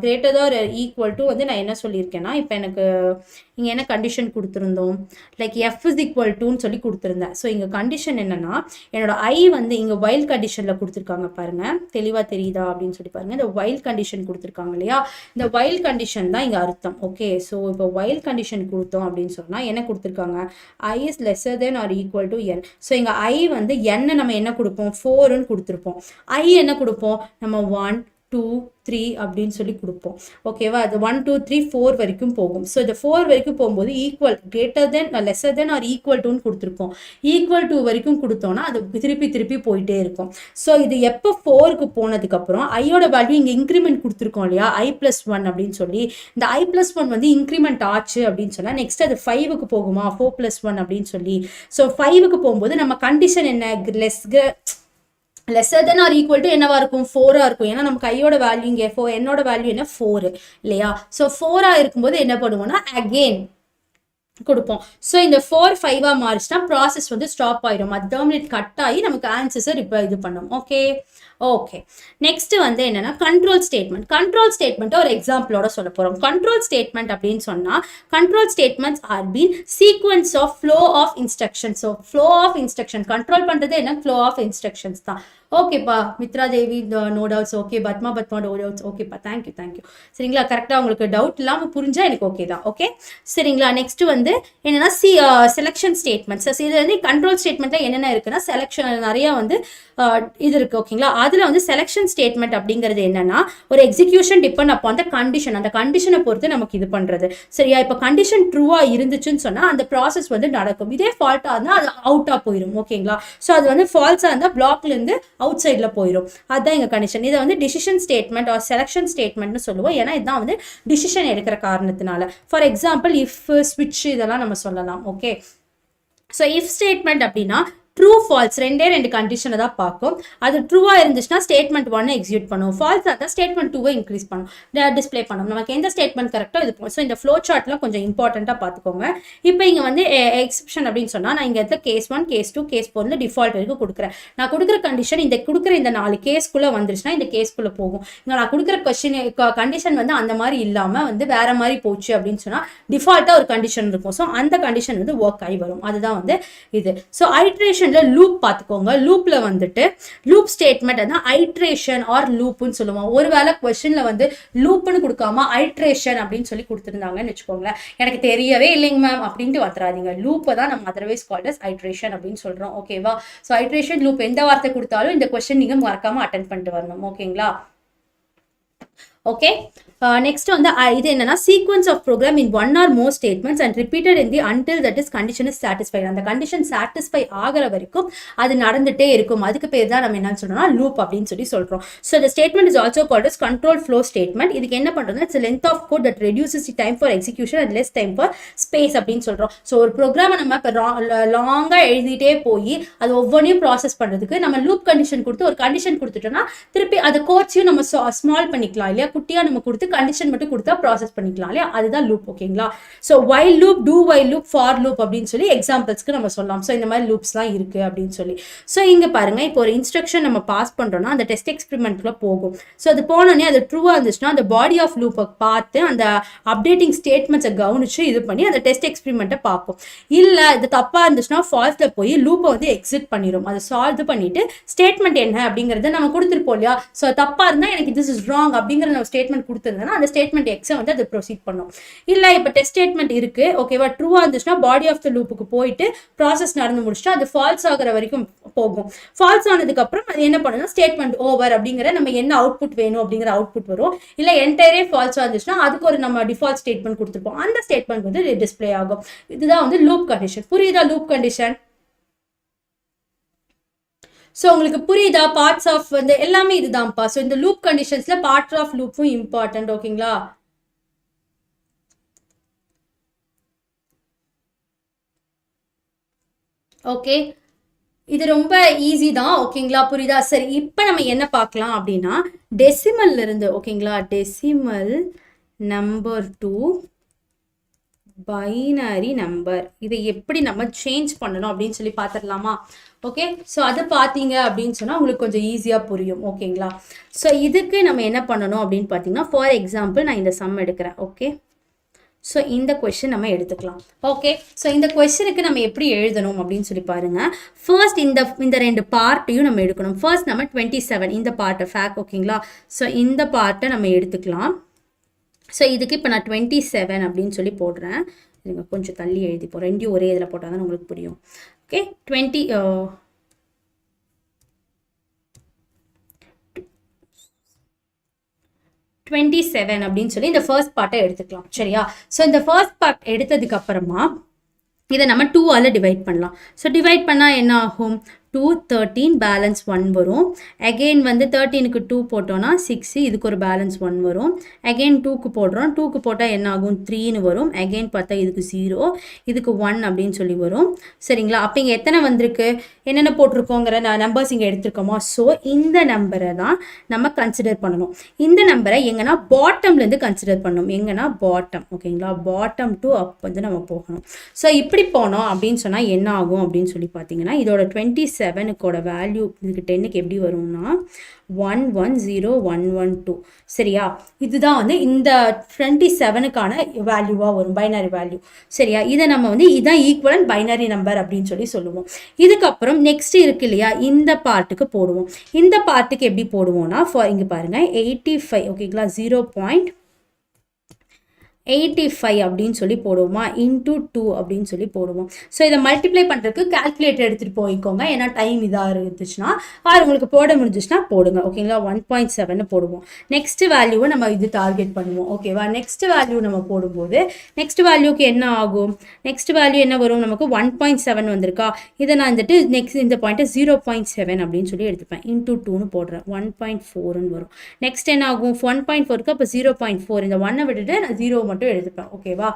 கிரேட்டர் தான் ஈக்குவல் டு வந்து நான் என்ன சொல்லியிருக்கேன்னா இப்போ எனக்கு இங்கே என்ன கண்டிஷன் கொடுத்துருந்தோம் லைக் எஃப் இஸ் ஈக்குவல் டுன்னு சொல்லி கொடுத்துருந்தேன். ஸோ இங்கே கண்டிஷன் என்னன்னா என்னோட ஐ வந்து இங்கே வைல் கண்டிஷனில் கொடுத்துருக்காங்க பாருங்க, தெளிவாக தெரியுதா அப்படின்னு சொல்லி பாருங்க. இந்த வைல் கண்டிஷன் கொடுத்துருக்காங்க இல்லையா, இந்த வைல் கண்டிஷன் தான் இங்கே அர்த்தம். ஓகே, ஸோ இப்போ வைல் கண்டிஷன் கொடுத்தோம் அப்படின்னு சொன்னால் என்ன கொடுத்துருக்காங்க, I is lesser than or equal to N. So இங்கே ஐ வந்து என் நம்ம என்ன கொடுப்போம், 4ன்னு கொடுத்துருப்போம். ஐ என்ன கொடுப்போம், நம்ம 1 2 3 அப்படின்னு சொல்லி கொடுப்போம். ஓகேவா, அது 1 2 3 4 வரைக்கும் போகும். ஸோ இந்த 4 வரைக்கும் போகும்போது equal greater than lesser than or equal டுன்னு கொடுத்துருக்கோம். ஈக்குவல் டு வரைக்கும் கொடுத்தோம்னா அது திருப்பி திருப்பி போயிட்டே இருக்கும். ஸோ இது எப்போ 4க்கு போனதுக்கப்புறம் ஐயோட வேல்யூ இங்கே இன்க்ரிமெண்ட் கொடுத்துருக்கோம் இல்லையா, i+1 அப்படின்னு சொல்லி, இந்த i+1 வந்து இன்க்ரிமெண்ட் ஆச்சு அப்படின்னு சொன்னால் நெக்ஸ்ட் அது 5க்கு போகுமா, 4+1 அப்படின்னு சொல்லி. ஸோ 5க்கு போகும்போது நம்ம கண்டிஷன் என்ன, lesser than or equal to என்னவா இருக்கும், 4ஆக இருக்கும். ஏன்னா நம்ம கையோட வேல்யூ இங்கே என்னோட வேல்யூ என்ன 4 இல்லையா. ஸோ 4ஆக இருக்கும்போது என்ன பண்ணுவோம்னா அகெயின் கொடுப்போம். ஸோ இந்த 4 5ஆக மாறிச்சுன்னா ப்ராசஸ் வந்து ஸ்டாப் ஆயிடும், அது டெர்மினேட் கட் ஆகி நமக்கு ஆன்சர்ஸை இது பண்ணும். ஓகே ஓகே, நெக்ஸ்ட் வந்து என்னன்னா கண்ட்ரோல் ஸ்டேட்மெண்ட். கண்ட்ரோல் ஸ்டேட்மெண்ட்டை ஒரு எக்ஸாம்பிளோட சொல்ல போகிறோம். கண்ட்ரோல் ஸ்டேட்மெண்ட் அப்படின்னு சொன்னால் control statements are been sequence of flow of instruction. So flow of instruction control பண்ணுறது என்ன, ஃப்ளோ ஆஃப் இன்ஸ்ட்ரக்ஷன்ஸ் தான். ஓகேப்பா, Mitra Devi no doubts, okay Padma no doubts, ஓகேப்பா, தேங்க்யூ. சரிங்களா, கரெக்டாக உங்களுக்கு டவுட் இல்லாமல் புரிஞ்சால் எனக்கு ஓகே தான். ஓகே சரிங்களா, நெக்ஸ்ட் வந்து என்னன்னா செலெக்ஷன் ஸ்டேட்மெண்ட்ஸ். இது வந்து கண்ட்ரோல் ஸ்டேட்மெண்ட்டில் என்னென்ன இருக்குன்னா செலெக்ஷன் நிறையா வந்து இது இருக்குது. ஓகேங்களா, அதில் வந்து செலெக்ஷன் ஸ்டேட்மெண்ட் அப்படிங்கிறது என்னன்னா ஒரு execution depend upon the condition, அந்த கண்டிஷனை பொறுத்து நமக்கு இது பண்ணுறது. சரியா, இப்போ கண்டிஷன் ட்ரூவாக இருந்துச்சுன்னு சொன்னால் அந்த ப்ராசஸ் வந்து நடக்கும். இதே ஃபால்ட்டாக இருந்தால் அது அவுட்டாக போயிடும். ஓகேங்களா, ஸோ அது வந்து ஃபால்ஸாக இருந்தால் பிளாக்லேருந்து அவுட் சைடில் போயிடும். அதுதான் எங்கள் கண்டிஷன். இதை வந்து டிசிஷன் ஸ்டேட்மெண்ட் ஆர் செலெக்ஷன் ஸ்டேட்மெண்ட்னு சொல்லுவோம். ஏன்னா இதுதான் வந்து டிசிஷன் எடுக்கிற காரணத்தினால. ஃபார் எக்ஸாம்பிள் இஃப், ஸ்விட்ச் இதெல்லாம் நம்ம சொல்லலாம். ஓகே, ஸோ இஃப் ஸ்டேட்மெண்ட் அப்படின்னா ட்ரூ ஃபால்ஸ் ரெண்டு கண்டிஷனை தான் பார்க்கும். அது ட்ரூவாக இருந்துச்சுன்னா ஸ்டேட்மெண்ட் 1 எக்ஸிக்யூட் பண்ணும், ஃபால்ஸாக இருந்தால் ஸ்டேட்மெண்ட் 2 இன்க்ரீஸ் பண்ணும், டிஸ்பிளே பண்ணும். நமக்கு எந்த ஸ்டேட்மெண்ட் கரெக்டாக இது பண்ணும். ஸோ இந்த ஃப்ளோ சார்ட்லாம் கொஞ்சம் இம்பார்ட்டண்ட்டாக பார்த்துக்கோங்க. இப்போ இங்கே வந்து எக்ஸெப்ஷன் அப்படின்னு சொன்னால் நான் இங்கே இடத்துல கேஸ் 1 கேஸ் 2 கேஸ் 4 டிஃபால்ட் வரைக்கும் கொடுக்குறேன். நான் கொடுக்குற கண்டிஷன் இந்த 4 கேஸ்க்குள்ளே வந்துருச்சுன்னா இந்த கேஸ்க்குள்ளே போகும். இங்கே நான் கொடுக்குற கண்டிஷன் வந்து அந்த மாதிரி இல்லாமல் வந்து வேற மாதிரி போச்சு அப்படின்னு சொன்னால் டிஃபால்ட்டாக ஒரு கண்டிஷன் இருக்கும். ஸோ அந்த கண்டிஷன் வந்து ஒர்க் ஆகி வரும். அதுதான் வந்து இது. ஸோ ஐட்ரேஷன் லூப் பார்த்துக்கோங்க. லூப்ல வந்துட்டு லூப் ஸ்டேட்மெண்ட் அதான் ஐட்ரேஷன் ஆர் லூப்னு சொல்லுவோம். ஒருவேளை கொஸ்டின்ல வந்து லூப்னு கொடுக்காம ஐட்ரேஷன் அப்படின்னு சொல்லி கொடுத்துருந்தாங்கன்னு வச்சுக்கோங்களேன், எனக்கு தெரியவே இல்லைங்க மேம் அப்படின்ட்டு வந்துடாதீங்க. லூப்பை தான் நம்ம அதர்வைஸ் கால்ட் அஸ் ஐட்ரேஷன் அப்படின்னு சொல்றோம். ஓகேவா, ஸோ ஐட்ரேஷன் லூப் எந்த வார்த்தை கொடுத்தாலும் இந்த கொஸ்டின் நீங்க மறக்காம அட்டென்ட் பண்ணிட்டு வரணும். ஓகேங்களா, ஓகே நெக்ஸ்ட் வந்து இது என்னன்னா sequence of program in 1 or more statements and repeated in the until that is condition is satisfied. அந்த கண்டிஷன் சாட்டிஸ்ஃபை ஆகிற வரைக்கும் அது நடந்துட்டே இருக்கும். அதுக்கு பேர் தான் நம்ம என்ன சொல்றோம்னா லூப் அப்படின்னு சொல்லி சொல்றோம். So the statement is also called as control flow statement. இதுக்கு என்ன பண்றோம்னா it's length of code that reduces the time for execution and less time for space அப்படின்னு சொல்றோம். ஸோ ஒரு ப்ரோக்ராமை நம்ம இப்போ லாங்காக எழுதிட்டே போய் அது ஒவ்வொன்றையும் ப்ராசஸ் பண்றதுக்கு நம்ம லூப் கண்டிஷன் கொடுத்து ஒரு கண்டிஷன் கொடுத்துட்டோம்னா திருப்பி அது கோட்ஸையும் நம்ம ஸ்மால் பண்ணிக்கலாம் இல்லையா, குட்டியா நம்ம கொடுத்து கண்டிஷன் மட்டும் கொடுத்தா ப்ராசஸ் பண்ணிக்கலாம் இல்லையா, அதுதான் லூப். ஓகேங்களா, so while loop, do while loop, for loop அப்படின்னு சொல்லி எக்ஸாம்பிள்ஸ்க்கு நம்ம சொல்லலாம். ஸோ இந்த மாதிரி லூப்ஸ்லாம் இருக்கு அப்படின்னு சொல்லி. ஸோ இங்க பாருங்க, இப்போ ஒரு இன்ஸ்ட்ரக்ஷன் நம்ம பாஸ் பண்றோம்னா அந்த டெஸ்ட் எக்ஸ்பெரிமெண்ட்ல போகும். ஸோ அது போனோடனே அது ட்ரூவா இருந்துச்சுன்னா அந்த பாடி ஆஃப் லூப்பை பார்த்து அந்த அப்டேட்டிங் ஸ்டேட்மெண்ட்ஸை கவனிச்சு இது பண்ணி அந்த டெஸ்ட் எக்ஸ்பெரிமெண்ட்டை பார்க்கும். இல்லை இது தப்பா இருந்துச்சுன்னா ஃபால்ஸ்ல போய் லூப்பை வந்து எக்ஸிட் பண்ணிடும். அதை சால்வ் பண்ணிட்டு ஸ்டேட்மெண்ட் என்ன அப்படிங்கறத நம்ம கொடுத்துருப்போம் இல்லையா. ஸோ தப்பா இருந்தா எனக்கு திஸ் இஸ் ராங் அப்படிங்கிற நம்ம ஸ்டேட்மெண்ட் கொடுத்துருந்தோம்னா அந்த ஸ்டேட்மெண்ட் எக்ஸை வந்து அது ப்ரொசீட் பண்ணும். இல்லை இப்போ டெஸ்ட் ஸ்டேட்மெண்ட் இருக்கு ஓகேவா, ட்ரூவா இருந்துச்சுன்னா பாடி ஆஃப் த லூப்புக்கு போயிட்டு ப்ராசஸ் நடந்து முடிச்சுட்டு அது ஃபால்ஸ் ஆகிற வரைக்கும் போகும். ஃபால்ஸ் ஆனதுக்கு அப்புறம் அது என்ன பண்ணுன்னா ஸ்டேட்மெண்ட் ஓவர் அப்படிங்கிற நம்ம என்ன அவுட்புட் வேணும் அப்படிங்கிற அவுட்புட் வரும். இல்லை என்டையரே ஃபால்ஸா இருந்துச்சுன்னா அதுக்கு ஒரு நம்ம டிஃபால்ட் ஸ்டேட்மெண்ட் கொடுத்துருப்போம், அந்த ஸ்டேட்மெண்ட் வந்து டிஸ்பிளே ஆகும். இதுதான் வந்து லூப் கண்டிஷன். புரியுதா லூப் கண்டிஷன்? ஸோ உங்களுக்கு புரியுதா? பார்ட்ஸ் ஆஃப் வந்து எல்லாமே இதுதான்ப்பா. ஸோ இந்த லூப் கண்டிஷன்ஸ்ல பார்ட் ஆஃப் லூப்பும் இம்பார்ட்டன்ட். ஓகேங்களா, ஓகே இது ரொம்ப ஈஸி தான். ஓகேங்களா, புரியுதா? சரி, இப்போ நம்ம என்ன பார்க்கலாம் அப்படின்னா டெசிமல்ல இருந்து, ஓகேங்களா, டெசிமல் நம்பர் 2 பைனரி நம்பர். இதை எப்படி நம்ம சேஞ்ச் பண்ணணும் அப்படின்னு சொல்லி பார்த்துடலாமா? ஓகே, ஸோ அது பார்த்தீங்க அப்படின்னு சொன்னால் உங்களுக்கு கொஞ்சம் ஈஸியாக புரியும். ஓகேங்களா? ஸோ இதுக்கு நம்ம என்ன பண்ணணும் அப்படின்னு பார்த்தீங்கன்னா, ஃபார் எக்ஸாம்பிள் நான் இந்த சம் எடுக்கிறேன். ஓகே, ஸோ இந்த கொஷின் நம்ம எடுத்துக்கலாம். ஓகே, ஸோ இந்த கொஷனுக்கு நம்ம எப்படி எழுதணும் அப்படின்னு சொல்லி பாருங்கள். ஃபர்ஸ்ட் இந்த ரெண்டு பார்ட்டையும் நம்ம எடுக்கணும். ஃபர்ஸ்ட் நம்ம 27 இந்த பார்ட்டை ஃபேக். ஓகேங்களா? ஸோ இந்த பார்ட்டை நம்ம எடுத்துக்கலாம். ஸோ இதுக்கு இப்போ நான் 27 அப்படின்னு சொல்லி போடுறேன். இதுங்க கொஞ்சம் தள்ளி எழுதிப்போம், ரெண்டையும் ஒரே இதில் போட்டால் தான் உங்களுக்கு புரியும். ஓகே, 27 அப்படின்னு சொல்லி இந்த ஃபர்ஸ்ட் பார்ட்டை எடுத்துக்கலாம். சரியா? ஸோ இந்த ஃபர்ஸ்ட் பார்ட் எடுத்ததுக்கு அப்புறமா இதை நம்ம 2ஆல் டிவைட் பண்ணலாம். ஸோ டிவைட் பண்ணால் என்ன ஆகும்? 2 13 பேலன்ஸ் 1 வரும். அகெயின் வந்து 13க்கு 2 போட்டோன்னா 6, இதுக்கு ஒரு பேலன்ஸ் 1 வரும். அகெயின் 2க்கு போடுறோம். 2க்கு போட்டால் என்ன ஆகும்? 3ன்னு வரும். அகெயின் பார்த்தா இதுக்கு 0, இதுக்கு 1 அப்படின்னு சொல்லி வரும். சரிங்களா? அப்போ இங்கே எத்தனை வந்திருக்கு, என்னென்ன போட்டிருக்கோங்கிற நம்பர்ஸ் இங்கே எடுத்துருக்கோமா? ஸோ இந்த நம்பரை தான் நம்ம கன்சிடர் பண்ணணும். இந்த நம்பரை எங்கன்னா பாட்டம்லேருந்து கன்சிடர் பண்ணணும். எங்கன்னா பாட்டம். ஓகேங்களா? பாட்டம் டு அப் வந்து நம்ம போகணும். ஸோ இப்படி போனோம் அப்படின்னு சொன்னால் என்ன ஆகும் அப்படின்னு சொல்லி பார்த்தீங்கன்னா, இதோட 27க்கோட வேல்யூ இதுக்கு 10க்கு எப்படி வரும்னா 110112. சரியா? இதுதான் வந்து இந்த 27க்கான வேல்யூவாக வரும், பைனரி வேல்யூ. சரியா? இதை நம்ம வந்து இதுதான் ஈக்குவலன்ட் பைனரி நம்பர் அப்படின்னு சொல்லி சொல்லுவோம். இதுக்கப்புறம் நெக்ஸ்ட் இருக்கு இல்லையா, இந்த பார்ட்டுக்கு போடுவோம். இந்த பார்ட்டுக்கு எப்படி போடுவோம்னா, இங்கே பாருங்கள் 85. ஓகேங்களா? 0.85 அப்படின்னு சொல்லி போடுவோமா, இன்டூ 2 அப்படின்னு சொல்லி போடுவோம். ஸோ இதை மல்டிப்ளை பண்ணுறதுக்கு கால்குலேட்டர் எடுத்துகிட்டு போய்க்கோங்க. ஏன்னா டைம் இதாக இருந்துச்சுன்னா உங்களுக்கு போட முடிஞ்சிச்சுன்னா போடுங்க. ஓகேங்களா? 1.7 போடுவோம். நெக்ஸ்ட் வேல்யூவை நம்ம இது டார்கெட் பண்ணுவோம். ஓகேவா? நெக்ஸ்ட் வேல்யூ நம்ம போடும்போது நெக்ஸ்ட் வேல்யூக்கு என்ன ஆகும்? நெக்ஸ்ட் வேல்யூ என்ன வரும்? நமக்கு 1.7 வந்திருக்கா? இதை நான் வந்துட்டு நெக்ஸ்ட் இந்த பாயிண்ட்டை 0.7 அப்படின்னு சொல்லி எடுத்துப்பேன். இன்டூ 2ன்னு போடுறேன். 1.4ன்னு வரும். நெக்ஸ்ட் என்ன ஆகும்? 1.4க்கு அப்போ 0.4, இந்த 1 விட்டுட்டு நான் 0 மட்டும் எடுத்துப்பேன். ஓகேவா?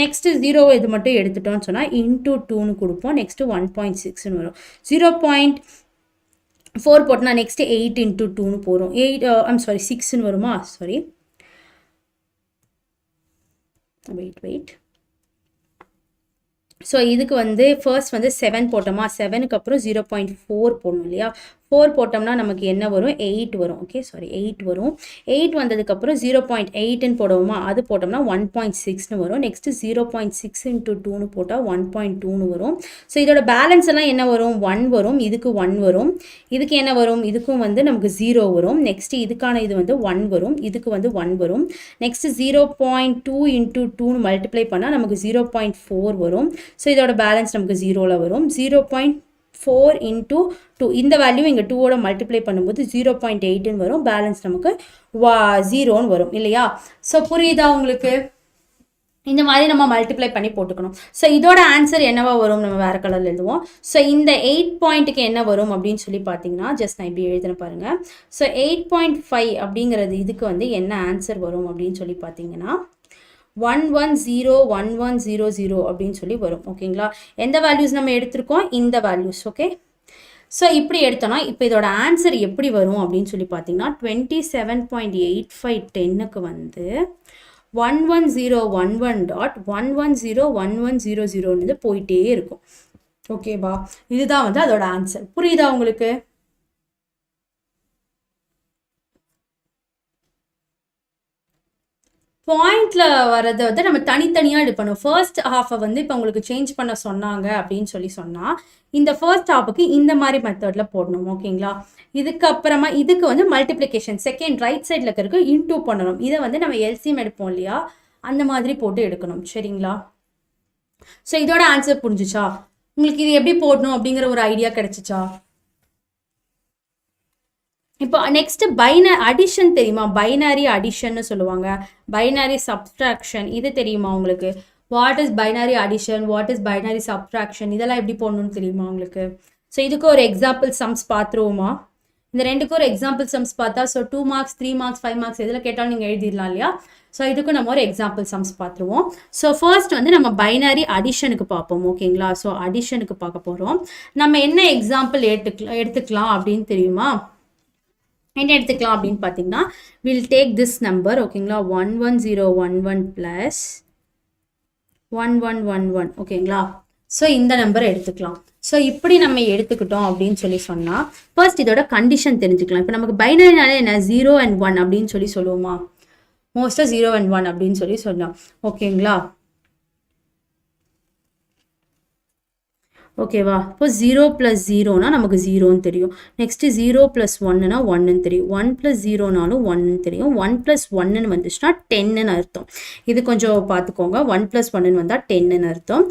நெக்ஸ்ட் 0 இது மட்டும் எடுத்துட்டோம்னு சொன்னால் இன்டூ 2ன்னு கொடுப்போம். நெக்ஸ்ட் 1.6ன்னு வரும். 0.4 போட்டோம்னா நெக்ஸ்ட் 8 இன்டூ 2ன்னு போகிறோம். 6ன்னு வருமா? Sorry, wait. ஸோ இதுக்கு வந்து ஃபர்ஸ்ட் வந்து 7 போட்டோமா, 7க்கு அப்புறம் 0.4 போடணும் இல்லையா? 4 போட்டோம்னா நமக்கு என்ன வரும்? 8 வரும். ஓகே, சாரி, 8 வரும். 8 வந்ததுக்கப்புறம் 0.8ன்னு போடுவோமா, அது போட்டோம்னா 1.6ன்னு வரும். நெக்ஸ்ட்டு 0.6 இன்டூ 2ன்னு போட்டால் 1.2ன்னு வரும். ஸோ இதோட பேலன்ஸ் எல்லாம் என்ன வரும்? 1 வரும். இதுக்கு 1 வரும். இதுக்கு என்ன வரும்? இதுக்கும் வந்து நமக்கு 0 வரும். நெக்ஸ்ட் இதுக்கான இது வந்து 1 வரும். இதுக்கு வந்து 1 வரும். நெக்ஸ்ட் 0.2 இன்டூ 2ன்னு மல்டிப்ளை பண்ணால் நமக்கு 0.4 வரும். ஸோ இதோட பேலன்ஸ் நமக்கு 0ல் வரும். 0.4 இன்டூ 2, இந்த வேல்யூ இங்கே 2ஓட மல்டிப்ளை பண்ணும்போது 0.8ன்னு வரும். பேலன்ஸ் நமக்கு 0ன்னு வரும் இல்லையா? ஸோ புரியுதா உங்களுக்கு? இந்த மாதிரி நம்ம மல்டிப்ளை பண்ணி போட்டுக்கணும். ஸோ இதோட ஆன்சர் என்னவா வரும்? நம்ம வேறு கலரில் எழுதுவோம். ஸோ இந்த 8 பாயிண்ட்டுக்கு என்ன வரும் அப்படின்னு சொல்லி பார்த்தீங்கன்னா, ஜஸ்ட் நான் இப்படி எழுதுன பாருங்கள். ஸோ 8.5 அப்படிங்கிறது இதுக்கு வந்து என்ன ஆன்சர் வரும் அப்படின்னு சொல்லி பார்த்தீங்கன்னா 1101100 அப்படின்னு சொல்லி வரும். ஓகேங்களா? எந்த வேல்யூஸ் நம்ம எடுத்திருக்கோம்? இந்த வேல்யூஸ். ஓகே, ஸோ இப்படி எடுத்தோன்னா இப்போ இதோட ஆன்சர் எப்படி வரும் அப்படின்னு சொல்லி பார்த்தீங்கன்னா 27.8510க்கு வந்து 11011.1101100 போயிட்டே இருக்கும். ஓகேவா? இதுதான் வந்து அதோட ஆன்சர். புரியுதா உங்களுக்கு? பாயிண்டில் வரதை வந்து நம்ம தனித்தனியாக எடுப்பணும். ஃபர்ஸ்ட் ஹாஃபை வந்து இப்போ உங்களுக்கு சேஞ்ச் பண்ண சொன்னாங்க அப்படின்னு சொல்லி சொன்னால் இந்த ஃபர்ஸ்ட் ஹாஃபுக்கு இந்த மாதிரி மெத்தடில் போடணும். ஓகேங்களா? இதுக்கப்புறமா இதுக்கு வந்து மல்டிப்ளிகேஷன் செகண்ட் ரைட் சைடில் இருக்கிறதுக்கு இன்டூ பண்ணணும். இதை வந்து நம்ம எல்சிஎம் எடுப்போம் இல்லையா, அந்த மாதிரி போட்டு எடுக்கணும். சரிங்களா? ஸோ இதோட ஆன்சர் புரிஞ்சிச்சா உங்களுக்கு? இது எப்படி போடணும் அப்படிங்கிற ஒரு ஐடியா கிடைச்சிச்சா? இப்போ நெக்ஸ்ட் அடிஷன் தெரியுமா? பைனரி அடிஷன்னு சொல்லுவாங்க, பைனரி சப்ட்ராக்ஷன், இது தெரியுமா உங்களுக்கு? What is binary addition, what is binary subtraction, இதெல்லாம் எப்படி போடணும்னு தெரியுமா உங்களுக்கு? ஸோ இதுக்கு ஒரு எக்ஸாம்பிள் சம்ஸ் பார்த்துருவோமா? இந்த ரெண்டுக்கும் ஒரு எக்ஸாம்பிள் சம்ஸ் பார்த்தா ஸோ 2 மார்க்ஸ் 3 மார்க்ஸ் 5 மார்க்ஸ் எதில் கேட்டாலும் நீங்கள் எழுதிடலாம் இல்லையா? ஸோ இதுக்கு நம்ம ஒரு எக்ஸாம்பிள் சம்ஸ் பார்த்துருவோம். ஸோ ஃபர்ஸ்ட் வந்து நம்ம பைனரி அடிஷனுக்கு பார்ப்போம். ஓகேங்களா? ஸோ அடிஷனுக்கு பார்க்க போகிறோம். நம்ம என்ன எக்ஸாம்பிள் எடுத்துக்கலாம் அப்படின்னு தெரியுமா? என்ன எடுத்துக்கலாம் அப்படின்னு பார்த்தீங்கன்னா, வில் டேக் திஸ் நம்பர். ஓகேங்களா? 11011 + 1 1 1 1 ஓகேங்களா. ஸோ இந்த நம்பரை எடுத்துக்கலாம். ஸோ இப்படி நம்ம எடுத்துக்கிட்டோம் அப்படின்னு சொல்லி சொன்னால் ஃபர்ஸ்ட் இதோட கண்டிஷன் தெரிஞ்சுக்கலாம். இப்போ நமக்கு பைனரினாலே என்ன 0 and 1 அப்படின்னு சொல்லி சொல்லுவோமா, மோஸ்ட்டாக 0 and 1 அப்படின்னு சொல்லி சொல்லலாம். ஓகேங்களா. ஓகேவா. இப்போ 0 + 0னா நமக்கு 0ன்னு தெரியும். நெக்ஸ்ட்டு 0 + 1னா 1ன்னு தெரியும். 1 + 0னாலும் 1ன்னு தெரியும். 1 + 1ன்னு வந்துச்சுன்னா 10ன்னு அர்த்தம். இது கொஞ்சம் பார்த்துக்கோங்க. 1 + 1ன்னு வந்தால் 10ன்னு அர்த்தம்.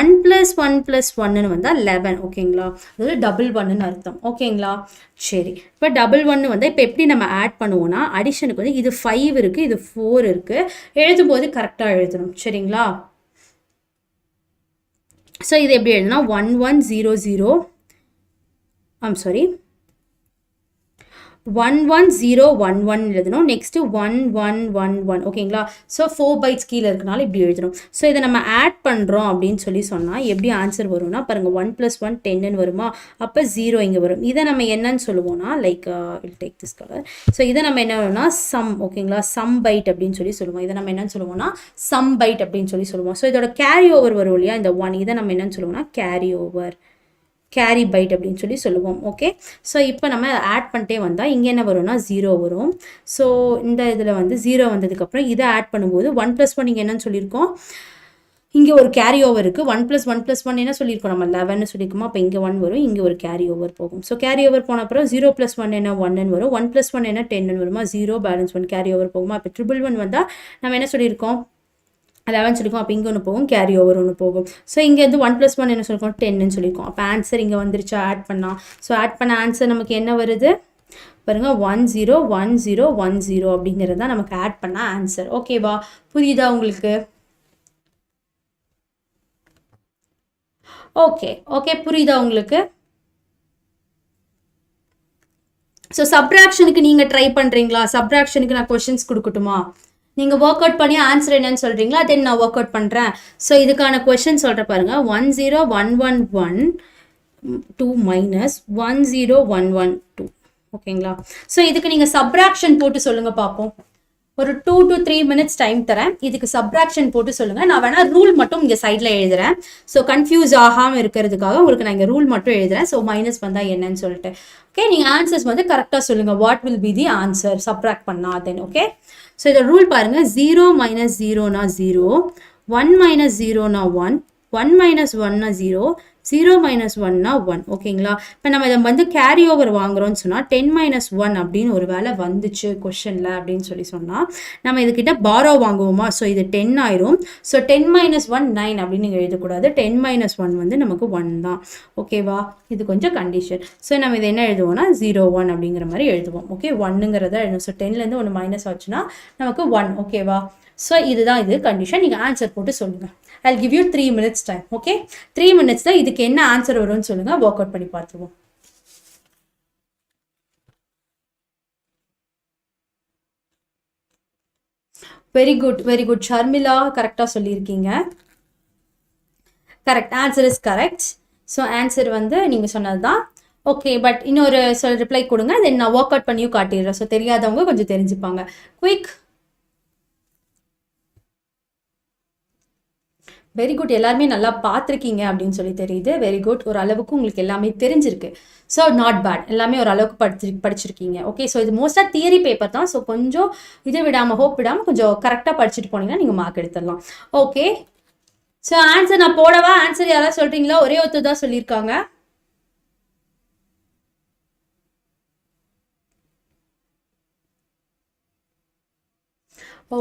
1 + 1 + 1ன்னு வந்தால் 11. ஓகேங்களா. அது டபுள் 1ன்னு அர்த்தம். ஓகேங்களா. சரி, இப்போ டபுள் 1 வந்து இப்போ எப்படி நம்ம ஆட் பண்ணுவோம்னா அடிஷனுக்கு வந்து இது 5 இருக்குது, இது 4 இருக்குது. எழுதும்போது கரெக்டாக எழுதணும். சரிங்களா. ஸோ இது எப்படி எழுதுனா 1 1 0 0 சாரி 1 1 0 1 1 எழுதணும். நெக்ஸ்ட்டு 1 1 1 1. ஓகேங்களா. ஸோ 4 பைட்ஸ் கீழே இருக்கனால இப்படி எழுதணும். ஸோ இதை நம்ம ஆட் பண்ணுறோம் அப்படின்னு சொல்லி சொன்னால் எப்படி ஆன்சர் வரும்னா பாருங்கள் 1 + 1 10ன்னு வருமா, அப்போ 0 இங்கே வரும். இதை நம்ம என்னன்னு சொல்லுவோம்னா like will take this colour. So இதை நம்ம என்ன வேணும்னா சம். ஓகேங்களா. சம் பைட் அப்படின்னு சொல்லி சொல்லுவோம். இதை நம்ம என்னன்னு சொல்லுவோம்னா சம் பைட் அப்படின்னு சொல்லி சொல்லுவோம். ஸோ இதோட கேரி ஓவர் வரும் இல்லையா இந்த 1, இதை நம்ம என்னன்னு சொல்லுவோம்னா கேரி ஓவர், கேரி பைட் அப்படின்னு சொல்லி சொல்லுவோம். ஓகே. ஸோ இப்போ நம்ம ஆட் பண்ணிட்டே வந்தால் இங்கே என்ன வரும்னா 0 வரும். ஸோ இந்த இதில் வந்து 0 வந்ததுக்கப்புறம் இதை ஆட் பண்ணும்போது 1 + 1 இங்கே என்னன்னு சொல்லியிருக்கோம், இங்கே ஒரு கேரி ஓவர் இருக்குது. 1 + 1 + 1 என்ன சொல்லியிருக்கோம் நம்ம 11ன்னு சொல்லியிருக்கோமா, அப்போ இங்கே 1 வரும், இங்கே ஒரு கேரி ஓவர் போகும். ஸோ கேரி ஓவர் போன அப்புறம் 0 + 1 என்ன 1ன்னு வரும், 1 + 1 என்ன 10ன்னு வருமா, 0 பேலன்ஸ் 1 கேரி ஓவர் போகுமா. இப்போ 1 வந்தால் நம்ம என்ன சொல்லியிருக்கோம் 11 சொல்லியிருக்கோம். அப்போ இங்கே ஒன்று போகும், கேரி ஓவர் ஒன்று போகும். ஸோ இங்கே வந்து 1 + 1 என்ன சொல்லியிருக்கோம் 10ன்னு சொல்லியிருக்கோம். அப்போ ஆன்சர் இங்கே வந்துருச்சா ஆட் பண்ணால். ஸோ ஆட் பண்ண ஆன்சர் நமக்கு என்ன வருது பாருங்கள் 1 0 1 0 1 0 அப்படிங்கிறது தான் நமக்கு ஆட் பண்ண ஆன்சர். ஓகேவா. புரியுதா உங்களுக்கு. ஓகே ஓகே புரியுதா உங்களுக்கு. ஸோ சப்ராக்ஷனுக்கு நீங்கள் ட்ரை பண்ணுறீங்களா, சப்ராக்ஷனுக்கு நான் கொஷின்ஸ் கொடுக்கட்டுமா, நீங்கள் ஒர்க் அவுட் பண்ணி ஆன்சர் என்னன்னு சொல்கிறீங்களா, தென் நான் ஒர்க் அவுட் பண்ணுறேன். ஸோ இதுக்கான கொஷின் சொல்கிற பாருங்க 1 0 1 1 1 2 minus 1 0 1 1 2. ஓகேங்களா. ஸோ இதுக்கு நீங்கள் சப்ராக்ஷன் போட்டு சொல்லுங்கள் பார்ப்போம். ஒரு 2 to 3 minutes டைம் தரேன். இதுக்கு சப்ராக்ஷன் போட்டு சொல்லுங்கள். நான் வேணால் ரூல் மட்டும் இங்கே சைடில் எழுதுறேன். ஸோ கன்ஃபியூஸ் ஆகாமல் இருக்கிறதுக்காக உங்களுக்கு நான் இங்கே ரூல் மட்டும் எழுதுறேன். ஸோ மைனஸ் வந்தால் என்னன்னு சொல்லிட்டு. ஓகே. நீங்கள் ஆன்சர்ஸ் வந்து கரெக்டாக சொல்லுங்கள். What will be the answer subtract பண்ணா தென். ஓகே. ஸோ இதோட ரூல் பாருங்கள் 0 - 0னா 0, 1 - 0னா 1, 1 - 1னா 0, 0 - 1னா 1. ஓகேங்களா. இப்போ நம்ம இதை வந்து கேரி ஓவர் வாங்குறோம்னு சொன்னால் 10 - 1 அப்படின்னு ஒரு வேலை வந்துச்சு கொஷனில் அப்படின்னு சொல்லி சொன்னால் நம்ம இதுக்கிட்ட பாரோ வாங்குவோமா. ஸோ இது 10 ஆயிரும். ஸோ 10 - 1 9 அப்படின்னு நீங்கள் எழுதக்கூடாது. 10 - 1 வந்து நமக்கு 1 தான். ஓகேவா. இது கொஞ்சம் கண்டிஷன். ஸோ நம்ம இதை என்ன எழுதுவோம்னா 0 1 அப்படிங்கிற மாதிரி எழுதுவோம். ஓகே. 1ங்கிறத எழுதுவோம். ஸோ 10லேருந்து 1 மைனஸ் ஆச்சுன்னா நமக்கு 1. ஓகேவா. ஸோ இதுதான் இது கண்டிஷன். நீங்கள் ஆன்சர் போட்டு சொல்லுங்கள். I'll give you 3 minutes time. Okay. 3 minutes தான் இதுக்கு என்ன ஆன்சர் வரும்னு சொல்லுங்கள். ஒர்க் அவுட் பண்ணி பார்த்துருவோம். Very good very good Sharmila, கரெக்டாக சொல்லியிருக்கீங்க. Correct, answer is correct. So answer வந்து நீங்கள் சொன்னது தான். ஓகே. பட் இன்னொரு ரிப்ளை கொடுங்க. தென் நான் ஒர்க் அவுட் பண்ணியும் காட்டிடுறேன். ஸோ தெரியாதவங்க கொஞ்சம் தெரிஞ்சுப்பாங்க. குயிக். Very good. எல்லாருமே நல்லா பார்த்துருக்கீங்க அப்படின்னு சொல்லி தெரியுது. Very good. ஒரு அளவுக்கு உங்களுக்கு எல்லாமே தெரிஞ்சிருக்கு. So not bad. எல்லாமே ஒரு அளவுக்கு படிச்சிருக்கீங்க. ஓகே. ஸோ இது மோஸ்ட்டாக தியரி பேப்பர் தான். ஸோ கொஞ்சம் இது விடாமல் ஹோப் விடாமல் கொஞ்சம் கரெக்டாக படிச்சுட்டு போனீங்கன்னா நீங்கள் மார்க் எடுத்துடலாம். ஓகே. ஸோ ஆன்சர் நான் போடவா, ஆன்சர் யாராவது சொல்கிறீங்களா? ஒரே ஒருத்தர் தான் சொல்லியிருக்காங்க.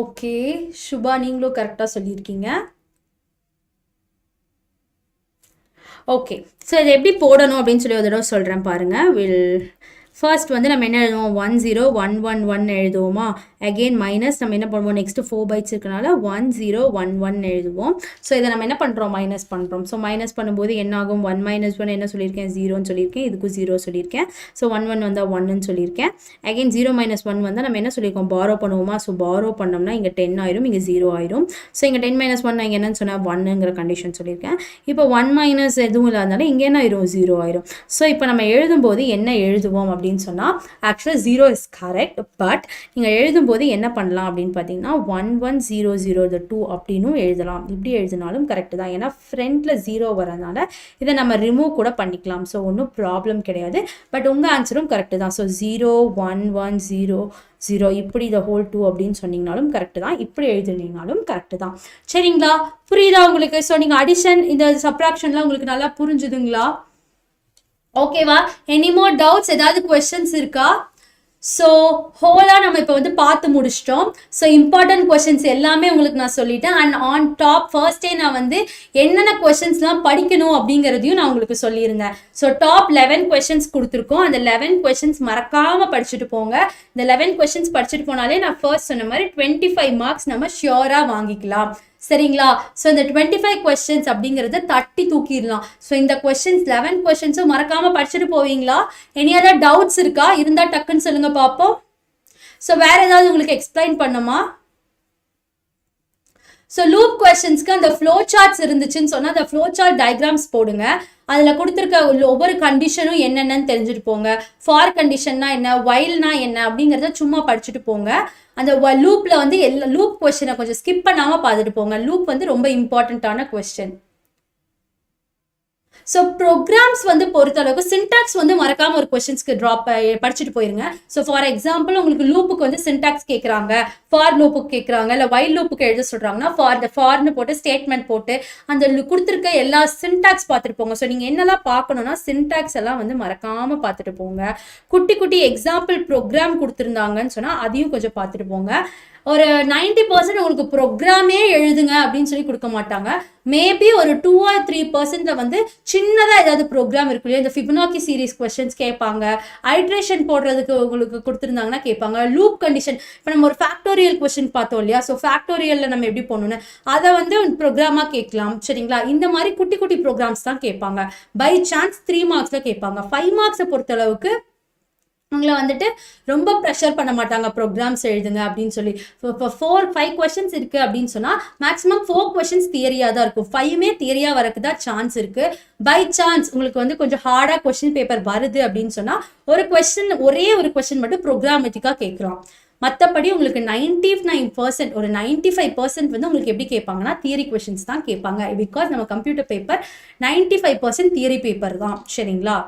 ஓகே. சுபா நீங்களும் கரெக்டாக சொல்லியிருக்கீங்க. ஓகே. ஸோ இதை எப்படி போடணும் அப்படின்னு சொல்லி ஒரு தடவை சொல்கிறேன் பாருங்கள். ஃபர்ஸ்ட் வந்து நம்ம என்ன எழுதுவோம் 1 0 1 1 1 எழுதுவோமா. அகெயின் மைனஸ் நம்ம என்ன பண்ணுவோம் நெக்ஸ்ட்டு 4 பைட்ஸ் இருக்கனால 1 0 1 1 எழுதுவோம். ஸோ இதை நம்ம என்ன பண்ணுறோம் மைனஸ் பண்ணுறோம். ஸோ மைனஸ் பண்ணும்போது என்ன ஆகும் 1 - 1 என்ன சொல்லியிருக்கேன் 0ன்னு சொல்லியிருக்கேன். இதுக்கும் 0 சொல்லியிருக்கேன். ஸோ 1 1 வந்தால் 1ன்னு சொல்லியிருக்கேன். அகெயின் 0 - 1 வந்தால் நம்ம என்ன சொல்லியிருக்கோம் பாரோ பண்ணுவோமா. ஸோ பாரோ பண்ணோம்னா இங்கே 10 ஆயிரும், இங்கே 0 ஆயிரும். ஸோ இங்கே 10 - 1 நான் இங்கே என்னன்னு சொன்னால் 1ங்கிற கண்டிஷன் சொல்லியிருக்கேன். இப்போ 1 - எதுவும் இல்லாதனால இங்கே என்ன ஆயிரும் 0 ஆயிரும். ஸோ இப்போ நம்ம எழுதும்போது என்ன எழுதுவோம் அப்படின்னு அப்படின்னு சொன்னால் ஆக்சுவலாக 0 இஸ் கரெக்ட். பட் நீங்கள் எழுதும்போது என்ன பண்ணலாம் அப்படின்னு பார்த்தீங்கன்னா 1 1 0 0 2 அப்படின்னும் எழுதலாம். இப்படி எழுதினாலும் கரெக்டு தான். ஏன்னா ஃப்ரண்ட்டில் 0 வரதுனால இதை நம்ம ரிமூவ் கூட பண்ணிக்கலாம். ஸோ ஒன்றும் ப்ராப்ளம் கிடையாது. பட் உங்கள் ஆன்சரும் கரெக்டு தான். ஸோ 0 1 1 0 0 இப்படி the whole 2 அப்படின்னு சொன்னீங்கனாலும் கரெக்டு தான். இப்படி எழுதுனீங்கனாலும் கரெக்டு தான். சரிங்களா? புரியுதா உங்களுக்கு? ஸோ நீங்கள் அடிஷன் இந்த சப்ராக்ஷன்லாம் உங்களுக்கு நல்லா புரிஞ்சுதுங்களா? ஓகேவா? Any more doubts? ஏதாவது கொஸ்டின்ஸ் இருக்கா? ஸோ ஹோலாக நம்ம இப்போ வந்து பார்த்து முடிச்சிட்டோம். ஸோ இம்பார்ட்டன்ட் கொஷின்ஸ் எல்லாமே உங்களுக்கு நான் சொல்லிட்டேன். அண்ட் ஆன் டாப் ஃபர்ஸ்டே நான் வந்து என்னென்ன கொஷின்ஸ்லாம் படிக்கணும் அப்படிங்கிறதையும் நான் உங்களுக்கு சொல்லியிருந்தேன். ஸோ டாப் 11 கொஷின்ஸ் கொடுத்துருக்கோம். அந்த 11 கொஷின்ஸ் மறக்காமல் படிச்சுட்டு போங்க. இந்த 11 கொஷின்ஸ் படிச்சுட்டு போனாலே நான் ஃபர்ஸ்ட் சொன்ன மாதிரி 25 மார்க்ஸ் நம்ம ஷியோராக வாங்கிக்கலாம். சரிங்களா? ஸோ இந்த 25 கொஸ்டின்ஸ் அப்படிங்கிறத தட்டி தூக்கிடலாம். ஸோ இந்த கொஸ்டின்ஸ் 11 கொஸ்டின்ஸும் மறக்காம படிச்சுட்டு போவீங்களா? எனி அதர் டவுட்ஸ் இருக்கா? இருந்தா டக்குன்னு சொல்லுங்க பார்ப்போம். ஸோ வேற ஏதாவது உங்களுக்கு எக்ஸ்பிளைன் பண்ணுமா? ஸோ லூப் கொஸ்டின்ஸ்க்கு அந்த ஃப்ளோ சார்ட்ஸ் இருந்துச்சுன்னு சொன்னால் அந்த ஃப்ளோ சார்ட் டயக்ராம்ஸ் போடுங்க. அதில் கொடுத்துருக்க ஒவ்வொரு கண்டிஷனும் என்னென்னு தெரிஞ்சுட்டு போங்க. ஃபார் கண்டிஷன்னா என்ன, வைல்னா என்ன அப்படிங்கிறத சும்மா படிச்சுட்டு போங்க. அந்த லூப்பில் வந்து லூப் கொஸ்டினை கொஞ்சம் ஸ்கிப் பண்ணாமல் பார்த்துட்டு போங்க. லூப் வந்து ரொம்ப இம்பார்ட்டண்ட்டான கொஸ்டின். ஸோ ப்ரோக்ராம்ஸ் வந்து பொறுத்தளவுக்கு சின்டாக்ஸ் வந்து மறக்காம ஒரு கொஸ்டின்ஸ்க்கு படிச்சுட்டு போயிருங்க. ஸோ ஃபார் எக்ஸாம்பிள் உங்களுக்கு லூப்புக்கு வந்து சின்டாக்ஸ் கேட்குறாங்க, ஃபார் லூப்புக்கு கேட்குறாங்க, இல்லை வைல் லூப்புக்கு எழுத சொல்கிறாங்கன்னா ஃபார்னு போட்டு ஸ்டேட்மெண்ட் போட்டு அந்த கொடுத்துருக்க எல்லா சின்டாக்ஸ் பார்த்துட்டு போங்க. ஸோ நீங்கள் என்னெல்லாம் பார்க்கணுன்னா சின்டாக்ஸ் எல்லாம் வந்து மறக்காமல் பார்த்துட்டு போங்க. குட்டி குட்டி எக்ஸாம்பிள் ப்ரோக்ராம் கொடுத்துருந்தாங்கன்னு சொன்னால் அதையும் கொஞ்சம் பார்த்துட்டு போங்க. ஒரு 90% உங்களுக்கு ப்ரோக்ராமே எழுதுங்க அப்படின்னு சொல்லி கொடுக்க மாட்டாங்க. மேபி ஒரு 2 or 3% வந்து சின்னதாக ஏதாவது ப்ரோக்ராம் இருக்கு இல்லையா, இந்த ஃபிபனாக்கி சீரீஸ் கொஸ்டின்ஸ் கேட்பாங்க, ஐட்ரேஷன் போடுறதுக்கு உங்களுக்கு கொடுத்துருந்தாங்கன்னா கேட்பாங்க. லூப் கண்டிஷன் இப்போ நம்ம ஒரு ஃபேக்டோரியல் கொஸ்டின் பார்த்தோம் இல்லையா, ஸோ ஃபேக்டோரியலில் நம்ம எப்படி பண்ணணும்னு அதை வந்து ப்ரோக்ராமாக கேட்கலாம். சரிங்களா? இந்த மாதிரி குட்டி குட்டி ப்ரோக்ராம்ஸ் தான் கேட்பாங்க. பை சான்ஸ் 3 மார்க்ஸில் கேட்பாங்க. 5 மார்க்ஸை பொறுத்தளவுக்கு உங்களை வந்துட்டு ரொம்ப ப்ரெஷர் பண்ண மாட்டாங்க ப்ரோக்ராம்ஸ் எழுதுங்க அப்படின்னு சொல்லி. இப்போ 4-5 கொஸ்டின்ஸ் இருக்குது அப்படின்னு சொன்னால் மேக்ஸிமம் 4 கொஸ்டின்ஸ் தியரியாக தான் இருக்கும். 5மே தியரியாக வரக்கு தான் சான்ஸ் இருக்குது. பை சான்ஸ் உங்களுக்கு வந்து கொஞ்சம் ஹார்டாக கொஸ்டின் பேப்பர் வருது அப்படின்னு சொன்னால் ஒரே ஒரு கொஸ்டின் மட்டும் ப்ரோக்ராமேட்டிக்காக கேட்குறோம். மற்றபடி உங்களுக்கு 99% ஒரு 95% வந்து உங்களுக்கு எப்படி கேட்பாங்கன்னா தியரி கொஸ்டின்ஸ் தான் கேட்பாங்க. பிகாஸ் நம்ம கம்ப்யூட்டர் பேப்பர் 95% தியரி பேப்பர் தான். சரிங்களா?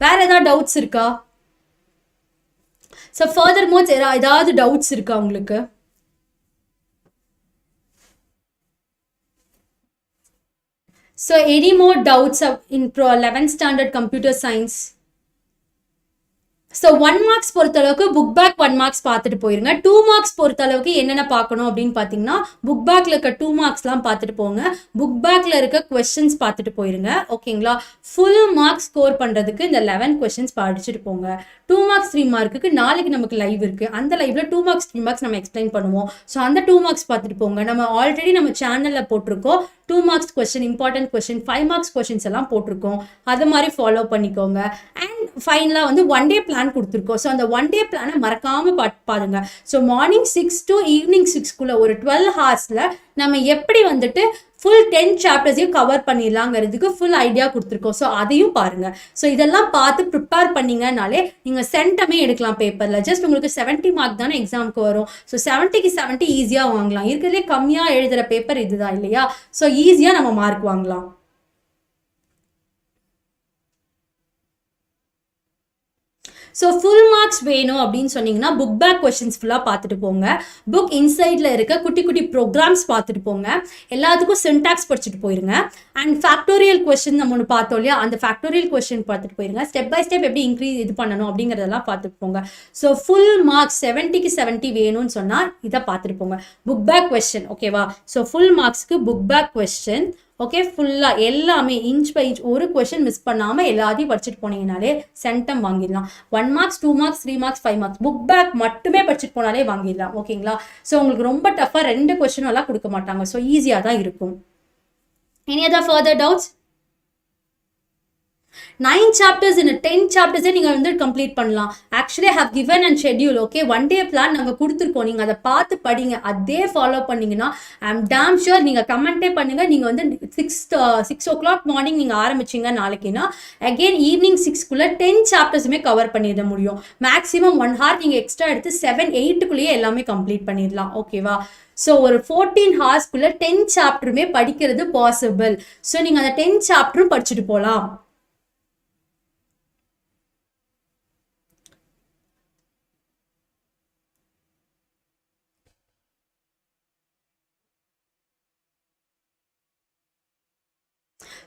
வேற ஏதாவது டவுட்ஸ் இருக்கா? ஸோ ஃபர்தர் மோட்ஸ் ஏதாவது டவுட்ஸ் இருக்கா உங்களுக்கு? So any more doubts in 11th standard computer science? So 1 marks பொறுத்தளவுக்கு புக் பேக் 1 மார்க்ஸ் பார்த்துட்டு போயிருங்க. 2 மார்க்ஸ் பொறுத்தளவுக்கு என்னென்ன பார்க்கணும் அப்படின்னு பார்த்தீங்கன்னா புக் பேக்கில் இருக்க 2 மார்க்ஸ்லாம் பார்த்துட்டு போங்க. புக் பேக்கில் இருக்க கொஸ்டின்ஸ் பார்த்துட்டு போயிருங்க. ஓகேங்களா? ஃபுல் மார்க்ஸ் ஸ்கோர் பண்ணுறதுக்கு இந்த 11 கொஸ்டின்ஸ் படிச்சுட்டு போங்க. 2 மார்க்ஸ் 3 மார்க்குக்கு நாளைக்கு நமக்கு லைவ் இருக்குது. அந்த லைவ்ல 2 மார்க்ஸ் 3 மார்க்ஸ் நம்ம எக்ஸ்பிளைன் பண்ணுவோம். ஸோ அந்த 2 மார்க்ஸ் பார்த்துட்டு போங்க. நம்ம ஆல்ரெடி நம்ம சேனலில் போட்டிருக்கோம் 2 marks question, important question, 5 marks questions எல்லாம் போட்டிருக்கோம். அது மாதிரி ஃபாலோ பண்ணிக்கோங்க. அண்ட் ஃபைனலாக வந்து 1 டே பிளான் கொடுத்துருக்கோம். ஸோ அந்த 1 டே பிளானை மறக்காமல் பாருங்க. ஸோ மார்னிங் 6 to ஈவினிங் 6 ஒரு 12 ஹார்ஸில் நம்ம எப்படி வந்துட்டு ஃபுல் 10 சாப்டர்ஸையும் கவர் பண்ணிடலாங்கிறதுக்கு ஃபுல் ஐடியா கொடுத்துருக்கோம். ஸோ அதையும் பாருங்க. ஸோ இதெல்லாம் பார்த்து ப்ரிப்பேர் பண்ணீங்கனாலே நீங்கள் சென்டமே எடுக்கலாம் பேப்பரில். ஜஸ்ட் உங்களுக்கு 70 மார்க் தானே எக்ஸாமுக்கு வரும். ஸோ 70க்கு 70 ஈஸியாக வாங்கலாம். இருக்கிறதுலே கம்மியாக எழுதுகிற பேப்பர் இதுதான் இல்லையா? ஸோ ஈஸியாக நம்ம மார்க் வாங்கலாம். ஸோ ஃபுல் மார்க்ஸ் வேணும் அப்படின்னு சொன்னீங்கன்னா புக் பேக் கொஸ்டின்ஸ் ஃபுல்லாக பார்த்துட்டு போங்க. புக் இன்சைடில் இருக்க குட்டி குட்டி ப்ரோக்ராம்ஸ் பார்த்துட்டு போங்க. எல்லாத்துக்கும் சின்டாக்ஸ் படிச்சுட்டு போயிருங்க. அண்ட் ஃபேக்டோரியல் கொஸ்டின் நம்ம ஒன்று பார்த்தோம் இல்லையா, அந்த ஃபேக்டோரியல் கொஸ்டின் பார்த்துட்டு போயிருங்க. ஸ்டெப் பை ஸ்டெப் எப்படி இது பண்ணணும் அப்படிங்கிறதெல்லாம் பார்த்துட்டு போங்க. ஸோ ஃபுல் மார்க்ஸ் 70க்கு 70 வேணும்னு சொன்னால் இதை பார்த்துட்டு போங்க. புக் பேக் கொஸ்டின் ஓகேவா? ஸோ ஃபுல் மார்க்ஸ்க்கு புக் பேக் கொஸ்டின் ஓகே ஃபுல்லாக எல்லாமே இன்ச் பை இன்ச் ஒரு கொஸ்டின் மிஸ் பண்ணாமல் எல்லாத்தையும் படிச்சுட்டு போனீங்கனாலே சென்டம் வாங்கிடலாம். 1 marks 2 marks 3 marks 5 marks book back மட்டுமே படிச்சுட்டு போனாலே வாங்கிடலாம். ஓகேங்களா? ஸோ உங்களுக்கு ரொம்ப டஃபாக 2 கொஸ்டின் எல்லாம் கொடுக்க மாட்டாங்க. ஸோ ஈஸியாக தான் இருக்கும். Any other further doubts? 9 chapters in 10 சாப்டர்ஸே நீங்க வந்து கம்ப்ளீட் பண்ணலாம். Actually have given and schedule. Okay, one day plan நாங்க கொடுத்துருக்கோம். நீங்க அதை பார்த்து படிங்க, அதே ஃபாலோ பண்ணீங்கன்னா ஐ எம் டேம் ஷூர். நீங்க கமெண்டே பண்ணுங்க. நீங்க வந்து 6 o'clock மார்னிங் நீங்க ஆரம்பிச்சீங்க நாளைக்குன்னா அகெயின் ஈவினிங் 6க்குள்ள 10 சாப்டர்ஸுமே கவர் பண்ணிட முடியும். மேக்ஸிமம் 1 hour நீங்க எக்ஸ்ட்ரா எடுத்து 7-8க்குள்ளேயே எல்லாமே கம்ப்ளீட் பண்ணிடலாம். ஓகேவா? ஸோ ஒரு 14 ஹார்ஸ்க்குள்ள 10 சாப்டருமே படிக்கிறது பாசிபிள். ஸோ நீங்க அந்த 10 சாப்டரும் படிச்சுட்டு போகலாம்.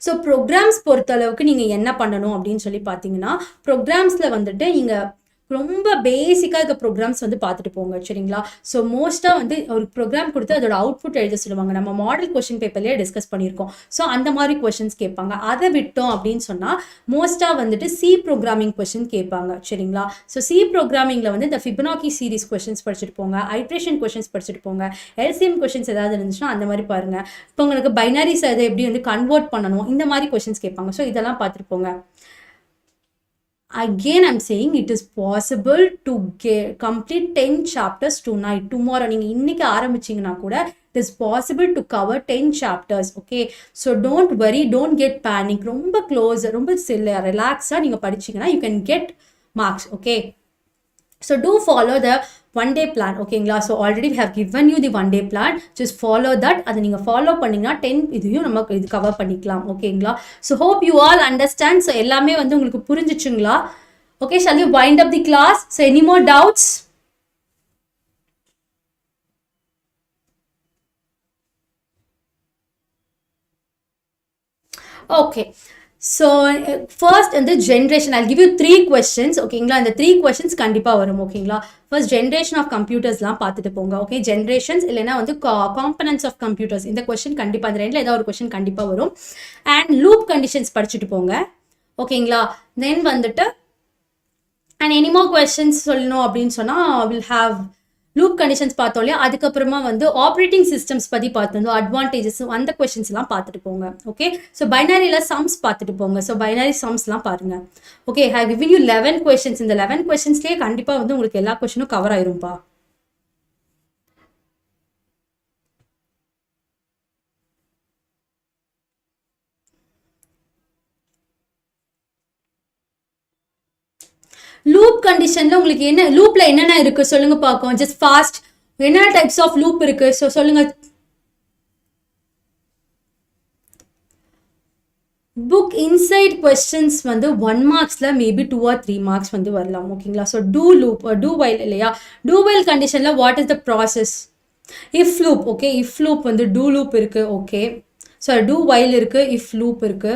ஸோ ப்ரோக்ராம்ஸ் பொறுத்தளவுக்கு நீங்கள் என்ன பண்ணணும் அப்படின்னு சொல்லி பார்த்தீங்கன்னா, ப்ரோக்ராம்ஸில் வந்துட்டு நீங்கள் ரொம்ப பேசிக்காக இருக்க ப்ரோக்ராம்ஸ் வந்து பார்த்துட்டு போங்க. சரிங்களா? ஸோ மோஸ்ட்டாக வந்து ஒரு ப்ரோக்ராம் கொடுத்து அதோட அவுட்புட் எழுத சொல்லுவாங்க. நம்ம மாடல் கொஸ்டின் பேப்பர்லேயே டிஸ்கஸ் பண்ணியிருக்கோம். ஸோ அந்த மாதிரி கொஸ்டின்ஸ் கேட்பாங்க. அதை விட்டோம் அப்படின்னு சொன்னால் மோஸ்ட்டாக வந்துட்டு சி ப்ரோக்ராமிங் கொஸ்டின் கேட்பாங்க. சரிங்களா? ஸோ சி ப்ரோக்ராமிங்கில் வந்து இந்த ஃபிபனாக்கி சீரிஸ் கொஸ்டின்ஸ் படிச்சுட்டு போங்க, ஐட்ரேஷன் கொஸ்டின்ஸ் படிச்சுட்டு போங்க, எல்சிஎம் கொஸ்டின்ஸ் ஏதாவது இருந்துச்சுன்னா அந்த மாதிரி பாருங்கள். இப்போ உங்களுக்கு பைனரிஸ் அதை எப்படி வந்து கன்வெர்ட் பண்ணணும், இந்த மாதிரி கொஸ்டின்ஸ் கேட்பாங்க. ஸோ இதெல்லாம் பார்த்துட்டு போங்க. Again, I'm saying it is possible to complete 10 chapters tonight. Tomorrow, நீங்கள் இன்னைக்கு ஆரம்பிச்சிங்கன்னா கூட it is possible to cover 10 chapters. Okay, so don't worry, don't get panic. ரொம்ப க்ளோஸ், ரொம்ப ரிலாக்ஸாக நீங்கள் படிச்சிங்கன்னா you can get marks. Okay, so do follow the one day plan. ஓகேங்களா? So already we have given you the one day plan. just follow that. அதை நீங்கள் follow பண்ணிங்கன்னா 10 இதையும் நமக்கு இது கவர் பண்ணிக்கலாம். ஓகேங்களா? So hope you all understand. So எல்லாமே வந்து உங்களுக்கு புரிஞ்சிச்சுங்களா? Okay, shall we wind up the class? So any more doubts? Okay, so first in the generation I'll give you 3 questions. ஓகேங்களா? இந்த 3 questions கண்டிப்பா வரும். ஓகேங்களா? ஃபர்ஸ்ட் ஜென்ரேஷன் ஆஃப் கம்ப்யூட்டர்ஸ்லாம் பார்த்துட்டு போங்க. ஓகே, ஜென்ரேஷன்ஸ் இல்லைன்னா வந்து காம்பனன்ட்ஸ் ஆஃப் கம்ப்யூட்டர்ஸ், இந்த கொஸ்டின் கண்டிப்பாக அந்த ரெண்டில் ஏதாவது ஒரு கொஸ்டின் கண்டிப்பாக வரும். அண்ட் லூப் கண்டிஷன்ஸ் படிச்சுட்டு போங்க. ஓகேங்களா? தென் வந்துட்டு அண்ட் எனி மோர் கொஸ்டின்ஸ் சொல்லணும் அப்படின்னு சொன்னால் வில் ஹாவ் லூப் கண்டிஷன்ஸ் பார்த்தோம் இல்லையா? அதுக்கப்புறமா வந்து ஆப்ரேட்டிங் சிஸ்டம்ஸ் பற்றி பார்த்துருந்தோம், அட்வான்டேஜஸ், அந்த கொஸ்டின்ஸ்லாம் பார்த்துட்டு போங்க. ஓகே, ஸோ பைனரியில் சம்ஸ் பார்த்துட்டு போங்க. ஸோ பைனரி சம்ஸ்லாம் பாருங்க. Okay, I have given you 11 questions. இந்த 11 கொஸ்டின்ஸ்லேயே கண்டிப்பாக வந்து உங்களுக்கு எல்லா கொஸ்டினும் கவர் ஆயிரும்பா. லூப் கண்டிஷன்ல உங்களுக்கு என்ன லூப்ல என்னென்ன இருக்கு சொல்லுங்க பார்ப்போம். ஜஸ்ட் ஃபாஸ்ட் என்ன டைப்ஸ் ஆஃப் லூப் இருக்கு ஸோ சொல்லுங்க. புக் இன்சைட் கொஸ்டின்ஸ் வந்து 1 மார்க்ஸ்ல மேபி 2 or 3 மார்க்ஸ் வந்து வரலாம். ஓகேங்களா? So do loop, do while இல்லையா? டூ வைல் கண்டிஷன்ல what is the process? If loop. Okay, if loop வந்து டூ லூப் இருக்கு. ஓகே, ஸோ டூ வைல் இருக்கு, இஃப் லூப் இருக்கு,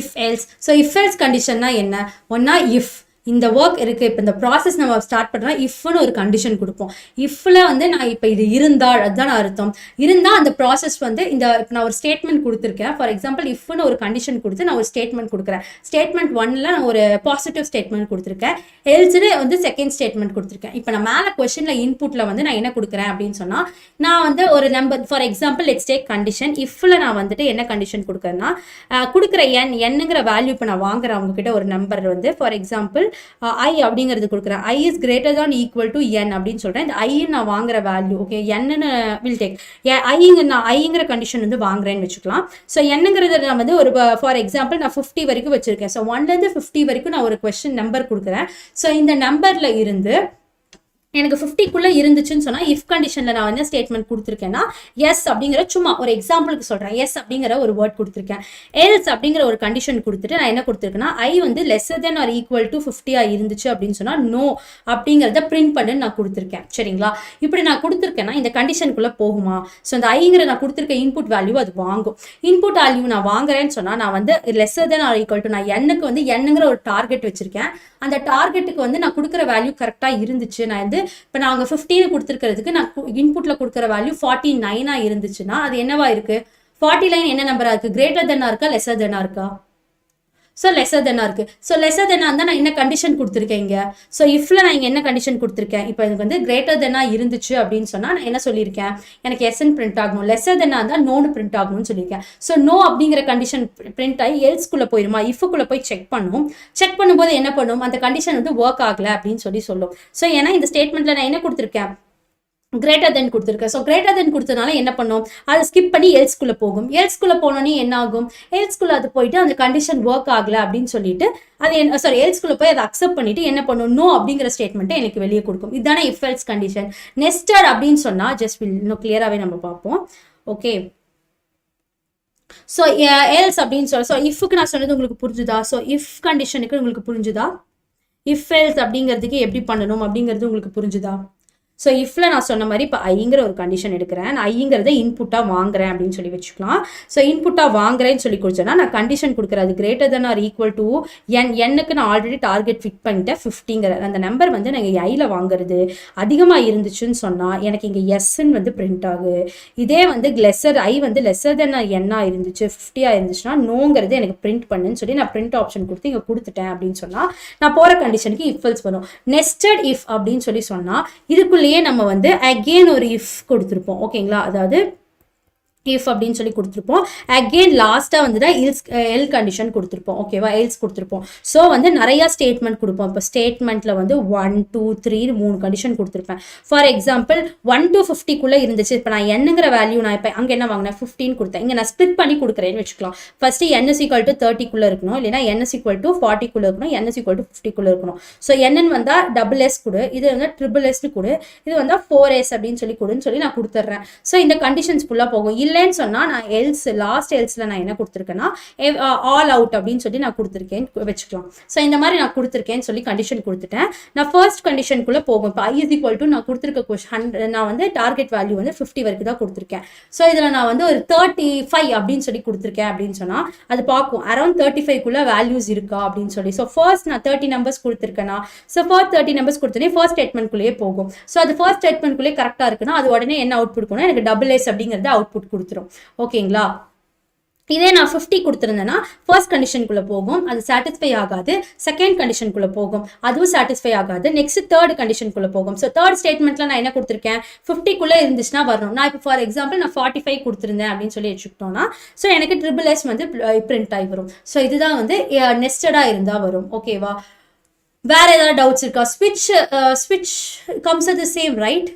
if else. So if else கண்டிஷன்னா என்ன? ஒன்னா இஃப் இந்த ஒர்க் இருக்குது, இப்போ இந்த ப்ராசஸ் நம்ம ஸ்டார்ட் பண்ணுறோம், இஃப்னு ஒரு கண்டிஷன் கொடுப்போம். இஃப்பில் வந்து நான் இப்போ இது இருந்தால் அதுதான் அர்த்தம். இருந்தால் அந்த ப்ராசஸ் வந்து இந்த இப்போ நான் ஒரு ஸ்டேட்மெண்ட் கொடுத்துருக்கேன். ஃபார் எக்ஸாம்பிள் இஃப்னு ஒரு கண்டிஷன் கொடுத்து நான் ஒரு ஸ்டேட்மெண்ட் கொடுக்குறேன். ஸ்டேட்மெண்ட் 1ல் நான் ஒரு பாசிட்டிவ் ஸ்டேட்மெண்ட் கொடுத்துருக்கேன், எல்ஸ்னு வந்து செகண்ட் ஸ்டேட்மெண்ட் கொடுத்துருக்கேன். இப்போ நான் மேலே கொஸ்டினில் இன்புட்டில் வந்து நான் என்ன கொடுக்குறேன் அப்படின்னு சொன்னால் நான் வந்து ஒரு number, for example let's take condition இஃப்பில் நான் வந்துட்டு என்ன கண்டிஷன் கொடுக்குறேன்னா கொடுக்குற என்னங்கிற வேல்யூ இப்போ நான் வாங்குறேன் அவங்ககிட்ட ஒரு நம்பர் வந்து ஃபார் எக்ஸாம்பிள் ஐ அப்படிங்கிறது கொடுக்குறேன். ஐ இஸ் கிரேட்டர் தான் ஈக்குவல் டு என் அப்படின்னு சொல்கிறேன். இந்த ஐ நான் வாங்குற வேல்யூ ஓகே என்னன்னு வில் டேக் நான் ஐங்கிற கண்டிஷன் வந்து வாங்குறேன்னு வச்சுக்கலாம். ஸோ என்னங்கிறது நான் வந்து ஒரு ஃபார் எக்ஸாம்பிள் நான் 50 வரைக்கும் வச்சுருக்கேன். ஸோ 1லேருந்து 50 வரைக்கும் நான் ஒரு கொஸ்டின் நம்பர் கொடுக்குறேன். ஸோ இந்த நம்பரில் இருந்து எனக்கு 50க்குள்ளே இருந்துச்சுன்னு சொன்னால் இஃப் கண்டிஷனில் நான் வந்து ஸ்டேட்மெண்ட் கொடுத்துருக்கேன்னா எஸ் அப்படிங்கிற சும்மா ஒரு எக்ஸாம்பிளுக்கு சொல்கிறேன், எஸ் அப்படிங்கிற ஒரு வேர்ட் கொடுத்துருக்கேன். எல்ஸ் அப்படிங்கிற ஒரு கண்டிஷன் கொடுத்துட்டு நான் என்ன கொடுத்துருக்கேன்னா ஐ வந்து lesser than or equal to 50 இருந்துச்சு அப்படின்னு சொன்னால் நோ அப்படிங்கிறத பிரிண்ட் பண்ணுன்னு நான் கொடுத்துருக்கேன். சரிங்களா? இப்படி நான் கொடுத்துருக்கேன்னா இந்த கண்டிஷனுக்குள்ளே போகுமா? ஸோ அந்த ஐங்கிற நான் கொடுத்துருக்க இன்புட் வேல்யூ அது வாங்கும். இன்புட் வேல்யூ நான் வாங்குறேன்னு சொன்னால் நான் வந்து lesser than or equal to நான் எண்ணுக்கு வந்து என்னங்கிற ஒரு டார்கெட் வச்சுருக்கேன். அந்த டார்கெட்டுக்கு வந்து நான் கொடுக்குற வேல்யூ கரெக்டாக இருந்துச்சு. நான் வந்து இப்போ நான் அங்கே 15 கொடுத்துருக்கிறதுக்கு நான் இன்புட்டில் கொடுக்குற வேல்யூ 49 இருந்துச்சுன்னா அது என்னவா இருக்குது? 49 என்ன நம்பராக இருக்குது? கிரேட்டர் தென்னா இருக்கா லெஸ்ஸர் தென்னா இருக்கா? ஸோ லெஸர் தென்னா இருக்கு. ஸோ லெஸர் தென்னா இருந்தால் நான் என்ன கண்டிஷன் கொடுத்துருக்கேன் இங்கே? ஸோ இஃப்ல நான் இங்கே என்ன கண்டிஷன் கொடுத்துருக்கேன்? இப்போ எனக்கு வந்து கிரேட்டர் தென்னா இருந்துச்சு அப்படின்னு சொன்னால் நான் என்ன சொல்லியிருக்கேன்? எனக்கு எஸ்என் பிரிண்ட் ஆகணும். லெஸர் தென்னா இருந்தால் நோன்னு பிரிண்ட் ஆகணும்னு சொல்லியிருக்கேன். ஸோ நோ அப்படிங்கிற கண்டிஷன் பிரிண்ட் ஆகி எல்ஸ்குள்ளே போயிருமா? இஃப்குள்ளே போய் செக் பண்ணும். செக் பண்ணும்போது என்ன பண்ணும்? அந்த கண்டிஷன் வந்து ஒர்க் ஆகலை அப்படின்னு சொல்லும். ஸோ ஏன்னா இந்த ஸ்டேட்மெண்ட்டில் நான் என்ன கொடுத்துருக்கேன்? கிரேட்டர் தென் கொடுத்துருக்கேன். ஸோ கிரேட்டர் தென் கொடுத்ததுனால என்ன பண்ணும்? அதை ஸ்கிப் பண்ணி எல்ஸ்குள்ளே போகும். எல்ஸ்குள்ளே போனோன்னே என்ன ஆகும்? எல்ஸ்குள்ளே அது போயிட்டு அந்த கண்டிஷன் ஒர்க் ஆகலை அப்படின்னு சொல்லிட்டு அது எல்ஸ்குள்ளே போய் அதை அக்செப்ட் பண்ணிட்டு என்ன பண்ணும்? நோ அப்படிங்கிற ஸ்டேட்மெண்ட்டை எனக்கு வெளியே கொடுக்கும். இதுதானே இஃப் எல்ஸ் கண்டிஷன். நெஸ்டட் அப்படின்னு சொன்னால் ஜஸ்ட் இன்னும் கிளியராகவே நம்ம பார்ப்போம். ஓகே, ஸோ எல்ஸ் அப்படின்னு ஸோ இஃப்க்கு நான் சொன்னது உங்களுக்கு புரிஞ்சுதா? ஸோ இஃப் கண்டிஷனுக்கு உங்களுக்கு புரிஞ்சுதா? இஃப் எல்ஸ் அப்படிங்கிறதுக்கு எப்படி பண்ணணும் அப்படிங்கிறது உங்களுக்கு புரிஞ்சுதா? ஸோ இஃப்ல நான் சொன்ன மாதிரி இப்போ ஐங்கிற ஒரு கண்டிஷன் எடுக்கிறேன். நான் ஐங்கிறத இன்புட்டாக வாங்குறேன் அப்படின்னு சொல்லி வச்சுக்கலாம். ஸோ இன்புட்டாக வாங்குறேன்னு சொல்லி கொடுத்தேன்னா நான் கண்டிஷன் கொடுக்குறேன். அது greater than or equal to எண்ணுக்கு நான் ஆல்ரெடி டார்கெட் ஃபிட் பண்ணிட்டேன் 50ங்கிற அந்த நம்பர் வந்து நாங்கள் ஐயில் வாங்குறது அதிகமாக இருந்துச்சுன்னு சொன்னால் எனக்கு இங்கே எஸ்ன்னு வந்து பிரிண்ட் ஆகு. இதே வந்து ஐ வந்து லெஸர் தென் என்னாக இருந்துச்சு 50 இருந்துச்சுன்னா நோங்கிறது எனக்கு பிரிண்ட் பண்ணுன்னு சொல்லி நான் பிரிண்ட் ஆப்ஷன் கொடுத்து இங்கே கொடுத்துட்டேன் அப்படின்னு சொன்னால் நான் போகிற கண்டிஷனுக்கு இஃப் எல்ஸ் வரும். நெஸ்டட் இஃப் அப்படின்னு சொல்லி சொன்னால் இதுக்குள்ளேயே நம்ம வந்து அகெயின் ஒரு இஃப் கொடுத்துருப்போம். ஓகேங்களா, அதாவது இஃப் அப்படின்னு சொல்லி கொடுத்துருப்போம். அகெயின் லாஸ்ட்டாக வந்து தான் எல் கண்டிஷன் கொடுத்துருப்போம். ஓகேவா, எல்ஸ் கொடுத்துருப்போம். ஸோ வந்து நிறையா ஸ்டேட்மெண்ட் கொடுப்போம். இப்போ ஸ்டேட்மெண்ட்டில் வந்து 1 2 3 3 கண்டிஷன் கொடுத்துருப்பேன். ஃபார் எக்ஸாம்பிள் 1 to 50க்குள்ளே இருந்துச்சு. இப்போ நான் என்னங்கிற வேல்யூ நான் இப்போ அங்கே என்ன வாங்கினேன்? 15 கொடுத்தேன். இங்கே நான் ஸ்பிட் பண்ணி கொடுக்குறேன்னு வச்சுக்கலாம். First n is equal to 30க்குள்ளே இருக்கணும், இல்லைனா n is equal to 40க்குள்ளே இருக்கணும், n is equal to 50க்குள்ளே இருக்கணும். ஸோ nn வந்தால் SS கொடு, இது வந்து SSS கொடு, இது வந்தால் 4s அப்படின்னு சொல்லி கொடுன்னு சொல்லி நான் கொடுத்துட்றேன். ஸோ இந்த கண்டிஷன்ஸ் ஃபுல்லாக போகும். இல்லைன்னு சொன்னால் நான் எல்ஸ் லாஸ்ட் எல்ஸில் நான் என்ன கொடுத்துருக்கேன்னா ஆல் அவுட் அப்படின்னு சொல்லி நான் கொடுத்துருக்கேன் வச்சுக்கலாம். ஸோ இந்த மாதிரி நான் கொடுத்துருக்கேன்னு சொல்லி கண்டிஷன் கொடுத்துட்டேன். நான் ஃபர்ஸ்ட் கண்டிஷனுக்குள்ளே போகும். இப்போ I is equal to நான் கொடுத்துருக்க நான் வந்து டார்கெட் வேல்யூ வந்து 50 வரைக்கும் தான் கொடுத்துருக்கேன். ஸோ இதில் நான் வந்து ஒரு 35 அப்படின்னு சொல்லி கொடுத்துருக்கேன் அப்படின்னு சொன்னால் அது பார்க்கும் அரௌண்ட் 35க்குள்ளே வேல்யூஸ் இருக்கா அப்படின்னு சொல்லி. ஸோ ஃபர்ஸ்ட் நான் 30 நம்பர்ஸ் கொடுத்துருக்கேன்னா ஸோ ஃபர்ஸ்ட் 30 நம்பர்ஸ் கொடுத்தோன்னே ஃபர்ஸ்ட் ஸ்டேட்மெண்ட்குள்ளேயே போகும். ஸோ அது ஃபர்ஸ்ட் ஸ்டேட்மெண்ட்குள்ளேயே கரெக்டாக இருக்குன்னா அது உடனே என்ன அவுட் புட் கொடுக்கும்? எனக்கு SS அப்படிங்கிறது அவுட்புட் கொடுத்துரும். ஓகேங்களா, இதே நான் 50 கொடுத்துருந்தேன்னா ஃபர்ஸ்ட் கண்டிஷனுக்குள்ளே போகும், அது சாட்டிஸ்ஃபை ஆகாது. செகண்ட் கண்டிஷனுக்குள்ளே போகும், அதுவும் சாட்டிஸ்ஃபை ஆகாது. நெக்ஸ்ட் தேர்ட் கண்டிஷனுக்குள்ளே போகும். ஸோ தேர்ட் ஸ்டேட்மெண்ட்டில் நான் என்ன கொடுத்துருக்கேன்? 50க்குள்ளே இருந்துச்சுன்னா வரணும். நான் இப்போ ஃபார் எக்ஸாம்பிள் நான் 45 கொடுத்துருந்தேன் அப்படின்னு சொல்லி வச்சுக்கிட்டோன்னா ஸோ எனக்கு SSS வந்து பிரிண்ட் ஆகி வரும். ஸோ இதுதான் வந்து நெஸ்டடாக இருந்தால் வரும். ஓகேவா, வேற ஏதாவது டவுட்ஸ் இருக்கா? ஸ்விட்ச் comes at the same, right?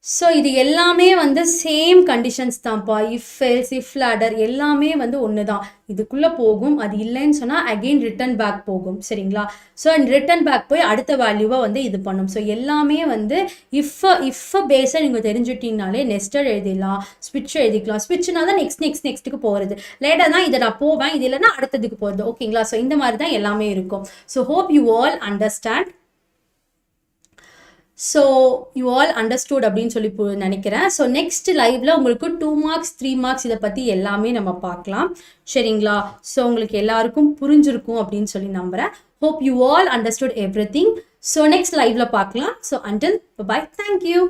So இது எல்லாமே வந்து சேம் கண்டிஷன்ஸ் தான்ப்பா. இஃப் எல்ஸ் இஃப் லேடர் எல்லாமே வந்து ஒன்று தான். இதுக்குள்ளே போகும், அது இல்லைன்னு சொன்னால் அகெயின் ரிட்டன் பேக் போகும். சரிங்களா, ஸோ ரிட்டன் பேக் போய் அடுத்த வேல்யூவை வந்து இது பண்ணும். ஸோ எல்லாமே வந்து இஃப் பேஸை நீங்கள் தெரிஞ்சுட்டிங்கனாலே நெஸ்டட் எழுதிடலாம், ஸ்விட்ச் எழுதிக்கலாம். ஸ்விட்ச்னா தான் நெக்ஸ்ட்டுக்கு போகிறது. லேட்டாக தான் இதை நான் போவேன், இது இல்லைன்னா அடுத்ததுக்கு போகிறது. ஓகேங்களா, ஸோ இந்த மாதிரி தான் எல்லாமே இருக்கும். So hope you all understand. So you all understood அப்படின்னு சொல்லி நினைக்கிறேன். ஸோ நெக்ஸ்ட் லைவ்ல உங்களுக்கு 2 மார்க்ஸ் 3 மார்க்ஸ் இதை பற்றி எல்லாமே நம்ம பார்க்கலாம். சரிங்களா, ஸோ உங்களுக்கு எல்லாருக்கும் புரிஞ்சிருக்கும் அப்படின்னு சொல்லி நம்புகிறேன். Hope you all understood everything. So next லைவ்ல பார்க்கலாம். So until by, thank you.